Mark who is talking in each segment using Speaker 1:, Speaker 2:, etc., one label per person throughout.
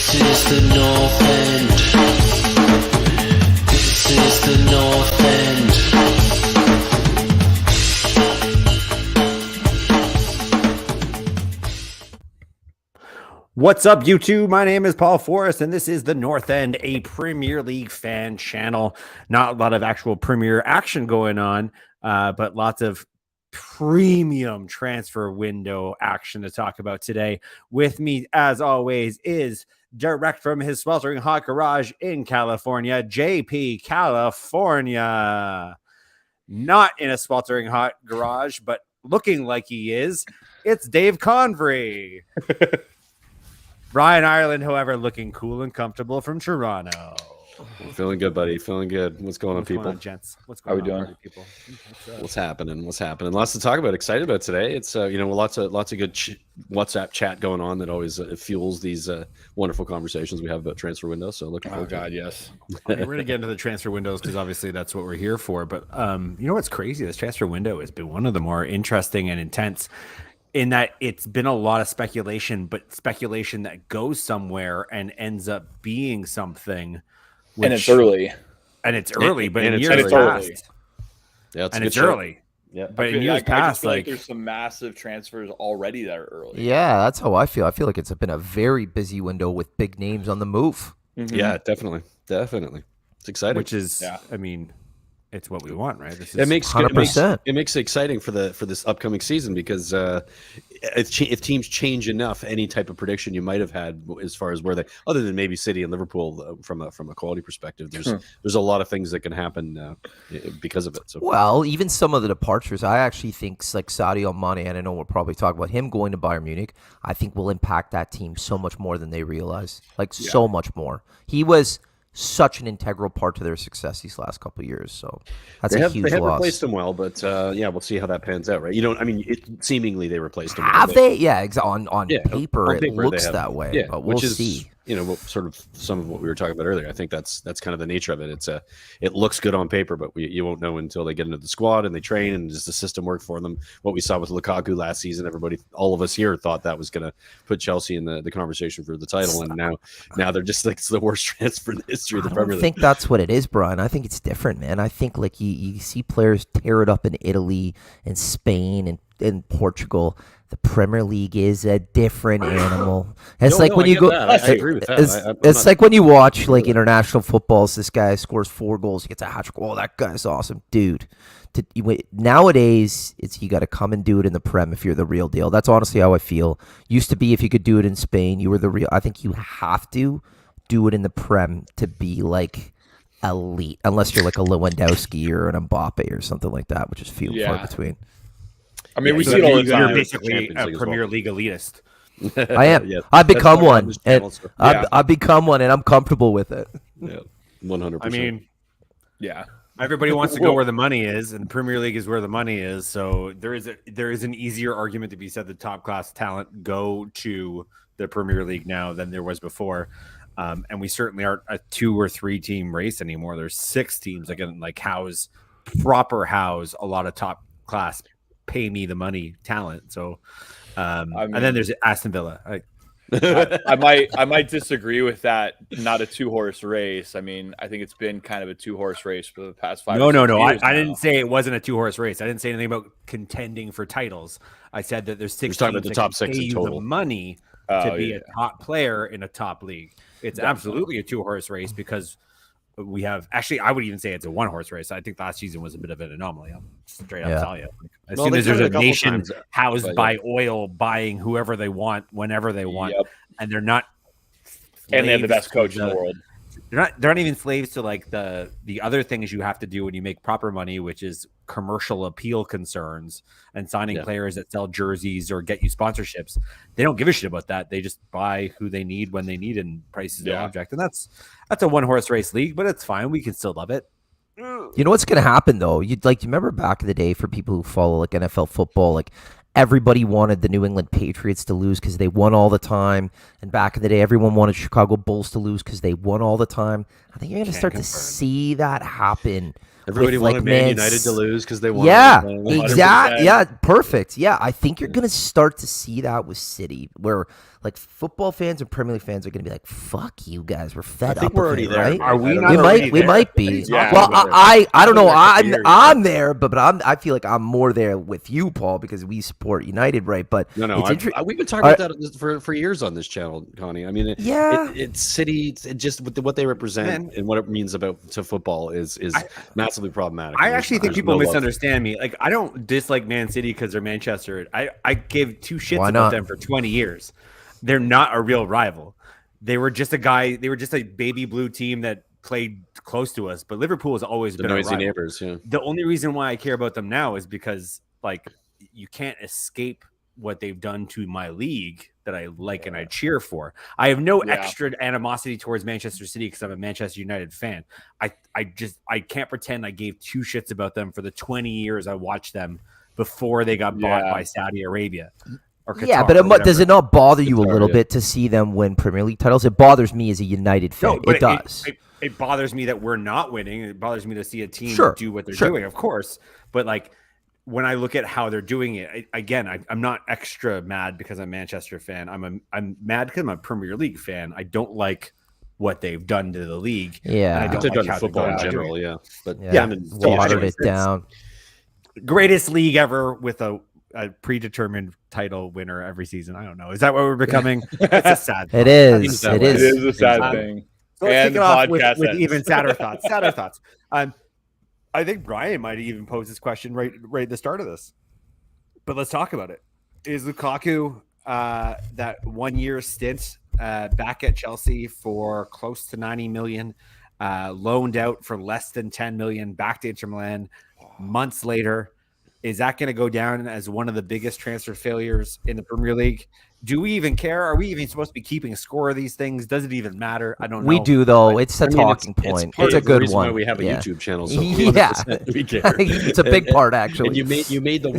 Speaker 1: This is the North End. This is the North End.
Speaker 2: What's up, YouTube? My name is Paul Forrest, and this is the North End, a Premier League fan channel. Not a lot of actual Premier action going on, but lots of premium transfer window action to talk about today. With me, as always, is direct from his sweltering hot garage in California, JP California. Not in a sweltering hot garage, but looking like he is. It's Dave Convery. Brian Ireland, however, looking cool and comfortable from Toronto.
Speaker 3: Feeling good, buddy. Feeling good. What's going on, people?
Speaker 2: Going on, gents? What's going
Speaker 4: How we
Speaker 2: on,
Speaker 4: doing?
Speaker 2: people?
Speaker 3: What's happening? What's happening? Lots to talk about. Excited about today. It's lots of good WhatsApp chat going on that always fuels these wonderful conversations we have about transfer windows. So looking forward.
Speaker 4: God, yes.
Speaker 2: I mean, we're gonna get into the transfer windows because obviously that's what we're here for. But you know what's crazy? This transfer window has been one of the more interesting and intense, in that it's been a lot of speculation, but speculation that goes somewhere and ends up being something.
Speaker 4: And it's early.
Speaker 2: And it's early, but
Speaker 3: and
Speaker 2: in
Speaker 3: it's
Speaker 2: years
Speaker 4: early.
Speaker 2: past.
Speaker 3: Yeah,
Speaker 2: And it's early.
Speaker 3: Yeah,
Speaker 2: But in
Speaker 4: I
Speaker 2: years
Speaker 4: just
Speaker 2: past,
Speaker 4: feel
Speaker 2: like
Speaker 4: there's some massive transfers already that are early.
Speaker 5: Yeah, that's how I feel. I feel like it's been a very busy window with big names on the move.
Speaker 4: Mhm.
Speaker 3: Yeah, definitely. It's exciting.
Speaker 2: which is,
Speaker 4: Yeah.
Speaker 2: I mean, it's what we want, right? This is
Speaker 3: It makes
Speaker 5: 100%.
Speaker 3: it makes it exciting for this upcoming season because if teams change enough, any type of prediction you might have had as far as where they, other than maybe City and Liverpool, from a quality perspective, there's a lot of things that can happen because of it. So
Speaker 5: Well, even some of the departures, I actually think like Sadio Mane, and I know we'll probably talk about him going to Bayern Munich, I think will impact that team so much more than they realize. So much more. He was such an integral part to their success these last couple of years. So that's a huge
Speaker 3: they have
Speaker 5: loss.
Speaker 3: replaced him well, but we'll see how that pans out, right? Seemingly they replaced him.
Speaker 5: Have they? Yeah, on
Speaker 3: Yeah,
Speaker 5: paper,
Speaker 3: on
Speaker 5: it
Speaker 3: paper,
Speaker 5: looks
Speaker 3: they have.
Speaker 5: that way.
Speaker 3: Yeah,
Speaker 5: but we'll
Speaker 3: which is,
Speaker 5: see.
Speaker 3: Sort of some of what we were talking about earlier. I think that's kind of the nature of it. It looks good on paper, but you won't know until they get into the squad and they train and does the system work for them. What we saw with Lukaku last season, all of us here thought that was going to put Chelsea in the conversation for the title, and now they're just like it's the worst transfer in the history of the
Speaker 5: I
Speaker 3: Premier
Speaker 5: don't
Speaker 3: League.
Speaker 5: think that's what it is, Brian. I think it's different, man. I think like you see players tear it up in Italy and Spain and in Portugal. The Premier League is a different animal. It's like when
Speaker 3: I
Speaker 5: you
Speaker 3: get
Speaker 5: go.
Speaker 3: that. I agree with that.
Speaker 5: It's like when you watch like international footballs. This guy scores 4 goals, he gets a hat trick. Oh, that guy's awesome, dude. Nowadays, it's you got to come and do it in the Prem if you're the real deal. That's honestly how I feel. Used to be if you could do it in Spain, you were the real. I think you have to do it in the Prem to be like elite, unless you're like a Lewandowski or an Mbappe or something like that, which is few and far between.
Speaker 4: I mean, we
Speaker 2: so
Speaker 4: see it all the
Speaker 2: you're
Speaker 4: time.
Speaker 2: basically
Speaker 3: Champions
Speaker 2: a
Speaker 3: League as
Speaker 2: Premier
Speaker 3: well.
Speaker 2: League elitist.
Speaker 5: I am.
Speaker 3: Yeah,
Speaker 5: I've become
Speaker 3: that's why I'm
Speaker 5: one.
Speaker 3: this channel, so-
Speaker 5: I've become one, and I'm comfortable with it.
Speaker 3: Yeah, 100%.
Speaker 2: I mean,
Speaker 4: Yeah.
Speaker 2: everybody wants to go where the money is, and the Premier League is where the money is. So there is an easier argument to be said that top class talent go to the Premier League now than there was before. And we certainly aren't a 2 or 3 team race anymore. There's 6 teams that can like house a lot of top class, pay me the money talent. So, and then there's Aston Villa.
Speaker 4: I might disagree with that. Not a 2-horse race. I mean, I think it's been kind of a 2-horse race for the past 5
Speaker 2: No.
Speaker 4: or 6
Speaker 2: I
Speaker 4: years
Speaker 2: didn't
Speaker 4: now.
Speaker 2: say it wasn't a 2-horse race. I didn't say anything about contending for titles. I said that there's 6
Speaker 3: We're talking about
Speaker 2: teams
Speaker 3: the
Speaker 2: that
Speaker 3: top
Speaker 2: can
Speaker 3: 6
Speaker 2: pay
Speaker 3: in
Speaker 2: you
Speaker 3: total.
Speaker 2: the money to be a top player in a top league. It's absolutely a 2-horse race because we have I would even say it's a 1-horse race. I think last season was a bit of an anomaly. I'm straight up telling you. As soon
Speaker 3: they
Speaker 2: as there's
Speaker 3: tried it
Speaker 2: a
Speaker 3: a couple
Speaker 2: nation
Speaker 3: times,
Speaker 2: housed
Speaker 3: but
Speaker 2: by oil buying whoever they want, whenever they want,
Speaker 4: Yep.
Speaker 2: and they're not
Speaker 4: And they have the
Speaker 2: slaves
Speaker 4: best coach
Speaker 2: to
Speaker 4: in the world.
Speaker 2: they're not even slaves to like the other things you have to do when you make proper money, which is commercial appeal concerns and signing players that sell jerseys or get you sponsorships. They don't give a shit about that. They just buy who they need when they need, and price is the object. And that's a 1-horse race league, but it's fine. We can still love it.
Speaker 5: You know what's going to happen though? You remember back in the day for people who follow like NFL football, like everybody wanted the New England Patriots to lose because they won all the time. And back in the day, everyone wanted Chicago Bulls to lose because they won all the time. I think you're going to start to see that happen
Speaker 3: Everybody
Speaker 5: with,
Speaker 3: wanted
Speaker 5: like,
Speaker 3: Man United to lose because they wanted.
Speaker 5: Yeah,
Speaker 3: to win.
Speaker 5: exactly. Yeah, perfect. Yeah, I think you're gonna start to see that with City, where like football fans and Premier League fans are gonna be like, "Fuck you guys, we're fed
Speaker 3: I think
Speaker 5: up."
Speaker 3: we're
Speaker 5: of
Speaker 3: already
Speaker 5: it,
Speaker 3: there.
Speaker 5: right?
Speaker 2: Are we
Speaker 3: I don't
Speaker 2: not
Speaker 3: know.
Speaker 5: We
Speaker 2: already
Speaker 5: might
Speaker 2: there?
Speaker 5: be.
Speaker 4: Yeah,
Speaker 5: well,
Speaker 4: we're there.
Speaker 5: I don't know.
Speaker 2: We're there for years.
Speaker 5: I'm there, but I feel like I'm more there with you, Paul, because we support United, right? But
Speaker 3: No,
Speaker 5: it's
Speaker 3: we've been talking about that for years on this channel, Connie. I mean,
Speaker 5: Yeah.
Speaker 3: it's City. It just what they represent
Speaker 2: Man.
Speaker 3: and what it means to football is massively problematic.
Speaker 2: I
Speaker 3: There's-
Speaker 2: actually think
Speaker 3: there's
Speaker 2: people
Speaker 3: no love.
Speaker 2: misunderstand me. Like, I don't dislike Man City because they're Manchester. I give two shits
Speaker 5: Why
Speaker 2: about
Speaker 5: not?
Speaker 2: them for 20 years. They're not a real rival. They were just a baby blue team that played close to us. But Liverpool has always
Speaker 3: The
Speaker 2: been a
Speaker 3: noisy
Speaker 2: rival.
Speaker 3: neighbors. Yeah.
Speaker 2: The only reason why I care about them now is because, like, you can't escape what they've done to my league that I like and I cheer for. I have no extra animosity towards Manchester City because I'm a Manchester United fan. I can't pretend I gave two shits about them for the 20 years I watched them before they got bought by Saudi Arabia. Or Qatar,
Speaker 5: yeah, but does it not bother you a little
Speaker 3: yeah.
Speaker 5: bit to see them win Premier League titles? It bothers me as a United fan.
Speaker 2: No, but
Speaker 5: it does.
Speaker 2: It bothers me that we're not winning. It bothers me to see a team do what they're doing, of course. But like, when I look at how they're doing it, I'm not extra mad because I'm a Manchester fan. I'm mad because I'm a Premier League fan. I don't like what they've done to the league.
Speaker 5: Yeah.
Speaker 2: and I don't
Speaker 3: They've
Speaker 2: like
Speaker 3: done
Speaker 2: how
Speaker 3: football
Speaker 2: they're
Speaker 3: in
Speaker 2: doing
Speaker 3: general,
Speaker 2: it.
Speaker 3: yeah. But
Speaker 5: Yeah, watered
Speaker 2: anyways,
Speaker 5: it down.
Speaker 2: Greatest league ever with a predetermined title winner every season. I don't know. Is that what we're becoming? It's a sad.
Speaker 5: It
Speaker 2: thought.
Speaker 5: is.
Speaker 3: that
Speaker 5: It
Speaker 3: way.
Speaker 4: It
Speaker 5: is.
Speaker 4: is a sad
Speaker 2: Um,
Speaker 4: thing.
Speaker 2: So let's
Speaker 4: And
Speaker 2: kick it off
Speaker 4: podcast
Speaker 2: with
Speaker 4: ends.
Speaker 2: even sadder thoughts. Sadder thoughts. I think Brian might even pose this question right at the start of this. But let's talk about it. Is Lukaku that 1 year stint back at Chelsea for close to 90 million, loaned out for less than 10 million back to Inter Milan months later? Is that going to go down as one of the biggest transfer failures in the Premier League? Do we even care? Are we even supposed to be keeping a score of these things? Does it even matter? I don't know.
Speaker 5: We do though.
Speaker 2: But-
Speaker 5: It's a
Speaker 3: I mean,
Speaker 5: talking point.
Speaker 3: part
Speaker 5: It's a
Speaker 3: of the
Speaker 5: good
Speaker 3: reason
Speaker 5: one.
Speaker 3: Why we have a
Speaker 5: Yeah.
Speaker 3: YouTube channel, so
Speaker 5: Yeah.
Speaker 3: 100% we care.
Speaker 5: It's a big part, actually.
Speaker 3: And you made the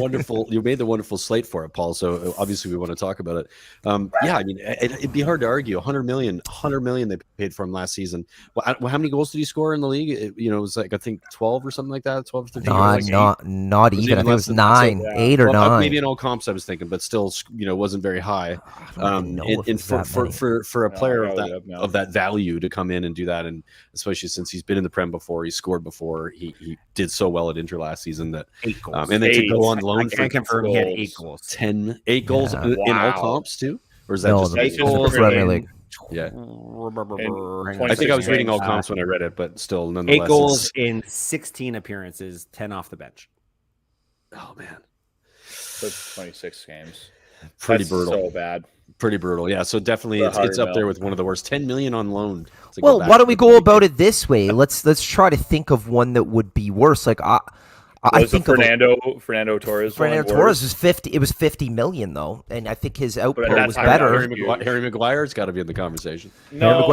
Speaker 3: wonderful slate for it, Paul. So obviously we want to talk about it. Yeah, I mean, it'd be hard to argue. 100 million they paid for him last season. Well, how many goals did he score in the league? It was like, I think 12 or something like that. 12, 13.
Speaker 5: Not even. I think it was 9, 8 or 9.
Speaker 3: Maybe in all comps I was thinking, but still, wasn't very high.
Speaker 5: I don't even know if
Speaker 3: And
Speaker 5: it's that many.
Speaker 3: for a player
Speaker 4: I
Speaker 3: of
Speaker 4: probably don't know.
Speaker 3: that value to come in and do that, and especially since he's been in the Prem before, he scored before, he did so well at Inter last season that
Speaker 2: 8 goals.
Speaker 3: and then to go on
Speaker 2: I
Speaker 3: loan
Speaker 2: can
Speaker 3: for
Speaker 2: confirm he had 8
Speaker 4: goals.
Speaker 2: goals.
Speaker 3: 8 goals
Speaker 5: Yeah.
Speaker 3: in all
Speaker 4: Wow.
Speaker 3: comps too, or is that
Speaker 5: No,
Speaker 3: just
Speaker 5: the-
Speaker 2: Eight
Speaker 5: the
Speaker 2: goals
Speaker 5: Premier
Speaker 2: in-
Speaker 5: League.
Speaker 3: Yeah.
Speaker 2: I
Speaker 3: I think I was
Speaker 4: 26
Speaker 3: reading all
Speaker 4: games.
Speaker 3: comps when I read it, but still, nonetheless,
Speaker 2: 8 goals
Speaker 3: it's-
Speaker 2: in 16 appearances, 10 off the bench.
Speaker 3: Oh man,
Speaker 4: That's 26 games.
Speaker 3: pretty
Speaker 4: That's
Speaker 3: brutal.
Speaker 4: So bad.
Speaker 3: Pretty brutal. Yeah. So definitely,
Speaker 4: For
Speaker 3: it's
Speaker 4: 100
Speaker 3: up there
Speaker 4: mil.
Speaker 3: with one of the worst. 10 million on loan. to go
Speaker 5: Well,
Speaker 3: back
Speaker 5: why
Speaker 3: to
Speaker 5: don't we
Speaker 3: the
Speaker 5: go
Speaker 3: league.
Speaker 5: about it this way? Let's try to think of one that would be worse. Like I
Speaker 4: Was
Speaker 5: think
Speaker 4: the
Speaker 5: of
Speaker 4: Fernando Torres?
Speaker 5: Fernando
Speaker 4: one
Speaker 5: Torres
Speaker 4: worse?
Speaker 5: was 50. It was 50 million though, and I think his output
Speaker 4: that's
Speaker 5: was
Speaker 4: how
Speaker 5: better.
Speaker 3: Harry Maguire's got to be in the conversation.
Speaker 4: No,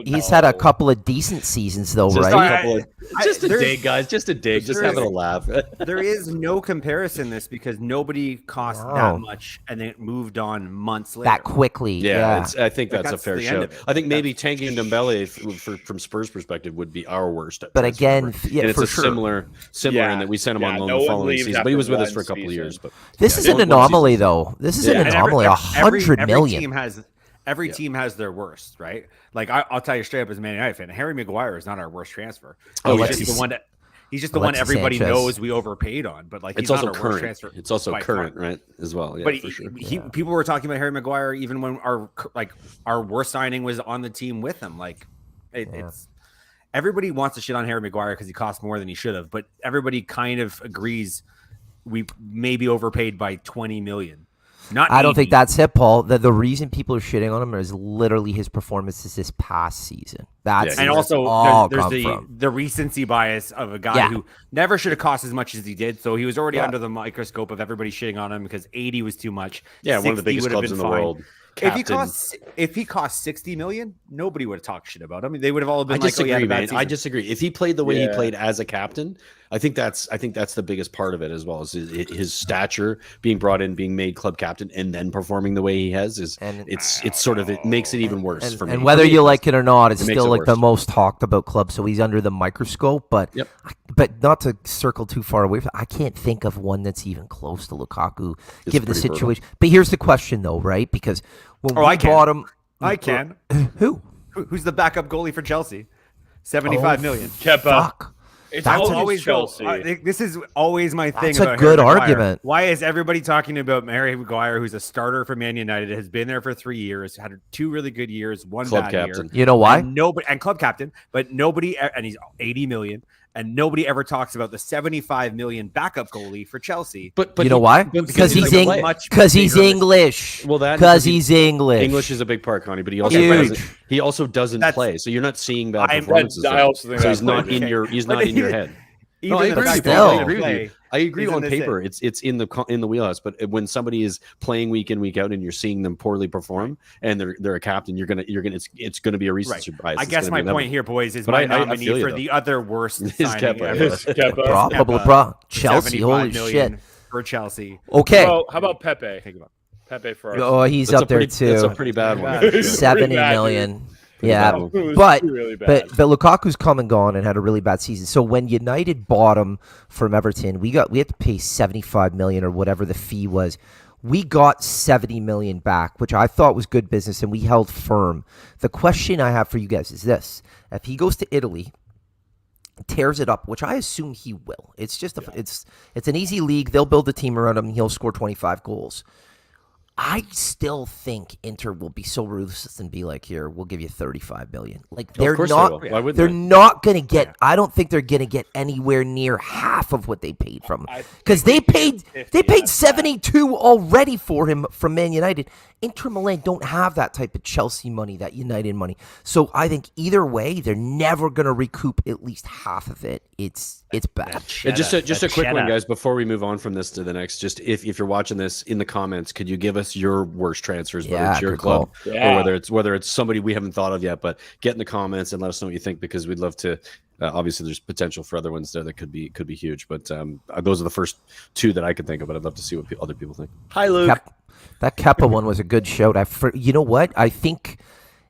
Speaker 5: He's had a
Speaker 4: no.
Speaker 5: couple of decent seasons though,
Speaker 3: Just
Speaker 5: right?
Speaker 3: a couple of, just a
Speaker 2: there's-
Speaker 3: dig, guys. Just a dig. Just
Speaker 2: there's-
Speaker 3: having a laugh.
Speaker 2: There is no comparison in this because nobody cost
Speaker 5: Wow.
Speaker 2: that much and then it moved on months later.
Speaker 5: That quickly.
Speaker 3: Yeah,
Speaker 5: Yeah.
Speaker 3: I think
Speaker 2: Like,
Speaker 3: that's a
Speaker 2: that's
Speaker 3: fair
Speaker 2: the end
Speaker 3: show.
Speaker 2: of it.
Speaker 3: I think maybe Tanguy and Dembele, from Spurs' perspective, would be our worst.
Speaker 5: But
Speaker 3: transfer
Speaker 5: again,
Speaker 3: ever.
Speaker 5: yeah,
Speaker 3: and it's
Speaker 5: for
Speaker 3: a
Speaker 5: sure.
Speaker 3: similar
Speaker 4: Yeah,
Speaker 3: in that we sent him on
Speaker 4: yeah,
Speaker 3: loan
Speaker 4: no
Speaker 3: the
Speaker 4: one
Speaker 3: following
Speaker 4: leaves
Speaker 3: season, but he was with us
Speaker 4: after
Speaker 3: for a couple
Speaker 4: one
Speaker 3: of years.
Speaker 4: season.
Speaker 3: But
Speaker 5: This
Speaker 3: yeah,
Speaker 5: is an
Speaker 3: one
Speaker 5: anomaly
Speaker 3: season.
Speaker 5: though. This is
Speaker 3: Yeah.
Speaker 5: an
Speaker 3: And
Speaker 5: anomaly.
Speaker 2: Every
Speaker 5: 100 million.
Speaker 2: Every team has their worst, right? Like I'll tell you straight up as a Man United fan, Harry Maguire is not our worst transfer.
Speaker 3: Oh,
Speaker 2: he's
Speaker 3: yes.
Speaker 2: just the one that he's just the one
Speaker 5: Alexis
Speaker 2: everybody
Speaker 5: Sanchez.
Speaker 2: knows we overpaid on. But like
Speaker 3: It's
Speaker 2: he's
Speaker 3: also
Speaker 2: not our worst
Speaker 3: current.
Speaker 2: transfer.
Speaker 3: It's also
Speaker 2: by
Speaker 3: current,
Speaker 2: far.
Speaker 3: right? As well. Yeah,
Speaker 2: But
Speaker 3: for sure.
Speaker 2: people were talking about Harry Maguire even when our worst signing was on the team with him. Like it's everybody wants to shit on Harry Maguire because he cost more than he should have, but everybody kind of agrees we maybe overpaid by 20 million. Not
Speaker 5: I don't
Speaker 2: 80.
Speaker 5: think that's it, Paul. The reason people are shitting on him is literally his performances this past season. That's
Speaker 3: Yeah,
Speaker 2: and
Speaker 5: where it's
Speaker 2: also
Speaker 5: all
Speaker 2: there's
Speaker 5: come from.
Speaker 2: the recency bias of a guy
Speaker 5: Yeah.
Speaker 2: who never should have cost as much as he did. So he was already
Speaker 5: Yeah.
Speaker 2: under the microscope of everybody shitting on him because 80 was too much.
Speaker 3: Yeah, one of the
Speaker 2: 60
Speaker 3: biggest
Speaker 2: would have
Speaker 3: clubs
Speaker 2: been
Speaker 3: in the
Speaker 2: fine.
Speaker 3: world. captain.
Speaker 2: If he cost 60 million, nobody would have talked shit about him. I mean, they would have all been
Speaker 3: I
Speaker 2: like,
Speaker 3: disagree,
Speaker 2: "Oh, yeah,
Speaker 3: man. I disagree. If he played the way he played as a captain, I think that's the biggest part of it, as well as his stature being brought in, being made club captain, and then performing the way he has it's sort of, it makes it even worse for me.
Speaker 5: And whether you like it or not, it's
Speaker 3: It makes
Speaker 5: still
Speaker 3: it
Speaker 5: like the
Speaker 3: worse.
Speaker 5: most talked about club. So he's under the microscope. But but not to circle too far away from, I can't think of one that's even close to Lukaku, given the
Speaker 3: pretty brutal.
Speaker 5: situation. But here's the question, though, right? Because when we
Speaker 2: I can.
Speaker 5: bought him,
Speaker 2: I can.
Speaker 5: who?
Speaker 2: Who's the backup goalie for Chelsea? 75 million.
Speaker 4: Kepa.
Speaker 5: Fuck.
Speaker 4: It's
Speaker 5: That's
Speaker 4: always Chelsea.
Speaker 2: This is always my thing.
Speaker 5: That's a
Speaker 2: about
Speaker 5: good
Speaker 2: Harry Maguire.
Speaker 5: argument.
Speaker 2: Why is everybody talking about Harry Maguire, who's a starter for Man United, has been there for 3 years, had 2 really good years, 1
Speaker 3: Club
Speaker 2: bad
Speaker 3: captain.
Speaker 2: year.
Speaker 5: You know why?
Speaker 2: And club captain, but nobody, and he's 80 million, and nobody ever talks about the 75 million backup goalie for Chelsea.
Speaker 3: But
Speaker 5: You know why?
Speaker 3: but
Speaker 5: Because he's
Speaker 3: like a
Speaker 5: Eng-
Speaker 3: play.
Speaker 5: Because he's
Speaker 2: bigger-
Speaker 5: English.
Speaker 3: Well, that
Speaker 5: because
Speaker 3: he-
Speaker 5: he's English.
Speaker 3: English is a big part, Connie, but he also
Speaker 5: Huge.
Speaker 3: doesn't
Speaker 2: That's-
Speaker 3: play. So you're not seeing bad
Speaker 2: I'm-
Speaker 3: performances.
Speaker 4: I
Speaker 3: there.
Speaker 4: also think
Speaker 3: so
Speaker 4: that's
Speaker 3: he's not
Speaker 4: crazy.
Speaker 3: in your
Speaker 2: But
Speaker 3: not in your
Speaker 2: even-
Speaker 3: head.
Speaker 2: Even
Speaker 3: No, I
Speaker 2: the
Speaker 3: agree
Speaker 2: fact
Speaker 3: with
Speaker 2: that
Speaker 3: you.
Speaker 5: Still.
Speaker 2: he
Speaker 3: I
Speaker 2: doesn't
Speaker 3: agree with
Speaker 2: play
Speaker 3: you. I agree
Speaker 2: isn't
Speaker 3: on
Speaker 2: this
Speaker 3: paper. It's in the wheelhouse, but when somebody is playing week in, week out, and you're seeing them poorly perform, and they're a captain, it's gonna be a recency bias.
Speaker 2: I
Speaker 3: It's
Speaker 2: guess
Speaker 3: gonna
Speaker 2: my
Speaker 3: be
Speaker 2: point here, boys, is
Speaker 3: But
Speaker 2: my
Speaker 3: I
Speaker 2: nominee
Speaker 3: feel you,
Speaker 2: for
Speaker 3: though.
Speaker 2: the other worst
Speaker 3: Is
Speaker 2: signing
Speaker 3: Kepa.
Speaker 2: ever.
Speaker 4: It's Kepa.
Speaker 5: Blah, blah, blah, blah. Chelsea,
Speaker 2: 75
Speaker 5: holy
Speaker 2: million
Speaker 5: shit.
Speaker 2: for Chelsea.
Speaker 5: Okay.
Speaker 4: How about Pepe?
Speaker 2: Think about
Speaker 4: Pepe for us.
Speaker 5: Oh, he's
Speaker 3: That's
Speaker 5: up there
Speaker 3: That's
Speaker 5: too.
Speaker 3: a pretty bad one.
Speaker 2: Pretty bad.
Speaker 5: 70
Speaker 4: bad,
Speaker 5: million.
Speaker 3: Pretty
Speaker 5: Yeah.
Speaker 3: bad one.
Speaker 4: It was
Speaker 5: But-
Speaker 4: really bad.
Speaker 5: But Lukaku's come and gone and had a really bad season. So when United bought him from Everton, we had to pay 75 million or whatever the fee was. We got 70 million back, which I thought was good business, and we held firm. The question I have for you guys is this: if he goes to Italy, tears it up, which I assume he will. It's just it's an easy league. They'll build a team around him. And he'll score 25 goals. I still think Inter will be so ruthless and be like, "Here, we'll give you 35 million." Like they're
Speaker 3: Of course
Speaker 5: not.
Speaker 3: they will. Why wouldn't
Speaker 5: They're
Speaker 3: they?
Speaker 5: not going to get. I don't think they're going to get anywhere near half of what they paid from him because they paid 72 already for him from Man United. Inter Milan don't have that type of Chelsea money, that United money. So I think either way, they're never going to recoup at least half of it. It's bad.
Speaker 3: And just a quick one,
Speaker 2: cheddar.
Speaker 3: guys, before we move on from this to the next. Just if you're watching this in the comments, could you give us your worst transfers, whether
Speaker 5: Yeah,
Speaker 3: it's your
Speaker 5: good
Speaker 3: club
Speaker 5: call.
Speaker 3: or whether it's somebody we haven't thought of yet? But get in the comments and let us know what you think, because we'd love to. Obviously, there's potential for other ones there that could be huge. But those are the first 2 that I could think of. But I'd love to see what other people think.
Speaker 4: Hi, Luke.
Speaker 5: That Kepa one was a good shout. You know what? I think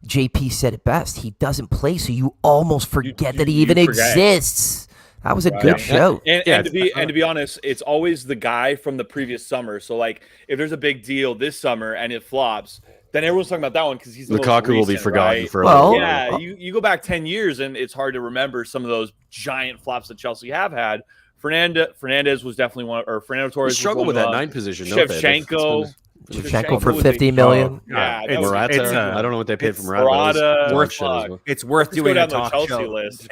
Speaker 5: JP said it best. He doesn't play, so you almost forget that he
Speaker 4: you
Speaker 5: even
Speaker 4: forget.
Speaker 5: exists. That was a good shout.
Speaker 4: And,
Speaker 3: Yeah,
Speaker 4: and to be honest, it's always the guy from the previous summer. So like, if there's a big deal this summer and it flops, then everyone's talking about that one because he's the most
Speaker 3: Lukaku will be
Speaker 4: recent,
Speaker 3: forgotten
Speaker 4: right?
Speaker 3: for a
Speaker 5: Well,
Speaker 3: little while.
Speaker 4: Yeah, you go back 10 years and it's hard to remember some of those giant flops that Chelsea have had. Fernandez was definitely one, or Fernando
Speaker 3: They
Speaker 4: Torres
Speaker 3: struggle
Speaker 4: was
Speaker 3: with
Speaker 4: one
Speaker 3: that
Speaker 4: of them.
Speaker 3: 9 position. don't they?
Speaker 4: Shevchenko.
Speaker 5: Shevchenko for
Speaker 4: was a
Speaker 5: 50 million.
Speaker 4: joke. Yeah,
Speaker 2: It's-
Speaker 4: that was-
Speaker 3: Morata.
Speaker 2: it's,
Speaker 3: I don't know what they paid for
Speaker 2: it's
Speaker 3: Morata. but it was
Speaker 4: Morata,
Speaker 3: dog shit as
Speaker 4: fuck.
Speaker 3: well.
Speaker 2: It's worth
Speaker 4: Let's go
Speaker 2: doing a
Speaker 4: down the
Speaker 2: talk
Speaker 4: Chelsea
Speaker 2: show
Speaker 4: list.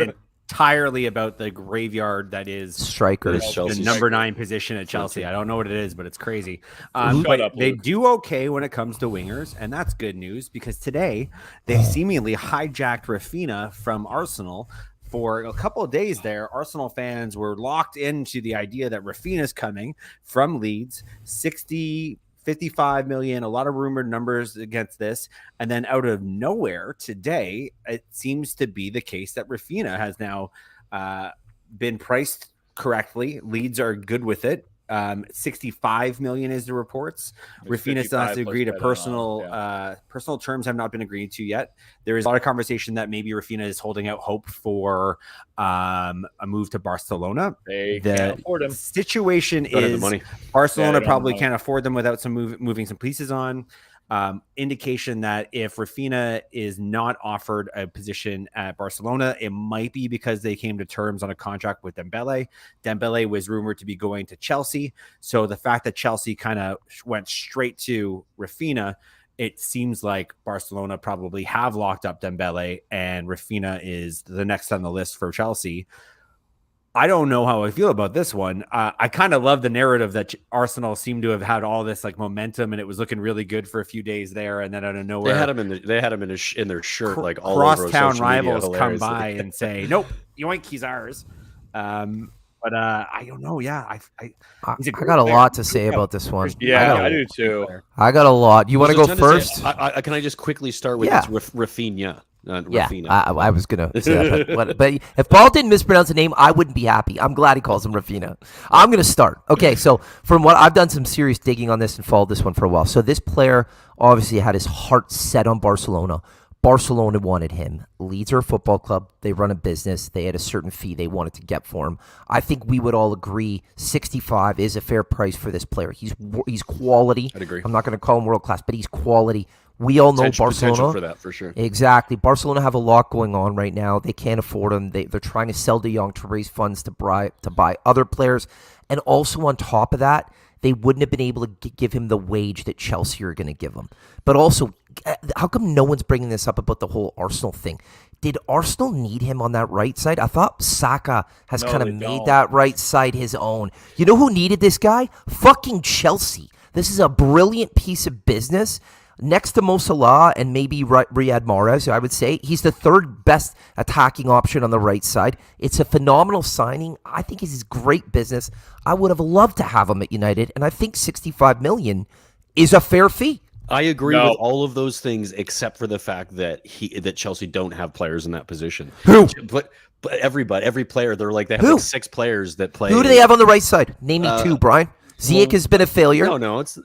Speaker 2: entirely about the graveyard that is
Speaker 5: Strikers.
Speaker 3: It's
Speaker 2: the
Speaker 3: Chelsea.
Speaker 2: number 9 position at Chelsea. I don't know what it is, but it's crazy.
Speaker 4: Shut
Speaker 2: But
Speaker 4: up,
Speaker 2: they
Speaker 4: Luke.
Speaker 2: do okay when it comes to wingers, and that's good news because today they seemingly hijacked Rafinha from Arsenal. For a couple of days there, Arsenal fans were locked into the idea that Rafinha's coming from Leeds, 55 million, a lot of rumored numbers against this. And then out of nowhere today, it seems to be the case that Rafinha has now been priced correctly. Leeds are good with it. 65 million is the reports.
Speaker 4: It's
Speaker 2: Rafinha still has
Speaker 4: 55
Speaker 2: to agree to
Speaker 4: plus bet on,
Speaker 2: personal personal terms have not been agreed to yet. There is a lot of conversation that maybe Rafinha is holding out hope for a move to Barcelona.
Speaker 4: They
Speaker 2: The
Speaker 4: can't afford him.
Speaker 2: situation
Speaker 3: Don't have the
Speaker 2: is
Speaker 3: money.
Speaker 2: Barcelona
Speaker 4: Yeah, they don't
Speaker 2: probably
Speaker 4: know.
Speaker 2: can't afford them without some moving some pieces on. Indication that if Rafinha is not offered a position at Barcelona, it might be because they came to terms on a contract with Dembele. Dembele was rumored to be going to Chelsea. So the fact that Chelsea kind of went straight to Rafinha, it seems like Barcelona probably have locked up Dembele and Rafinha is the next on the list for Chelsea. I don't know how I feel about this one. I kind of love the narrative that Arsenal seemed to have had all this like momentum, and it was looking really good for a few days there, and then out of nowhere,
Speaker 3: They had him in their shirt, like all over
Speaker 2: crosstown
Speaker 3: social media,
Speaker 2: rivals come
Speaker 3: hilariously.
Speaker 2: by and say, "Nope, yoink, he's ours." But I don't know. Yeah,
Speaker 5: I
Speaker 2: he's a great
Speaker 5: got a
Speaker 2: player.
Speaker 5: lot to say about this one.
Speaker 4: Yeah,
Speaker 5: I
Speaker 4: I do too.
Speaker 5: I got a lot. You want to
Speaker 3: There's
Speaker 5: go
Speaker 3: a ton to
Speaker 5: first?
Speaker 3: say. Can I just quickly start with
Speaker 5: Yeah.
Speaker 3: this Rafinha?
Speaker 5: Yeah,
Speaker 3: Rafinha.
Speaker 5: I was gonna say that, but if Paul didn't mispronounce the name, I wouldn't be happy. I'm glad he calls him Rafina. I'm gonna start. Okay, so from what I've done some serious digging on this and followed this one for a while. So this player obviously had his heart set on Barcelona. Barcelona wanted him. Leeds are a football club. They run a business. They had a certain fee they wanted to get for him. I think we would all agree 65 is a fair price for this player. He's quality.
Speaker 3: I'd agree.
Speaker 5: I'm not going to call him world class, but he's quality. We all know
Speaker 3: Potential
Speaker 5: Barcelona.
Speaker 3: for that, for sure.
Speaker 5: Exactly. Barcelona have a lot going on right now. They can't afford him. They're trying to sell De Jong to raise funds to buy other players. And also on top of that, they wouldn't have been able to give him the wage that Chelsea are going to give him. But also, how come no one's bringing this up about the whole Arsenal thing? Did Arsenal need him on that right side? I thought Saka has
Speaker 4: No,
Speaker 5: kind of
Speaker 4: they
Speaker 5: made
Speaker 4: don't.
Speaker 5: that right side his own. You know who needed this guy? Fucking Chelsea. This is a brilliant piece of business. Next to Mo Salah and maybe Riyad Mahrez, I would say he's the third best attacking option on the right side. It's a phenomenal signing. I think it's great business. I would have loved to have him at United, and I think 65 million is a fair fee.
Speaker 3: I agree
Speaker 4: No.
Speaker 3: with all of those things except for the fact that that Chelsea don't have players in that position.
Speaker 5: Who?
Speaker 3: But every player, they have
Speaker 5: Who?
Speaker 3: like 6 players that play.
Speaker 5: Who do they have on the right side? Name me two, Brian. Ziyech has been a failure.
Speaker 3: No, it's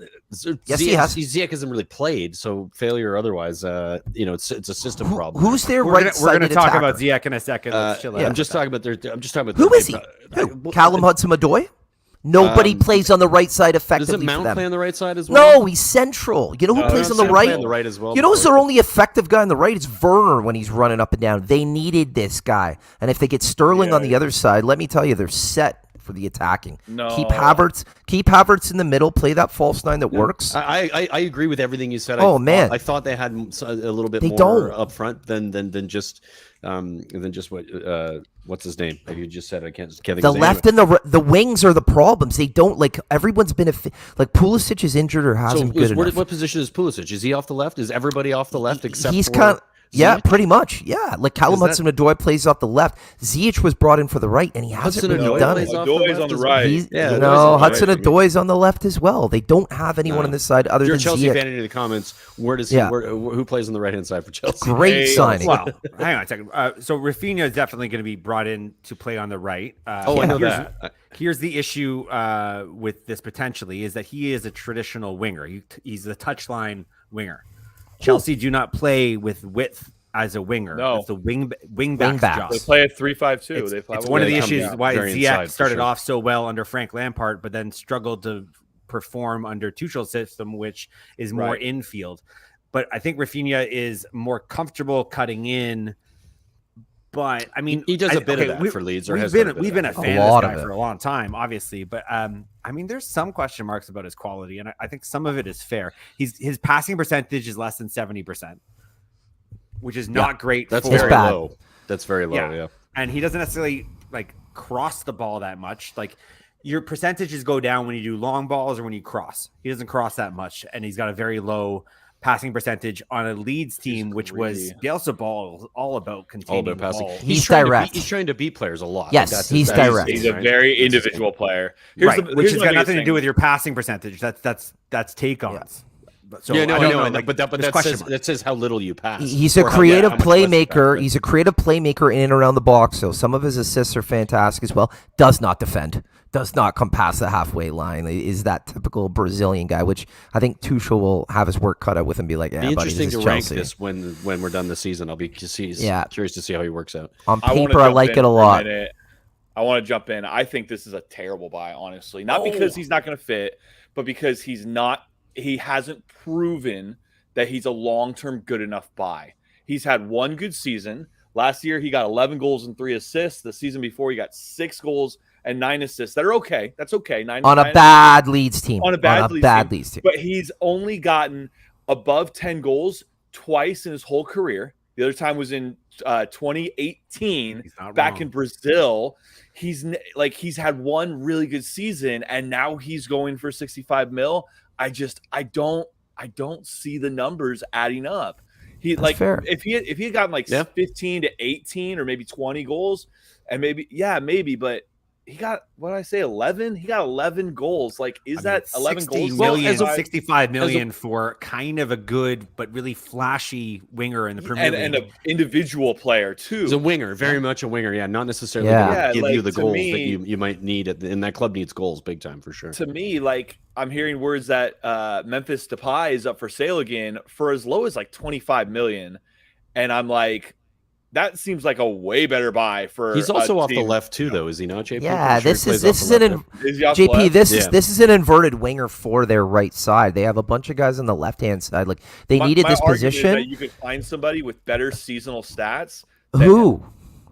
Speaker 5: Yes, he has.
Speaker 3: Ziyech hasn't really played, so failure or otherwise, it's a system problem.
Speaker 5: Who's their
Speaker 2: We're
Speaker 5: right
Speaker 2: gonna
Speaker 5: side
Speaker 2: talk
Speaker 5: attacker?
Speaker 2: about Ziyech in a second. Let's chill out.
Speaker 3: I'm just talking about
Speaker 5: Who is he? Who? Callum Hudson-Odoi? Nobody plays on the right side
Speaker 3: Does
Speaker 5: effectively
Speaker 3: it Mount
Speaker 5: for them.
Speaker 3: play on the right side as well?
Speaker 5: No, he's central. You know who
Speaker 4: No,
Speaker 5: plays on
Speaker 4: no,
Speaker 5: the
Speaker 4: Sam
Speaker 5: right?
Speaker 3: Play on the right as well.
Speaker 5: You know who's
Speaker 3: before.
Speaker 5: their only effective guy on the right? It's Werner when he's running up and down. They needed this guy. And if they get Sterling on the other side, let me tell you, they're set for the attacking.
Speaker 4: No.
Speaker 5: Keep Havertz in the middle, play that false nine that works.
Speaker 3: I agree with everything you said.
Speaker 5: Oh, man.
Speaker 3: I thought they had a little bit
Speaker 5: They
Speaker 3: more
Speaker 5: don't.
Speaker 3: up front than just what's his name? Like you just said, I can't think
Speaker 5: The
Speaker 3: of his
Speaker 5: left
Speaker 3: name.
Speaker 5: and the wings are the problems. They don't everyone's been like Pulisic is injured or hasn't good enough.
Speaker 3: What position is Pulisic? Is he off the left? Is everybody off the left except
Speaker 5: He's
Speaker 3: for
Speaker 5: kind of, yeah,
Speaker 3: Ziyech?
Speaker 5: pretty much. Yeah, like Callum
Speaker 3: Is that-
Speaker 5: Hudson-Odoi plays off the left. Ziyech was brought in for the right, and he hasn't really
Speaker 3: Hudson-Odoi
Speaker 5: done
Speaker 3: plays
Speaker 5: it.
Speaker 3: off
Speaker 4: Odoi's
Speaker 3: left
Speaker 4: on the
Speaker 3: as
Speaker 4: right.
Speaker 5: He's,
Speaker 3: Yeah,
Speaker 5: you
Speaker 3: Odoi's
Speaker 5: know,
Speaker 3: on the right.
Speaker 5: Hudson-Odoi's on the left as well. They don't have anyone on this side other
Speaker 3: If you're a
Speaker 5: than
Speaker 3: Chelsea
Speaker 5: Ziyech.
Speaker 3: fan in the comments,
Speaker 5: Yeah.
Speaker 3: who plays on the right hand side for Chelsea?
Speaker 5: Great
Speaker 4: Hey,
Speaker 5: signing.
Speaker 2: Well, hang on a second. So Rafinha is definitely going to be brought in to play on the right.
Speaker 3: I know
Speaker 2: here's,
Speaker 3: that.
Speaker 2: Here's the issue with this potentially is that he is a traditional winger. He's a touchline winger. Chelsea do not play with width as a winger.
Speaker 4: No.
Speaker 2: It's the wing
Speaker 5: Wing
Speaker 2: back's
Speaker 5: backs.
Speaker 2: job.
Speaker 4: They play at 3-5-2.
Speaker 2: It's,
Speaker 4: They play
Speaker 2: it's one of the
Speaker 3: They come
Speaker 2: issues
Speaker 3: down
Speaker 2: why
Speaker 3: very
Speaker 2: Ziyech
Speaker 3: inside, for
Speaker 2: started
Speaker 3: sure.
Speaker 2: off so well under Frank Lampard, but then struggled to perform under Tuchel's system, which is more
Speaker 4: Right.
Speaker 2: infield. But I think Rafinha is more comfortable cutting in. But I mean,
Speaker 3: He does a bit of that for Leeds, or
Speaker 2: We've
Speaker 3: has
Speaker 2: been
Speaker 3: done a bit
Speaker 2: we've
Speaker 3: of
Speaker 2: been
Speaker 3: that.
Speaker 2: a
Speaker 5: A
Speaker 2: fan
Speaker 5: lot
Speaker 2: of
Speaker 5: of
Speaker 2: this guy
Speaker 5: it.
Speaker 2: for a long time, obviously. But I mean, there's some question marks about his quality, and I think some of it is fair. His passing percentage is less than 70%, which is not great.
Speaker 3: That's
Speaker 2: for,
Speaker 3: very
Speaker 5: bad.
Speaker 3: low. That's very low. Yeah.
Speaker 2: and he doesn't necessarily like cross the ball that much. Like your percentages go down when you do long balls or when you cross. He doesn't cross that much, and he's got a very low passing percentage on a Leeds team, which was
Speaker 4: greedy.
Speaker 2: Bielsa ball all about containing
Speaker 3: All about passing.
Speaker 2: the ball.
Speaker 5: He's
Speaker 3: trying
Speaker 5: direct.
Speaker 3: He's trying to beat players a lot.
Speaker 5: Yes,
Speaker 3: That's
Speaker 5: he's
Speaker 3: his thing.
Speaker 5: direct.
Speaker 4: He's a
Speaker 2: right?
Speaker 4: very
Speaker 3: That's his
Speaker 4: individual player.
Speaker 2: Right, which
Speaker 4: here's
Speaker 2: has
Speaker 4: my
Speaker 2: got
Speaker 4: biggest
Speaker 2: nothing to
Speaker 4: thing.
Speaker 2: do with your passing percentage. That's take ons. So
Speaker 3: Yeah, no,
Speaker 2: I
Speaker 3: I
Speaker 2: don't
Speaker 3: know,
Speaker 2: know, like,
Speaker 3: but
Speaker 2: there's
Speaker 3: that
Speaker 2: question
Speaker 3: says
Speaker 2: marks.
Speaker 3: that says how little you pass.
Speaker 5: He's a
Speaker 3: Or how
Speaker 5: creative
Speaker 3: much less you pass,
Speaker 5: playmaker.
Speaker 3: but-
Speaker 5: He's a creative playmaker in and around the box. So some of his assists are fantastic as well. Does not defend. Does not come past the halfway line. Is that typical Brazilian guy, which I think Tuchel will have his work cut out with and be like, yeah,
Speaker 3: Be
Speaker 5: buddy,
Speaker 3: interesting
Speaker 5: this
Speaker 3: to
Speaker 5: is
Speaker 3: rank
Speaker 5: Chelsea.
Speaker 3: this when we're done this season. I'll be curious to see how he works out.
Speaker 5: On
Speaker 4: I wanna
Speaker 5: paper, I
Speaker 4: jump
Speaker 5: like
Speaker 4: in
Speaker 5: it a
Speaker 4: for
Speaker 5: lot.
Speaker 4: minute. I want to jump in. I think this is a terrible buy, honestly. Not because he's not going to fit, but because he hasn't proven that he's a long-term good enough buy. He's had one good season. Last year, he got 11 goals and 3 assists. The season before, he got 6 goals and 9 assists. That are okay. That's okay.
Speaker 5: On a bad Leeds team.
Speaker 4: On a bad Leeds
Speaker 5: Leeds team.
Speaker 4: But he's only gotten above 10 goals twice in his whole career. The other time was in 2018
Speaker 2: He's not
Speaker 4: back
Speaker 2: wrong.
Speaker 4: in Brazil. He's had one really good season, and now he's going for 65 mil. I don't see the numbers adding up.
Speaker 5: That's fair.
Speaker 4: If he had gotten 15 to 18 or maybe 20 goals, and maybe, but he got what did I say 11? He got 11 goals. Like, is that 11 goals?
Speaker 2: Million,
Speaker 3: Well,
Speaker 2: 65 million for kind of a good but really flashy winger in the Premier
Speaker 4: and
Speaker 2: League.
Speaker 4: an individual player too.
Speaker 3: He's a winger, very much a winger. Yeah, not necessarily
Speaker 5: Yeah.
Speaker 3: gonna
Speaker 4: Yeah,
Speaker 3: give
Speaker 4: like,
Speaker 3: you the
Speaker 4: to
Speaker 3: goals
Speaker 4: me-
Speaker 3: that you might need, and that club needs goals big time for sure.
Speaker 4: To me, like I'm hearing words that Memphis Depay is up for sale again for as low as like 25 million, and I'm like, that seems like a way better buy for.
Speaker 3: He's also
Speaker 4: a
Speaker 3: off the
Speaker 4: team.
Speaker 3: left too, though, is he not, JP?
Speaker 5: Yeah,
Speaker 3: Pretty sure he
Speaker 5: this
Speaker 3: plays
Speaker 5: is
Speaker 3: off
Speaker 5: this
Speaker 3: the
Speaker 5: is
Speaker 3: left
Speaker 5: an
Speaker 3: there.
Speaker 4: Is he off
Speaker 5: JP.
Speaker 4: left?
Speaker 5: This
Speaker 3: Yeah.
Speaker 5: is an inverted winger for their right side. They have a bunch of guys on the left hand side. Like they needed
Speaker 4: My
Speaker 5: this
Speaker 4: argument is
Speaker 5: position.
Speaker 4: that you could find somebody with better seasonal stats. than him.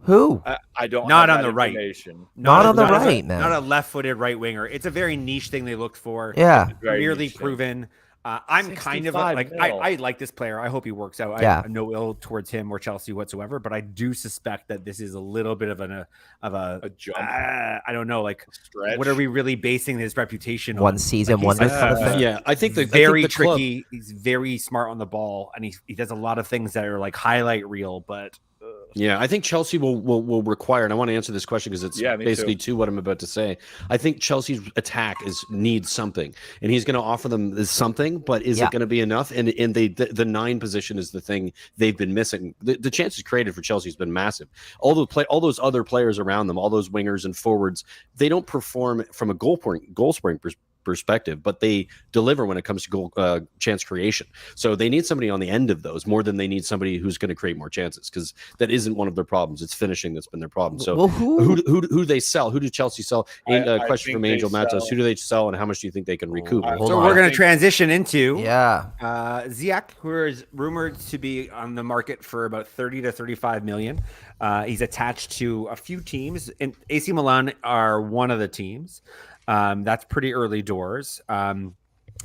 Speaker 5: Who?
Speaker 4: I don't.
Speaker 2: Not
Speaker 4: have
Speaker 2: on
Speaker 4: that
Speaker 2: the right.
Speaker 4: information.
Speaker 5: Not on the
Speaker 2: as a-
Speaker 5: right, man.
Speaker 2: Not a left-footed right winger. It's a very niche thing they looked for.
Speaker 5: Yeah.
Speaker 4: Very
Speaker 2: Premier League
Speaker 4: niche thing.
Speaker 2: proven. I'm kind of
Speaker 4: 65
Speaker 2: like
Speaker 4: mil.
Speaker 2: I like this player. I hope he works out.
Speaker 5: Yeah.
Speaker 2: I have no ill towards him or Chelsea whatsoever, but I do suspect that this is a little bit of a
Speaker 4: A jump,
Speaker 2: I don't know, like
Speaker 4: stretch.
Speaker 2: what are we really basing his reputation on?
Speaker 5: One season,
Speaker 2: Like,
Speaker 5: wonder
Speaker 2: he's
Speaker 5: kind of thing.
Speaker 3: Yeah, I think
Speaker 2: very
Speaker 3: the club-
Speaker 2: tricky. He's very smart on the ball, and he does a lot of things that are like highlight reel. But
Speaker 3: Yeah, I think Chelsea will require, and I want to answer this question because it's
Speaker 4: Yeah, me
Speaker 3: basically
Speaker 4: too.
Speaker 3: to what I'm about to say. I think Chelsea's attack needs something, and he's going to offer them something, but is
Speaker 5: Yeah.
Speaker 3: it going to be enough? And the 9 position is the thing they've been missing. The chances created for Chelsea has been massive. All those other players around them, all those wingers and forwards, they don't perform from a goal scoring perspective, but they deliver when it comes to goal chance creation. So they need somebody on the end of those more than they need somebody who's going to create more chances, because that isn't one of their problems. It's finishing that's been their problem. So
Speaker 5: Well,
Speaker 3: who do they sell? Who do Chelsea sell?
Speaker 4: I
Speaker 3: Question
Speaker 4: think
Speaker 3: from
Speaker 4: they
Speaker 3: Angel Matos.
Speaker 4: sell-
Speaker 3: Who do they sell, and how much do you think they can recoup?
Speaker 5: Hold
Speaker 2: so
Speaker 5: on.
Speaker 2: we're going
Speaker 4: I
Speaker 2: to
Speaker 4: think-
Speaker 2: transition into
Speaker 5: Yeah.
Speaker 2: Ziyech, who is rumored to be on the market for about 30 to 35 million. He's attached to a few teams, and AC Milan are one of the teams. That's pretty early doors.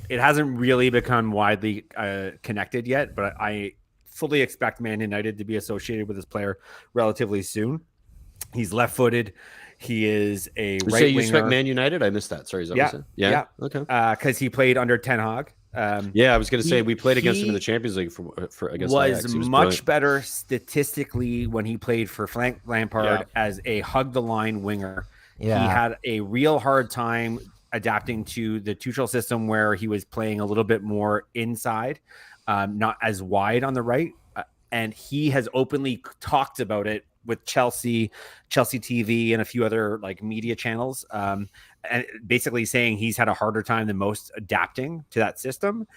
Speaker 2: It hasn't really become widely connected yet, but I fully expect Man United to be associated with this player relatively soon. He's left-footed. He is a
Speaker 3: You
Speaker 2: right
Speaker 3: say you
Speaker 2: winger.
Speaker 3: expect Man United? I missed that. Sorry, is that what you said?
Speaker 2: yeah.
Speaker 3: Okay.
Speaker 2: Because he played under Ten Hag.
Speaker 3: Yeah, I was going to say we played against him in
Speaker 2: he
Speaker 3: the Champions League for against
Speaker 2: was
Speaker 3: Ajax. He was
Speaker 2: much
Speaker 3: brilliant.
Speaker 2: better statistically when he played for Frank Lampard
Speaker 4: Yeah.
Speaker 2: as a hug the line winger.
Speaker 5: Yeah.
Speaker 2: He had a real hard time adapting to the Tuchel system where he was playing a little bit more inside, not as wide on the right. And he has openly talked about it with Chelsea TV, and a few other like media channels, and basically saying he's had a harder time than most adapting to that system.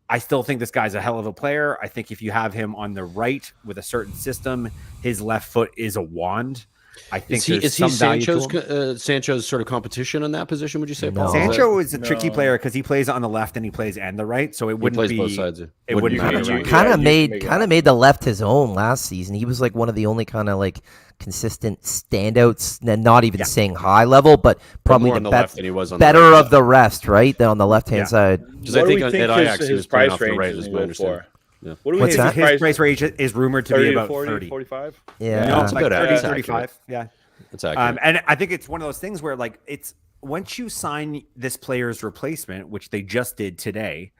Speaker 2: I still think this guy's a hell of a player. I think if you have him on the right with a certain system, his left foot is a wand. I think
Speaker 3: Is he
Speaker 2: there's some value to
Speaker 3: Sancho's
Speaker 2: him.
Speaker 3: Sancho's sort of competition on that position? Would you say,
Speaker 5: No.
Speaker 3: Paul? Is that-
Speaker 2: Sancho is a tricky
Speaker 4: No.
Speaker 2: player because he plays on the left and he plays and the right, so it
Speaker 3: he
Speaker 2: wouldn't
Speaker 3: plays
Speaker 2: be.
Speaker 3: both sides.
Speaker 2: It wouldn't
Speaker 3: matter.
Speaker 2: be
Speaker 4: you-
Speaker 2: right.
Speaker 5: Kind
Speaker 4: Yeah,
Speaker 5: of
Speaker 4: you
Speaker 5: made
Speaker 4: can make it
Speaker 5: kind of
Speaker 4: happen.
Speaker 5: made the left his own last season. He was like one of the only kind of like consistent standouts, and not even
Speaker 2: Yeah.
Speaker 5: saying high level, but probably
Speaker 3: more
Speaker 5: the,
Speaker 3: on the
Speaker 5: bet-
Speaker 3: left than he was on the
Speaker 5: better
Speaker 3: right.
Speaker 5: of the rest, right? Than on the left hand
Speaker 2: Yeah.
Speaker 5: side.
Speaker 3: Because I
Speaker 4: What do
Speaker 3: think
Speaker 4: we
Speaker 3: at Ajax
Speaker 4: his
Speaker 3: he was playing
Speaker 4: price
Speaker 3: off the
Speaker 4: range
Speaker 3: right,
Speaker 4: is
Speaker 3: as we
Speaker 4: going
Speaker 3: understand.
Speaker 4: for?
Speaker 3: Yeah.
Speaker 4: What do we
Speaker 5: What's
Speaker 4: think
Speaker 5: that?
Speaker 2: His price range is rumored to
Speaker 4: 30
Speaker 2: be
Speaker 4: to
Speaker 2: about
Speaker 4: 40,
Speaker 2: 30.
Speaker 4: 45?
Speaker 5: Yeah.
Speaker 2: No,
Speaker 3: it's
Speaker 2: like
Speaker 3: about
Speaker 2: 30,
Speaker 3: accurate.
Speaker 2: 35. Yeah.
Speaker 3: That's accurate.
Speaker 2: And I think it's one of those things where like it's once you sign this player's replacement, which they just did today,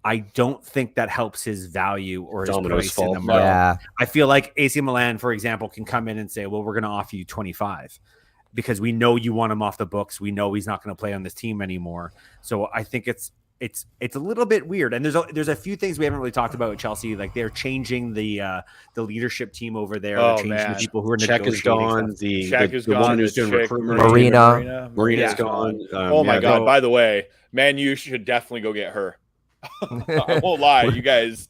Speaker 2: I don't think that helps his value or his
Speaker 3: Dominoes
Speaker 2: price in
Speaker 3: fall.
Speaker 2: the market.
Speaker 5: Yeah.
Speaker 2: I feel like AC Milan, for example, can come in and say, well, we're going to offer you 25 because we know you want him off the books. We know he's not going to play on this team anymore. So I think it's a little bit weird. And there's a few things we haven't really talked about with Chelsea. Like they're changing the leadership team over there.
Speaker 4: Oh,
Speaker 2: They're changing
Speaker 4: man.
Speaker 2: the people who are
Speaker 3: Check is
Speaker 2: negotiating
Speaker 3: gone.
Speaker 2: stuff.
Speaker 4: Shaq
Speaker 3: The
Speaker 4: is
Speaker 3: woman
Speaker 4: gone.
Speaker 3: who's
Speaker 4: the
Speaker 3: doing
Speaker 4: chick,
Speaker 3: recruitment.
Speaker 5: Marina.
Speaker 3: Marina's
Speaker 4: Yeah.
Speaker 3: gone.
Speaker 4: Oh my
Speaker 3: yeah,
Speaker 4: god!
Speaker 3: no.
Speaker 4: By the way, man, you should definitely go get her. I won't lie, you guys.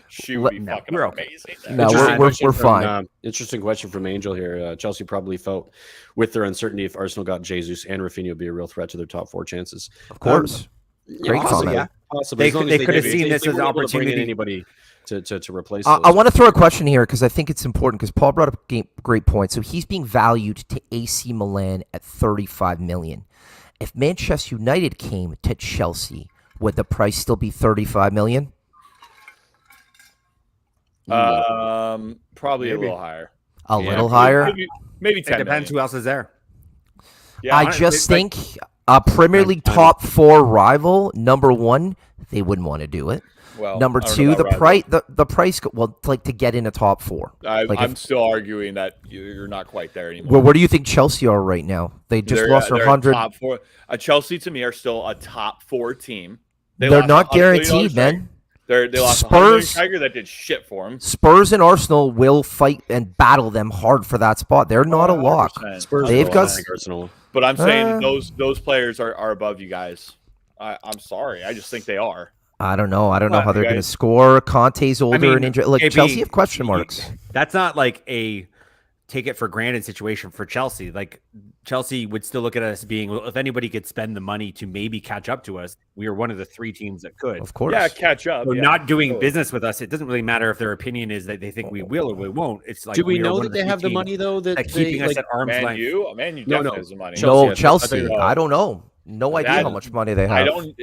Speaker 4: She would be
Speaker 2: No,
Speaker 4: fucking
Speaker 2: we're okay.
Speaker 4: amazing.
Speaker 5: No,
Speaker 3: Interesting
Speaker 5: we're
Speaker 3: question from,
Speaker 5: fine.
Speaker 3: Interesting question from Angel here. Chelsea probably felt with their uncertainty if Arsenal got Jesus and Rafinha would be a real threat to their top 4 chances.
Speaker 5: Of course.
Speaker 3: possibly,
Speaker 5: Great comment.
Speaker 2: Yeah.
Speaker 3: possibly.
Speaker 2: They
Speaker 3: As long
Speaker 2: could-
Speaker 3: as
Speaker 2: they could have
Speaker 3: did.
Speaker 2: seen
Speaker 3: They-
Speaker 2: this
Speaker 3: they
Speaker 2: as an
Speaker 3: weren't able to bring in
Speaker 2: opportunity.
Speaker 3: anybody to replace.
Speaker 5: I
Speaker 3: those.
Speaker 5: want to throw a question here because I think it's important because Paul brought up a great point. So he's being valued to AC Milan at 35 million. If Manchester United came to Chelsea, would the price still be 35 million?
Speaker 4: Probably
Speaker 2: Maybe.
Speaker 4: a little higher.
Speaker 5: A
Speaker 3: Yeah,
Speaker 5: little higher.
Speaker 4: Maybe
Speaker 2: It
Speaker 4: 10
Speaker 2: depends
Speaker 4: million.
Speaker 2: who else is there.
Speaker 4: Yeah,
Speaker 5: I
Speaker 2: honestly,
Speaker 5: just
Speaker 2: like-
Speaker 5: think a Premier League top 4 rival, number 1, they wouldn't want to do it.
Speaker 4: Well,
Speaker 5: Number
Speaker 4: I don't know
Speaker 5: two,
Speaker 4: about
Speaker 5: the price, the price, well, like to get in a top four. Like
Speaker 4: I'm
Speaker 5: if-
Speaker 4: still arguing that you're not quite there anymore.
Speaker 5: Well, where do you think Chelsea are right now? They just lost their
Speaker 4: they're
Speaker 5: 100.
Speaker 4: top four. Chelsea to me are still a top 4 team.
Speaker 5: They're
Speaker 4: lost
Speaker 5: not
Speaker 4: $100 million
Speaker 5: guaranteed,
Speaker 4: striker.
Speaker 5: man.
Speaker 4: They lost a $100 million
Speaker 5: Spurs-
Speaker 4: striker that did shit for him.
Speaker 5: Spurs and Arsenal will fight and battle them hard for that spot. They're not a lock.
Speaker 4: 100%.
Speaker 3: Spurs
Speaker 5: They've
Speaker 3: are
Speaker 5: got-
Speaker 3: like Arsenal.
Speaker 4: But I'm saying
Speaker 5: Uh,
Speaker 4: those players are above you guys. I'm sorry. I just think they are.
Speaker 5: I don't know. I don't know
Speaker 4: Come
Speaker 5: how
Speaker 4: on,
Speaker 5: they're
Speaker 4: you
Speaker 5: going to
Speaker 4: guys.
Speaker 5: score. Conte's older
Speaker 2: mean,
Speaker 5: and injured. Like
Speaker 2: JP,
Speaker 5: Chelsea have question marks.
Speaker 2: That's not like a take it for granted situation for Chelsea. Like Chelsea would still look at us being, well, if anybody could spend the money to maybe catch up to us, we are one of the 3 teams that could.
Speaker 5: Of course.
Speaker 4: Yeah, catch up.
Speaker 2: So
Speaker 4: yeah.
Speaker 2: not doing
Speaker 4: Totally.
Speaker 2: business with us, it doesn't really matter if their opinion is that they think we will or we won't. It's like
Speaker 3: Do we
Speaker 2: are
Speaker 3: know
Speaker 2: one
Speaker 3: that
Speaker 2: of
Speaker 3: they
Speaker 2: 3
Speaker 3: have the
Speaker 2: teams
Speaker 3: money though? That
Speaker 2: keeping
Speaker 3: they,
Speaker 2: us at arm's
Speaker 4: Man,
Speaker 2: length.
Speaker 4: you
Speaker 3: No,
Speaker 4: definitely
Speaker 3: no.
Speaker 4: has the money.
Speaker 3: Chelsea, I
Speaker 5: No,
Speaker 3: thought-
Speaker 5: Chelsea.
Speaker 4: I
Speaker 5: I don't know. No idea
Speaker 4: That-
Speaker 5: how much money they have.
Speaker 4: I don't.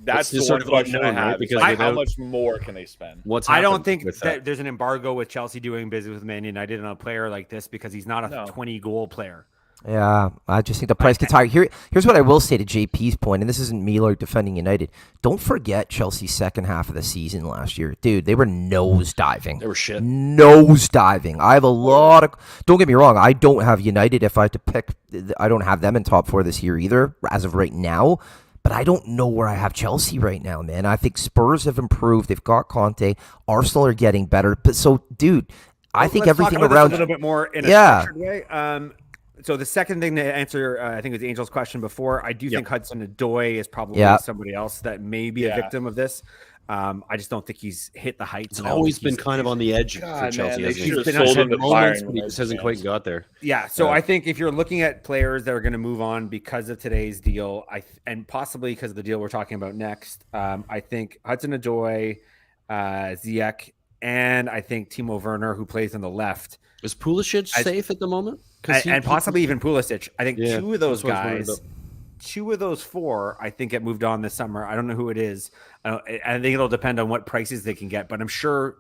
Speaker 4: That's
Speaker 3: It's
Speaker 4: the
Speaker 3: just
Speaker 4: one
Speaker 3: sort of
Speaker 4: question I
Speaker 3: unknown, right?
Speaker 4: have.
Speaker 3: Because
Speaker 4: Because how
Speaker 3: without-
Speaker 4: much more can they spend?
Speaker 3: What's
Speaker 2: I don't
Speaker 3: happened
Speaker 2: think
Speaker 3: with
Speaker 2: that there's an embargo with Chelsea doing business with Man United on a player like this because he's not a
Speaker 4: No.
Speaker 2: 20-goal player.
Speaker 5: Yeah, I just think the price gets higher. Here's what I will say to JP's point, and this isn't me like defending United. Don't forget Chelsea's second half of the season last year. Dude, they were nosediving.
Speaker 3: They were shit.
Speaker 5: Nosediving. I have a lot of. Don't get me wrong. I don't have United. If I had to pick, I don't have them in top 4 this year either, as of right now. But I don't know where I have Chelsea right now, man. I think Spurs have improved. They've got Conte. Arsenal are getting better. But so, dude, I think
Speaker 2: Let's talk
Speaker 5: everything
Speaker 2: about this
Speaker 5: around.
Speaker 2: a little bit more in a
Speaker 5: Yeah.
Speaker 2: structured way. So the second thing to answer, I think it was Angel's question before. I do think Hudson Odoi is probably
Speaker 5: Yeah.
Speaker 2: somebody else that may be a
Speaker 4: Yeah.
Speaker 2: victim of this. I just don't think he's hit the heights.
Speaker 3: It's
Speaker 2: and I don't
Speaker 3: always
Speaker 2: think
Speaker 3: been
Speaker 2: he's-
Speaker 3: kind of on the edge
Speaker 4: God,
Speaker 3: for
Speaker 4: man,
Speaker 3: Chelsea.
Speaker 4: they
Speaker 3: hasn't he?
Speaker 4: should have
Speaker 2: been
Speaker 4: sold
Speaker 2: on
Speaker 4: him to
Speaker 3: Moments,
Speaker 4: Bayern.
Speaker 3: but he just hasn't quite got there.
Speaker 2: Yeah, so
Speaker 3: Yeah.
Speaker 2: I think if you're looking at players that are going to move on because of today's deal, and possibly because of the deal we're talking about next, I think Hudson Odoi, Ziyech, and I think Timo Werner, who plays on the left,
Speaker 3: Is Pulisic safe at the moment? 'Cause
Speaker 2: and possibly even Pulisic. I think
Speaker 3: Yeah,
Speaker 2: two of those
Speaker 3: that's what I was
Speaker 2: guys,
Speaker 3: worried
Speaker 2: 2 of those 4, I think get moved on this summer. I don't know who it is. I think it'll depend on what prices they can get, but I'm sure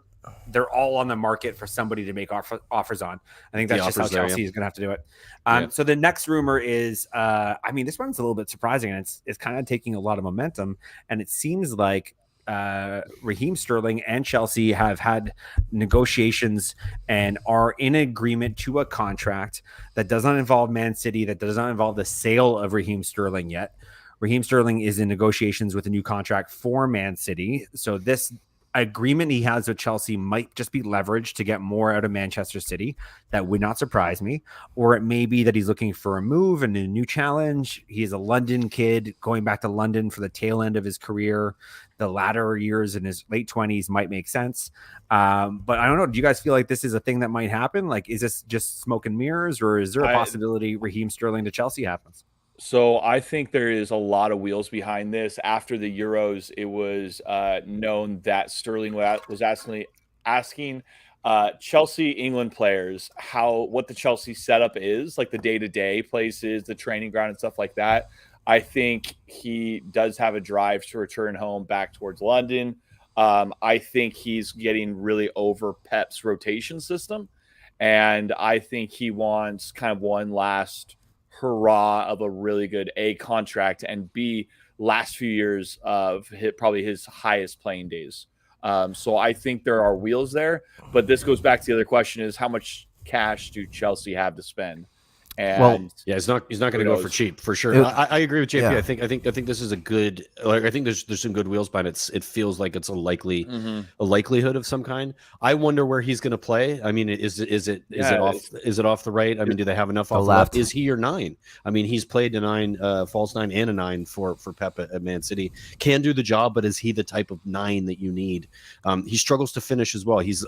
Speaker 2: they're all on the market for somebody to make offers on. I think
Speaker 3: The
Speaker 2: that's just how
Speaker 3: offers there,
Speaker 2: Chelsea
Speaker 3: yeah.
Speaker 2: is going to have to do it.
Speaker 3: Yeah.
Speaker 2: So the next rumor is, I mean, this one's a little bit surprising, and it's kind of taking a lot of momentum, and it seems like Raheem Sterling and Chelsea have had negotiations and are in agreement to a contract that does not involve Man City, that does not involve the sale of Raheem Sterling yet. Raheem Sterling is in negotiations with a new contract for Man City. So this agreement he has with Chelsea might just be leveraged to get more out of Manchester City. That would not surprise me. Or it may be that he's looking for a move and a new challenge. He's a London kid going back to London for the tail end of his career. The latter years in his late 20s might make sense. But I don't know. Do you guys feel like this is a thing that might happen? Like, is this just smoke and mirrors, or is there a possibility Raheem Sterling to Chelsea happens?
Speaker 4: So I think there is a lot of wheels behind this. After the Euros, it was known that Sterling was asking Chelsea England players what the Chelsea setup is, like the day-to-day places, the training ground and stuff like that. I think he does have a drive to return home back towards London. I think he's getting really over Pep's rotation system. And I think he wants kind of one last hurrah of a really good A contract and B last few years of probably his highest playing days. So I think there are wheels there, but this goes back to the other question is how much cash do Chelsea have to spend? And
Speaker 3: yeah, he's not going to go for cheap for sure.
Speaker 5: It-
Speaker 3: I agree with JP.
Speaker 5: yeah.
Speaker 3: I think this is a good. Like, I think there's some good wheels behind it. It feels like it's a likelihood of some kind. I wonder where he's going to play. I mean, is it off the right? I mean, do they have enough off the left? Is he your 9? I mean, he's played a 9, false 9 and a 9 for Pep at Man City. Can do the job, but is he the type of 9 that you need? He struggles to finish as well. He's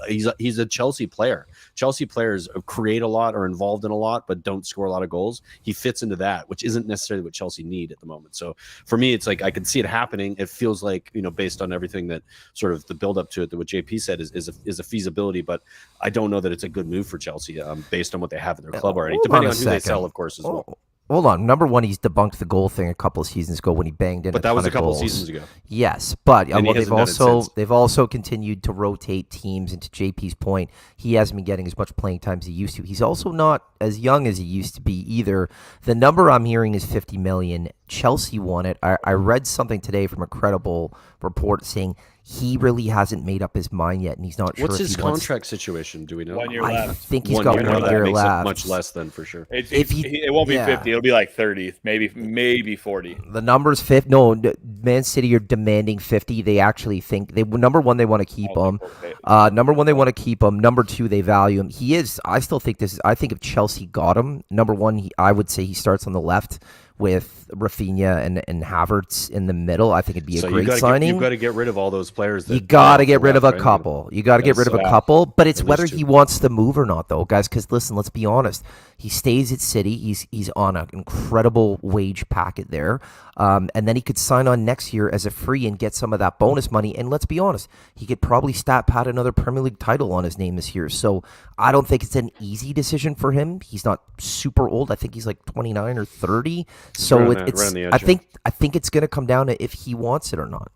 Speaker 3: a Chelsea player. Chelsea players create a lot, are involved in a lot, but don't score a lot of goals. He fits into that, which isn't necessarily what Chelsea need at the moment. So for me, it's like I can see it happening. It feels like, based on everything that sort of the build up to it, that what JP said is a feasibility, but I don't know that it's a good move for Chelsea based on what they have in their club already,
Speaker 5: Hold
Speaker 3: depending
Speaker 5: on
Speaker 3: on
Speaker 5: a
Speaker 3: who they
Speaker 5: second.
Speaker 3: sell, of course, as well.
Speaker 5: Hold on. Number one, he's debunked the goal thing a couple of seasons ago when he banged in.
Speaker 3: But that was a couple
Speaker 5: goals.
Speaker 3: of seasons ago.
Speaker 5: Yes, but
Speaker 3: And he hasn't done it since.
Speaker 5: they've also continued to rotate teams. And to JP's point, he hasn't been getting as much playing time as he used to. He's also not as young as he used to be either. The number I'm hearing is 50 million Chelsea won it. I read something today from a credible report saying he really hasn't made up his mind yet, and he's not sure
Speaker 3: What's
Speaker 5: if
Speaker 3: his
Speaker 5: he wants.
Speaker 3: contract situation? Do we know?
Speaker 4: 1 year
Speaker 5: I
Speaker 4: left.
Speaker 5: think he's
Speaker 3: 1
Speaker 5: got
Speaker 3: year.
Speaker 5: 1
Speaker 3: That
Speaker 5: year
Speaker 3: makes it
Speaker 5: left.
Speaker 3: much less than for sure.
Speaker 4: It won't be
Speaker 5: yeah.
Speaker 4: 50. It'll be like 30, maybe 40.
Speaker 5: The number's 50. No, Man City are demanding 50. They actually think number one, they want to keep him. Number one, they want to keep him. Number two, they value him. He is. I still think this is. I think if Chelsea got him, number one, I would say he starts on the left with Rafinha and Havertz in the middle. I think it'd be a great signing.
Speaker 3: You've got to get rid of all those players.
Speaker 5: You got to get rid of a couple. You got to get rid of a couple. But it's whether he wants to move or not, though, guys. Because listen, let's be honest. He stays at City. He's on an incredible wage packet there, and then he could sign on next year as a free and get some of that bonus money. And let's be honest, he could probably stat pad another Premier League title on his name this year. So I don't think it's an easy decision for him. He's not super old. I think he's like 29 or 30. So
Speaker 3: Right on
Speaker 5: it's.
Speaker 3: the edge,
Speaker 5: I think it's going to come down to if he wants it or not.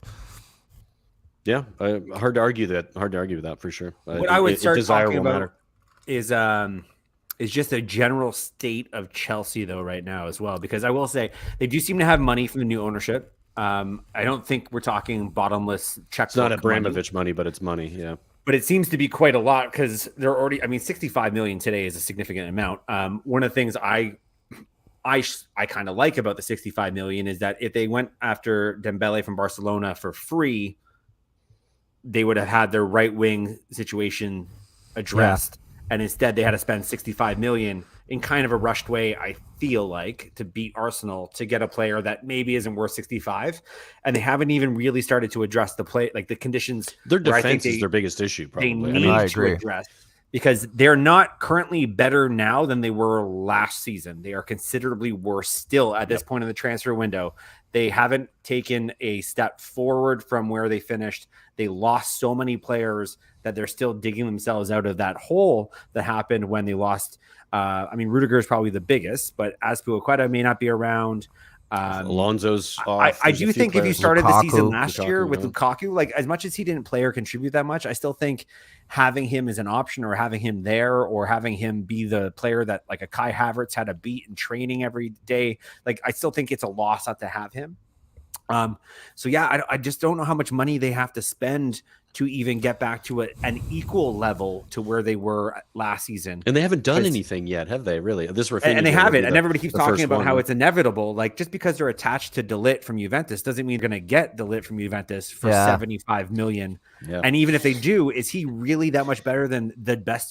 Speaker 3: Yeah, hard to argue that. Hard to argue with that for sure.
Speaker 2: What I would start
Speaker 3: desire
Speaker 2: talking
Speaker 3: will
Speaker 2: about
Speaker 3: matter.
Speaker 2: is just a general state of Chelsea though right now as well, because I will say they do seem to have money from the new ownership. I don't think we're talking bottomless checkbook.
Speaker 3: It's not Abramovich money, but it's money. Yeah.
Speaker 2: But it seems to be quite a lot because they're already. I mean, 65 million today is a significant amount. One of the things I kind of like about the 65 million is that if they went after Dembele from Barcelona for free, they would have had their right wing situation addressed. And instead they had to spend 65 million in kind of a rushed way, I feel like, to beat Arsenal to get a player that maybe isn't worth 65. And they haven't even really started to address the play, like the conditions.
Speaker 3: Their defense is their biggest issue, probably.
Speaker 2: They need to address, because they're not currently better now than they were last season. They are considerably worse still at this point in the transfer window. They haven't taken a step forward from where they finished. They lost so many players that they're still digging themselves out of that hole that happened when they lost. I mean, Rudiger is probably the biggest, but Azpilicueta may not be around.
Speaker 3: Alonso's off.
Speaker 2: I do think if you started the season last year with
Speaker 3: yeah.
Speaker 2: Lukaku, like as much as he didn't play or contribute that much, I still think having him as an option, or having him there, or having him be the player that like a Kai Havertz had to beat in training every day, like I still think it's a loss not to have him. So yeah, I just don't know how much money they have to spend to even get back to an equal level to where they were last season.
Speaker 3: And they haven't done anything yet, have they? Really? This Rafinha
Speaker 2: and they haven't. And everybody keeps talking about how
Speaker 3: one.
Speaker 2: it's inevitable. Like just because they're attached to De Ligt from Juventus doesn't mean you're going to get De Ligt from Juventus for 75 million.
Speaker 3: Yeah.
Speaker 2: And even if they do, is he really that much better than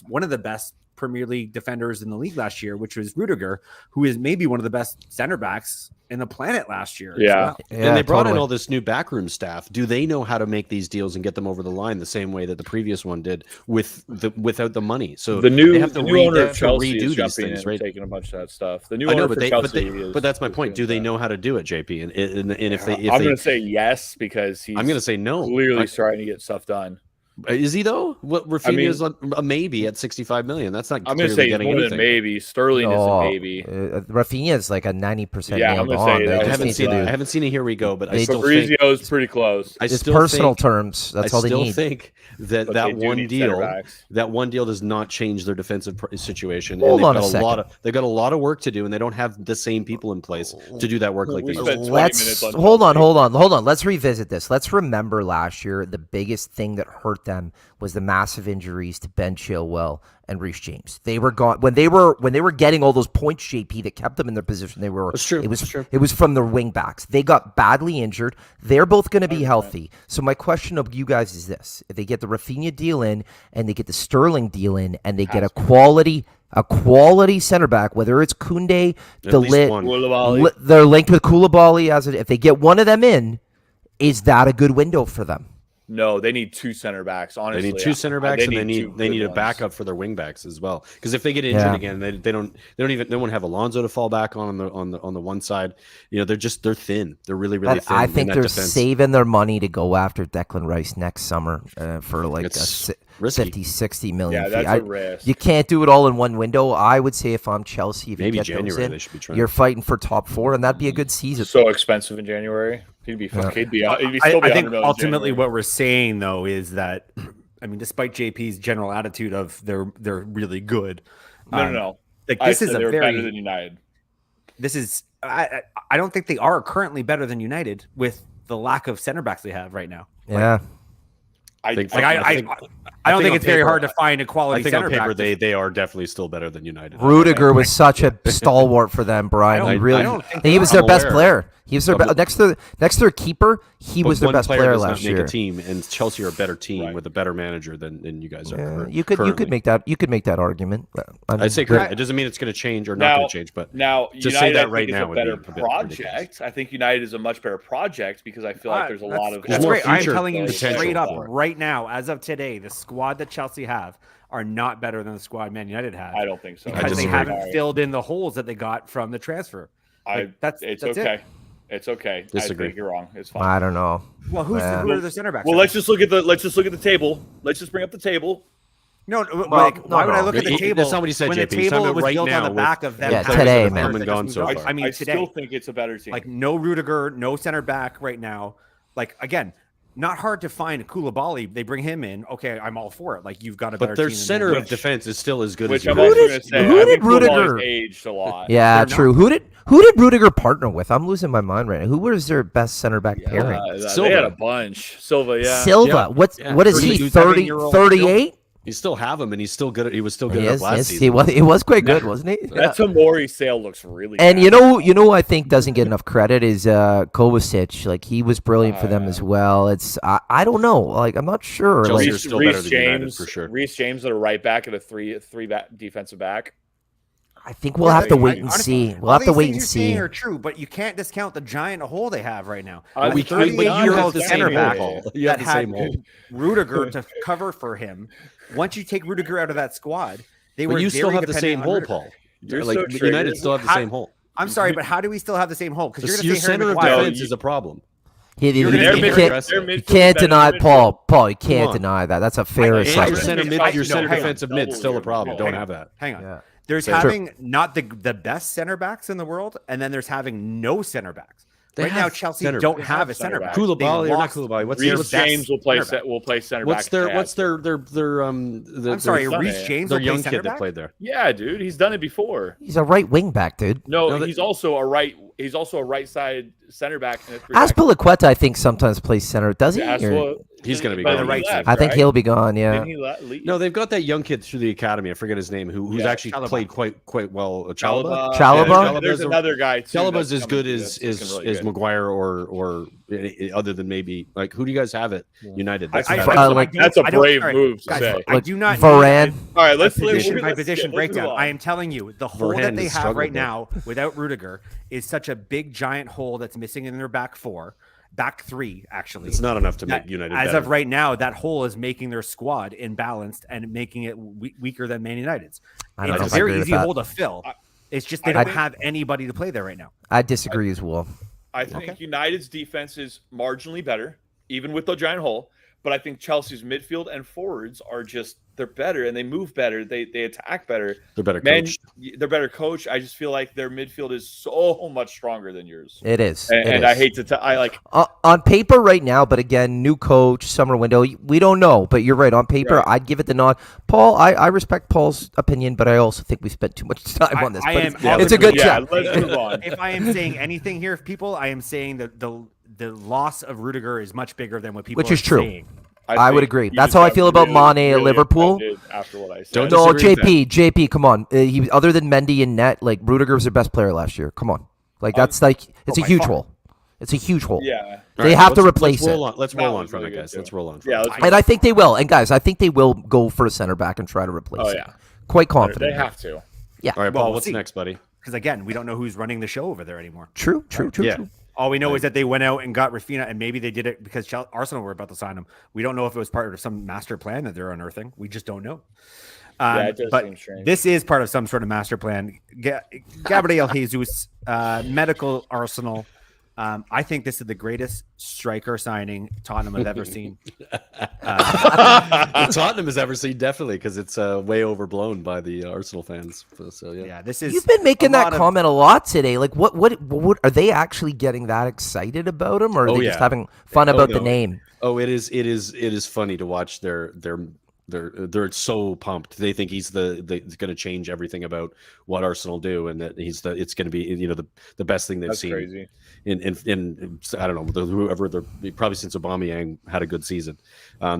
Speaker 2: one of the best Premier League defenders in the league last year, which was Rudiger, who is maybe one of the best center backs in the planet last year?
Speaker 4: Yeah.
Speaker 3: And they brought in all this new backroom staff. Do they know how to make these deals and get them over the line the same way that the previous one did without the money? So
Speaker 4: the new,
Speaker 3: they have to
Speaker 4: the new owner of
Speaker 3: redo
Speaker 4: Chelsea is
Speaker 3: these
Speaker 4: jumping
Speaker 3: things,
Speaker 4: in
Speaker 3: right?
Speaker 4: and taking a bunch of that stuff. The new
Speaker 3: I know,
Speaker 4: owner for Chelsea
Speaker 3: but that's my point. Do they know how to do it, JP? And if they,
Speaker 4: I'm going to say yes, because he's
Speaker 3: I'm going to say no.
Speaker 4: clearly starting to get stuff done.
Speaker 3: Is he though? What Rafinha's a maybe at 65 million. That's not.
Speaker 4: I'm going to say
Speaker 3: getting
Speaker 4: more than
Speaker 3: anything.
Speaker 4: maybe. Sterling is a maybe.
Speaker 5: Rafinha is like a 90%
Speaker 4: Yeah, I'm
Speaker 5: nailed
Speaker 4: gonna
Speaker 5: on.
Speaker 4: say
Speaker 5: They
Speaker 4: that.
Speaker 3: I
Speaker 5: just
Speaker 3: haven't
Speaker 5: need
Speaker 3: seen
Speaker 5: to
Speaker 3: it.
Speaker 5: do-
Speaker 3: I haven't seen it. Here we go. But I
Speaker 5: They-
Speaker 3: still think.
Speaker 4: Fabrizio's pretty close.
Speaker 3: I
Speaker 5: It's
Speaker 3: still
Speaker 5: personal
Speaker 3: think,
Speaker 5: terms. That's all they
Speaker 3: still
Speaker 5: need.
Speaker 3: think that
Speaker 4: But they
Speaker 3: that
Speaker 4: do
Speaker 3: one
Speaker 4: need center
Speaker 3: deal,
Speaker 4: backs.
Speaker 3: that one deal does not change their defensive situation.
Speaker 5: Hold
Speaker 3: and
Speaker 5: on
Speaker 3: they've
Speaker 5: a
Speaker 3: got
Speaker 5: second.
Speaker 3: they've got a lot of work to do, and they don't have the same people in place to do that work like
Speaker 4: We
Speaker 3: they
Speaker 4: spent
Speaker 3: used to.
Speaker 4: 20
Speaker 5: Let's
Speaker 4: minutes on
Speaker 5: hold on,
Speaker 4: Chelsea.
Speaker 5: hold on. Let's revisit this. Let's remember last year the biggest thing that hurt them was the massive injuries to Ben Chilwell and Reece James. They were gone when they were getting all those points, JP, that kept them in their position. They were.
Speaker 3: That's true.
Speaker 5: It was
Speaker 3: That's true.
Speaker 5: it was from their wing backs. They got badly injured. They're both going to be healthy. So my question of you guys is this: if they get the Rafinha deal in and they get the Sterling deal in and they get a quality center back, whether it's Koundé,
Speaker 3: At least one.
Speaker 4: Koulibaly.
Speaker 5: they're linked with Koulibaly if they get one of them in, is that a good window for them?
Speaker 4: No, they need two center backs. Honestly,
Speaker 3: They need two center backs, and
Speaker 4: two
Speaker 3: they need
Speaker 4: good
Speaker 3: a
Speaker 4: ones.
Speaker 3: backup for their wing backs as well. Because if they get injured again, they won't have Alonso to fall back on the one side. You know, they're thin. They're really
Speaker 5: But
Speaker 3: thin.
Speaker 5: I
Speaker 3: in
Speaker 5: think
Speaker 3: that
Speaker 5: they're
Speaker 3: defense.
Speaker 5: saving their money to go after Declan Rice next summer for like
Speaker 3: It's
Speaker 5: a
Speaker 3: risky.
Speaker 5: 50, 60 million.
Speaker 4: Yeah,
Speaker 5: fee.
Speaker 4: that's a risk.
Speaker 5: You can't do it all in one window. I would say if I'm Chelsea, if
Speaker 3: Maybe
Speaker 5: you get those
Speaker 3: January
Speaker 5: in,
Speaker 3: they should be trying.
Speaker 5: you're fighting for top 4, and that'd be a good season.
Speaker 4: So expensive in January. He'd be still be
Speaker 2: I
Speaker 4: 100
Speaker 2: think
Speaker 4: million in
Speaker 2: ultimately
Speaker 4: January.
Speaker 2: what we're saying though is that, I mean, despite JP's general attitude of they're really good.
Speaker 4: No.
Speaker 2: Like
Speaker 4: I
Speaker 2: this is
Speaker 4: said
Speaker 2: a
Speaker 4: they were better
Speaker 2: very
Speaker 4: than United.
Speaker 2: this is I don't think they are currently better than United with the lack of center backs they have right now.
Speaker 5: Yeah.
Speaker 4: I
Speaker 3: think-
Speaker 2: Like
Speaker 3: I
Speaker 2: I
Speaker 3: think-
Speaker 2: don't think
Speaker 3: on
Speaker 2: it's very
Speaker 3: paper-
Speaker 2: hard to find a quality
Speaker 3: I think
Speaker 2: center
Speaker 3: on paper
Speaker 2: back.
Speaker 3: they are definitely still better than United.
Speaker 5: Rudiger was such a stalwart for them, Brian.
Speaker 2: I
Speaker 5: He
Speaker 2: don't-
Speaker 5: really,
Speaker 2: I don't think
Speaker 5: he was
Speaker 3: I'm
Speaker 5: their best
Speaker 3: aware.
Speaker 5: player. He was their
Speaker 3: But-
Speaker 5: next to their keeper. He
Speaker 3: But
Speaker 5: was their
Speaker 3: one
Speaker 5: best
Speaker 3: player
Speaker 5: player
Speaker 3: does not
Speaker 5: last
Speaker 3: make
Speaker 5: year.
Speaker 3: a team, and Chelsea are a better team
Speaker 4: Right.
Speaker 3: with a better manager than you guys are.
Speaker 5: Yeah, you could make that argument.
Speaker 3: I'd say
Speaker 2: Right.
Speaker 3: it doesn't mean it's going to change or not
Speaker 4: Now-
Speaker 3: going to change, but
Speaker 4: Now,
Speaker 3: To say
Speaker 4: United
Speaker 3: that
Speaker 4: I think
Speaker 3: right
Speaker 4: is
Speaker 3: now
Speaker 4: a
Speaker 3: would
Speaker 4: better
Speaker 3: be a bit
Speaker 4: project.
Speaker 3: ridiculous.
Speaker 4: I think United is a much better project because I feel like there's a lot of
Speaker 2: That's
Speaker 3: more
Speaker 2: great. I'm
Speaker 3: future
Speaker 2: telling you
Speaker 3: potential
Speaker 2: straight up
Speaker 3: for it.
Speaker 2: right now, as of today, the squad that Chelsea have are not better than the squad Man United have.
Speaker 4: I don't think so.
Speaker 2: because they
Speaker 3: disagree.
Speaker 2: haven't filled in the holes that they got from the transfer. That's
Speaker 4: It's
Speaker 2: that's
Speaker 4: okay.
Speaker 2: It.
Speaker 4: It's okay.
Speaker 3: Disagree.
Speaker 4: I think you're wrong. It's fine.
Speaker 5: I don't know.
Speaker 2: Well, who are the center backs?
Speaker 4: Well, let's just look at the table. Let's just bring up the table.
Speaker 2: no, why would I look at the
Speaker 3: He-
Speaker 2: table?
Speaker 3: that's not what he said,
Speaker 2: when
Speaker 3: JP.
Speaker 2: the
Speaker 3: He's talking
Speaker 2: table
Speaker 3: about
Speaker 2: was
Speaker 3: right
Speaker 2: built on
Speaker 3: now
Speaker 2: the
Speaker 3: with-
Speaker 2: back of them.
Speaker 5: Yeah,
Speaker 2: players
Speaker 5: today,
Speaker 2: that
Speaker 5: man.
Speaker 2: just
Speaker 3: Come and gone
Speaker 2: moved
Speaker 3: so
Speaker 2: on.
Speaker 3: far.
Speaker 2: I mean,
Speaker 4: I
Speaker 2: today,
Speaker 4: still think it's a better team.
Speaker 2: like no Rudiger, no center back right now. Like again, not hard to find Koulibaly. They bring him in. Okay, I'm all for it. Like you've got a better
Speaker 3: but their
Speaker 2: team than
Speaker 3: center
Speaker 2: them.
Speaker 3: of defense is still as good
Speaker 4: which
Speaker 3: as
Speaker 4: I'm
Speaker 3: you
Speaker 4: also
Speaker 3: guys.
Speaker 4: going to say.
Speaker 5: who
Speaker 4: I
Speaker 5: did
Speaker 4: think
Speaker 5: Rudiger-
Speaker 4: Koulibaly's aged a lot.
Speaker 5: Yeah,
Speaker 2: They're
Speaker 5: true. Who did Rudiger partner with? I'm losing my mind right now. Who was their best center back pairing?
Speaker 4: They
Speaker 3: Silva.
Speaker 4: had a bunch. Silva, yeah.
Speaker 5: Silva.
Speaker 3: Yeah.
Speaker 5: What
Speaker 3: Yeah.
Speaker 5: what is he?
Speaker 2: 37-year-old
Speaker 5: 38?
Speaker 3: You still have him, and he's still good. He was still good
Speaker 5: Yes,
Speaker 3: enough last
Speaker 5: yes,
Speaker 3: season.
Speaker 5: he was quite good, wasn't he?
Speaker 4: That Tomori sale looks really
Speaker 5: And
Speaker 4: bad.
Speaker 5: you know who I think doesn't get enough credit is Kovacic. Like he was brilliant for them as well. It's I don't know. Like I'm not sure.
Speaker 3: Chelsea
Speaker 5: Like,
Speaker 3: are still better
Speaker 4: Reece
Speaker 3: than United,
Speaker 4: James
Speaker 3: for sure.
Speaker 4: Reece James at a right back and a three back defensive back.
Speaker 5: I think we'll have to wait and
Speaker 2: honestly,
Speaker 5: see. We'll
Speaker 2: all
Speaker 5: have to
Speaker 2: these
Speaker 5: wait
Speaker 2: things
Speaker 5: and
Speaker 2: you're
Speaker 5: see.
Speaker 2: saying are true, but you can't discount the giant hole they have right now.
Speaker 4: Uh,
Speaker 2: A
Speaker 4: we can't, but you have
Speaker 2: 38-year-old
Speaker 4: the
Speaker 2: center
Speaker 4: same
Speaker 2: back
Speaker 4: hole.
Speaker 3: You have
Speaker 2: that
Speaker 3: the same
Speaker 2: had
Speaker 3: hole.
Speaker 2: Rudiger to cover for him. Once you take Rudiger out of that squad, they were
Speaker 3: But you still
Speaker 2: very
Speaker 3: have the
Speaker 2: dependent
Speaker 3: same
Speaker 2: on
Speaker 3: hole,
Speaker 2: Rudiger.
Speaker 3: Paul.
Speaker 4: You're
Speaker 3: Like
Speaker 4: so
Speaker 3: United
Speaker 4: triggered.
Speaker 3: still have the
Speaker 2: How-
Speaker 3: same hole.
Speaker 2: I'm sorry, but how do we still have the same hole? Because you're going
Speaker 3: Your
Speaker 2: to say Harry
Speaker 3: center of
Speaker 2: Maguire.
Speaker 3: defense is a problem.
Speaker 5: You
Speaker 2: You're gonna-
Speaker 5: you
Speaker 2: They're
Speaker 5: can't,
Speaker 3: midfield-
Speaker 4: their
Speaker 5: you
Speaker 4: midfield's
Speaker 5: can't
Speaker 4: better
Speaker 5: deny
Speaker 4: than
Speaker 5: Paul. You can't
Speaker 3: on.
Speaker 5: deny that. That's a fair
Speaker 2: I-
Speaker 3: And
Speaker 2: Sorry.
Speaker 3: your
Speaker 5: assessment.
Speaker 3: center mid,
Speaker 2: I-
Speaker 3: your
Speaker 2: no,
Speaker 3: center
Speaker 2: hang on.
Speaker 3: defensive mid's still a problem. Don't have that.
Speaker 2: Hang on.
Speaker 5: Yeah.
Speaker 2: There's
Speaker 3: Sure.
Speaker 2: having not the best center backs in the world, and then there's having no center backs.
Speaker 3: They
Speaker 2: Right now,
Speaker 3: have
Speaker 2: Chelsea
Speaker 3: center-
Speaker 2: don't
Speaker 4: they
Speaker 2: have
Speaker 4: have
Speaker 2: a center
Speaker 4: center
Speaker 2: back.
Speaker 4: backs.
Speaker 3: Koulibaly
Speaker 2: They
Speaker 3: or not
Speaker 2: lost
Speaker 3: Koulibaly? What's
Speaker 2: their
Speaker 4: Reece
Speaker 2: best
Speaker 4: James will play
Speaker 2: center back.
Speaker 4: center
Speaker 3: What's
Speaker 4: back.
Speaker 3: their
Speaker 4: Yeah.
Speaker 3: what's their
Speaker 2: I'm sorry,
Speaker 4: done
Speaker 2: Reece
Speaker 4: it.
Speaker 2: James
Speaker 3: their
Speaker 2: will play
Speaker 3: young
Speaker 2: center
Speaker 3: kid that
Speaker 2: back?
Speaker 3: played there?
Speaker 4: Yeah, dude, he's done it before.
Speaker 5: He's a right wing back, dude.
Speaker 4: No,
Speaker 3: No, that-
Speaker 4: he's also a right side center back. And a three back.
Speaker 5: Azpilicueta, I think, sometimes plays center. Does he?
Speaker 4: Yeah,
Speaker 5: Or-
Speaker 4: Azpil-
Speaker 3: He's gonna be
Speaker 4: but
Speaker 3: gone.
Speaker 4: he
Speaker 2: Right
Speaker 4: left,
Speaker 5: I think
Speaker 4: right?
Speaker 5: he'll be gone. Yeah.
Speaker 4: Didn't he leave?
Speaker 3: No, they've got that young kid through the academy. I forget his name. Who's
Speaker 4: Yeah,
Speaker 3: actually
Speaker 2: Chalobah.
Speaker 3: played quite well. Chalobah.
Speaker 5: Chalobah?
Speaker 4: Yeah, there's another guy too.
Speaker 3: Chalobah's
Speaker 4: that's
Speaker 3: as good
Speaker 4: coming
Speaker 3: as
Speaker 4: through that's looking really good.
Speaker 3: Maguire or other than maybe like who do you guys have at United? That's
Speaker 2: I-
Speaker 3: better.
Speaker 5: I- like-
Speaker 4: That's a
Speaker 2: I don't-
Speaker 4: brave
Speaker 2: sorry,
Speaker 4: move to
Speaker 2: guys,
Speaker 4: say.
Speaker 2: I do not
Speaker 5: Varane.
Speaker 4: All right, let's
Speaker 2: position
Speaker 4: let's-
Speaker 2: by
Speaker 4: let's-
Speaker 2: position
Speaker 4: let's
Speaker 2: breakdown.
Speaker 4: move on.
Speaker 2: I am telling you, the hole
Speaker 3: Varane
Speaker 2: that they
Speaker 3: has
Speaker 2: have
Speaker 3: struggled
Speaker 2: right
Speaker 3: there.
Speaker 2: now without Rudiger is such a big giant hole that's missing in their back three actually.
Speaker 3: It's not enough to
Speaker 2: That-
Speaker 3: make United
Speaker 2: as
Speaker 3: better.
Speaker 2: of right now, that hole is making their squad imbalanced and making it weaker than Man United's.
Speaker 5: I don't know
Speaker 2: It's
Speaker 5: if
Speaker 2: a
Speaker 5: I
Speaker 2: very
Speaker 5: agree with
Speaker 2: easy
Speaker 5: that.
Speaker 2: hole to fill. It's just they
Speaker 4: I
Speaker 2: don't
Speaker 4: think-
Speaker 2: have anybody to play there right now.
Speaker 5: I disagree as well.
Speaker 4: I think United's defense is marginally better, even with the giant hole. But I think Chelsea's midfield and forwards are they're better and they move better. They attack better.
Speaker 3: They're better
Speaker 4: Man,
Speaker 3: coached.
Speaker 4: they're better coached. I just feel like their midfield is so much stronger than yours.
Speaker 5: It is.
Speaker 4: And,
Speaker 5: It
Speaker 4: and
Speaker 5: is.
Speaker 4: I hate to tell. I like.
Speaker 5: On paper right now, but again, new coach, summer window. We don't know, but you're right. On paper,
Speaker 4: Right.
Speaker 5: I'd give it the nod. Paul, I respect Paul's opinion, but I also think we spent too much time on this.
Speaker 2: I
Speaker 5: But
Speaker 2: am
Speaker 5: it's a good
Speaker 4: Yeah,
Speaker 5: chat.
Speaker 4: let's move on.
Speaker 2: If I am saying anything here, people, I am saying that the loss of Rudiger is much bigger than what people
Speaker 5: Which
Speaker 2: are
Speaker 5: is true.
Speaker 2: saying.
Speaker 5: I would
Speaker 4: think
Speaker 5: agree.
Speaker 4: you
Speaker 5: That's
Speaker 4: just
Speaker 5: how I
Speaker 4: got
Speaker 5: feel about
Speaker 4: really,
Speaker 5: Mane at
Speaker 4: really
Speaker 5: Liverpool.
Speaker 4: offended after what I said.
Speaker 3: Don't
Speaker 5: No,
Speaker 3: disagree with
Speaker 5: JP, come on. He other than Mendy and Net, like Rudiger was their best player last year. Come on, like that's like it's a
Speaker 2: by
Speaker 5: huge
Speaker 2: far.
Speaker 5: hole. It's a huge hole.
Speaker 4: Yeah.
Speaker 5: They have to replace
Speaker 3: roll
Speaker 5: it.
Speaker 3: on. Let's
Speaker 4: That
Speaker 3: roll on
Speaker 4: was
Speaker 3: from
Speaker 4: really
Speaker 3: it,
Speaker 4: good,
Speaker 3: guys.
Speaker 4: too.
Speaker 3: Let's roll on. From
Speaker 4: Yeah.
Speaker 3: it.
Speaker 4: Let's
Speaker 5: And I think they will. And guys, I think they will go for a center back and try to replace
Speaker 4: Oh
Speaker 5: it.
Speaker 4: yeah.
Speaker 5: Quite
Speaker 4: They
Speaker 5: confident.
Speaker 4: have to.
Speaker 3: All right,
Speaker 2: Well,
Speaker 3: Paul.
Speaker 2: we'll
Speaker 3: What's
Speaker 2: see.
Speaker 3: next, buddy?
Speaker 2: Because again, we don't know who's running the show over there anymore.
Speaker 5: True.
Speaker 3: Yeah.
Speaker 2: All we know is that they went out and got Rafinha, and maybe they did it because Arsenal were about to sign him. We don't know if it was part of some master plan that they're unearthing. We just don't know.
Speaker 4: It does
Speaker 2: but
Speaker 4: seem strange.
Speaker 2: this is part of some sort of master plan. Gabriel Jesus, medical Arsenal. I think this is the greatest striker signing Tottenham have ever seen.
Speaker 3: Tottenham has ever seen, definitely, because it's way overblown by the Arsenal fans. So yeah.
Speaker 2: Yeah, this is.
Speaker 5: You've been making
Speaker 2: a
Speaker 5: that
Speaker 2: lot of-
Speaker 5: comment a lot today. Like, what are they actually getting that excited about him, or are
Speaker 3: Oh,
Speaker 5: they just
Speaker 3: yeah.
Speaker 5: having fun about the
Speaker 3: no.
Speaker 5: name?
Speaker 3: Oh, it is funny to watch their They're so pumped. They think he's going to change everything about what Arsenal do, and that it's going to be the best thing they've
Speaker 4: That's
Speaker 3: seen.
Speaker 4: crazy.
Speaker 3: In I don't know, probably since Aubameyang had a good season.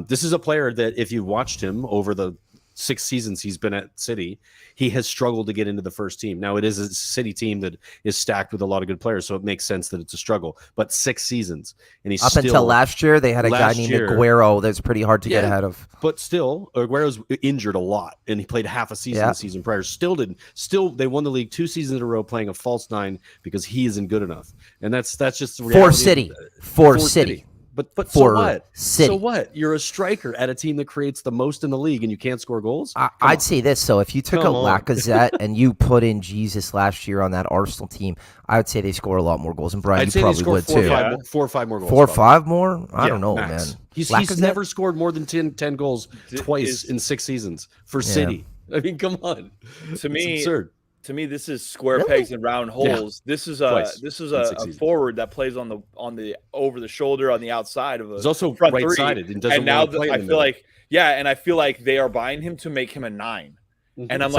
Speaker 3: This is a player that if you watched him over the 6 seasons he's been at City, he has struggled to get into the first team. Now it is a City team that is stacked with a lot of good players, so it makes sense that it's a struggle. But 6 seasons, and he's
Speaker 5: Up
Speaker 3: still,
Speaker 5: until last year, they had a guy named Aguero that's pretty hard to get ahead of.
Speaker 3: But still, Aguero's injured a lot, and he played half a season the season prior. Still, they won the league 2 seasons in a row playing a false 9 because he isn't good enough, and that's just the reality.
Speaker 5: For City.
Speaker 3: But so what?
Speaker 5: City.
Speaker 3: So what? You're a striker at a team that creates the most in the league, and you can't score goals.
Speaker 5: I'd say this. So if you took a Lacazette and you put in Jesus last year on that Arsenal team, I would say they score a lot more goals. And Brian, you probably would too.
Speaker 3: 4 or 5 more goals.
Speaker 5: 4 or 5 more? I don't know,
Speaker 3: max.
Speaker 5: man.
Speaker 3: He's never scored more than 10 goals twice in 6 seasons for City. I mean, come on. It's absurd.
Speaker 4: To me, this is square pegs and round holes. Yeah. This is a forward that plays on the over the shoulder on the outside of a.
Speaker 3: He's also
Speaker 4: front
Speaker 3: right-sided and doesn't.
Speaker 4: And now
Speaker 3: play
Speaker 4: I feel like I feel like they are buying him to make him a 9. And I'm
Speaker 5: he's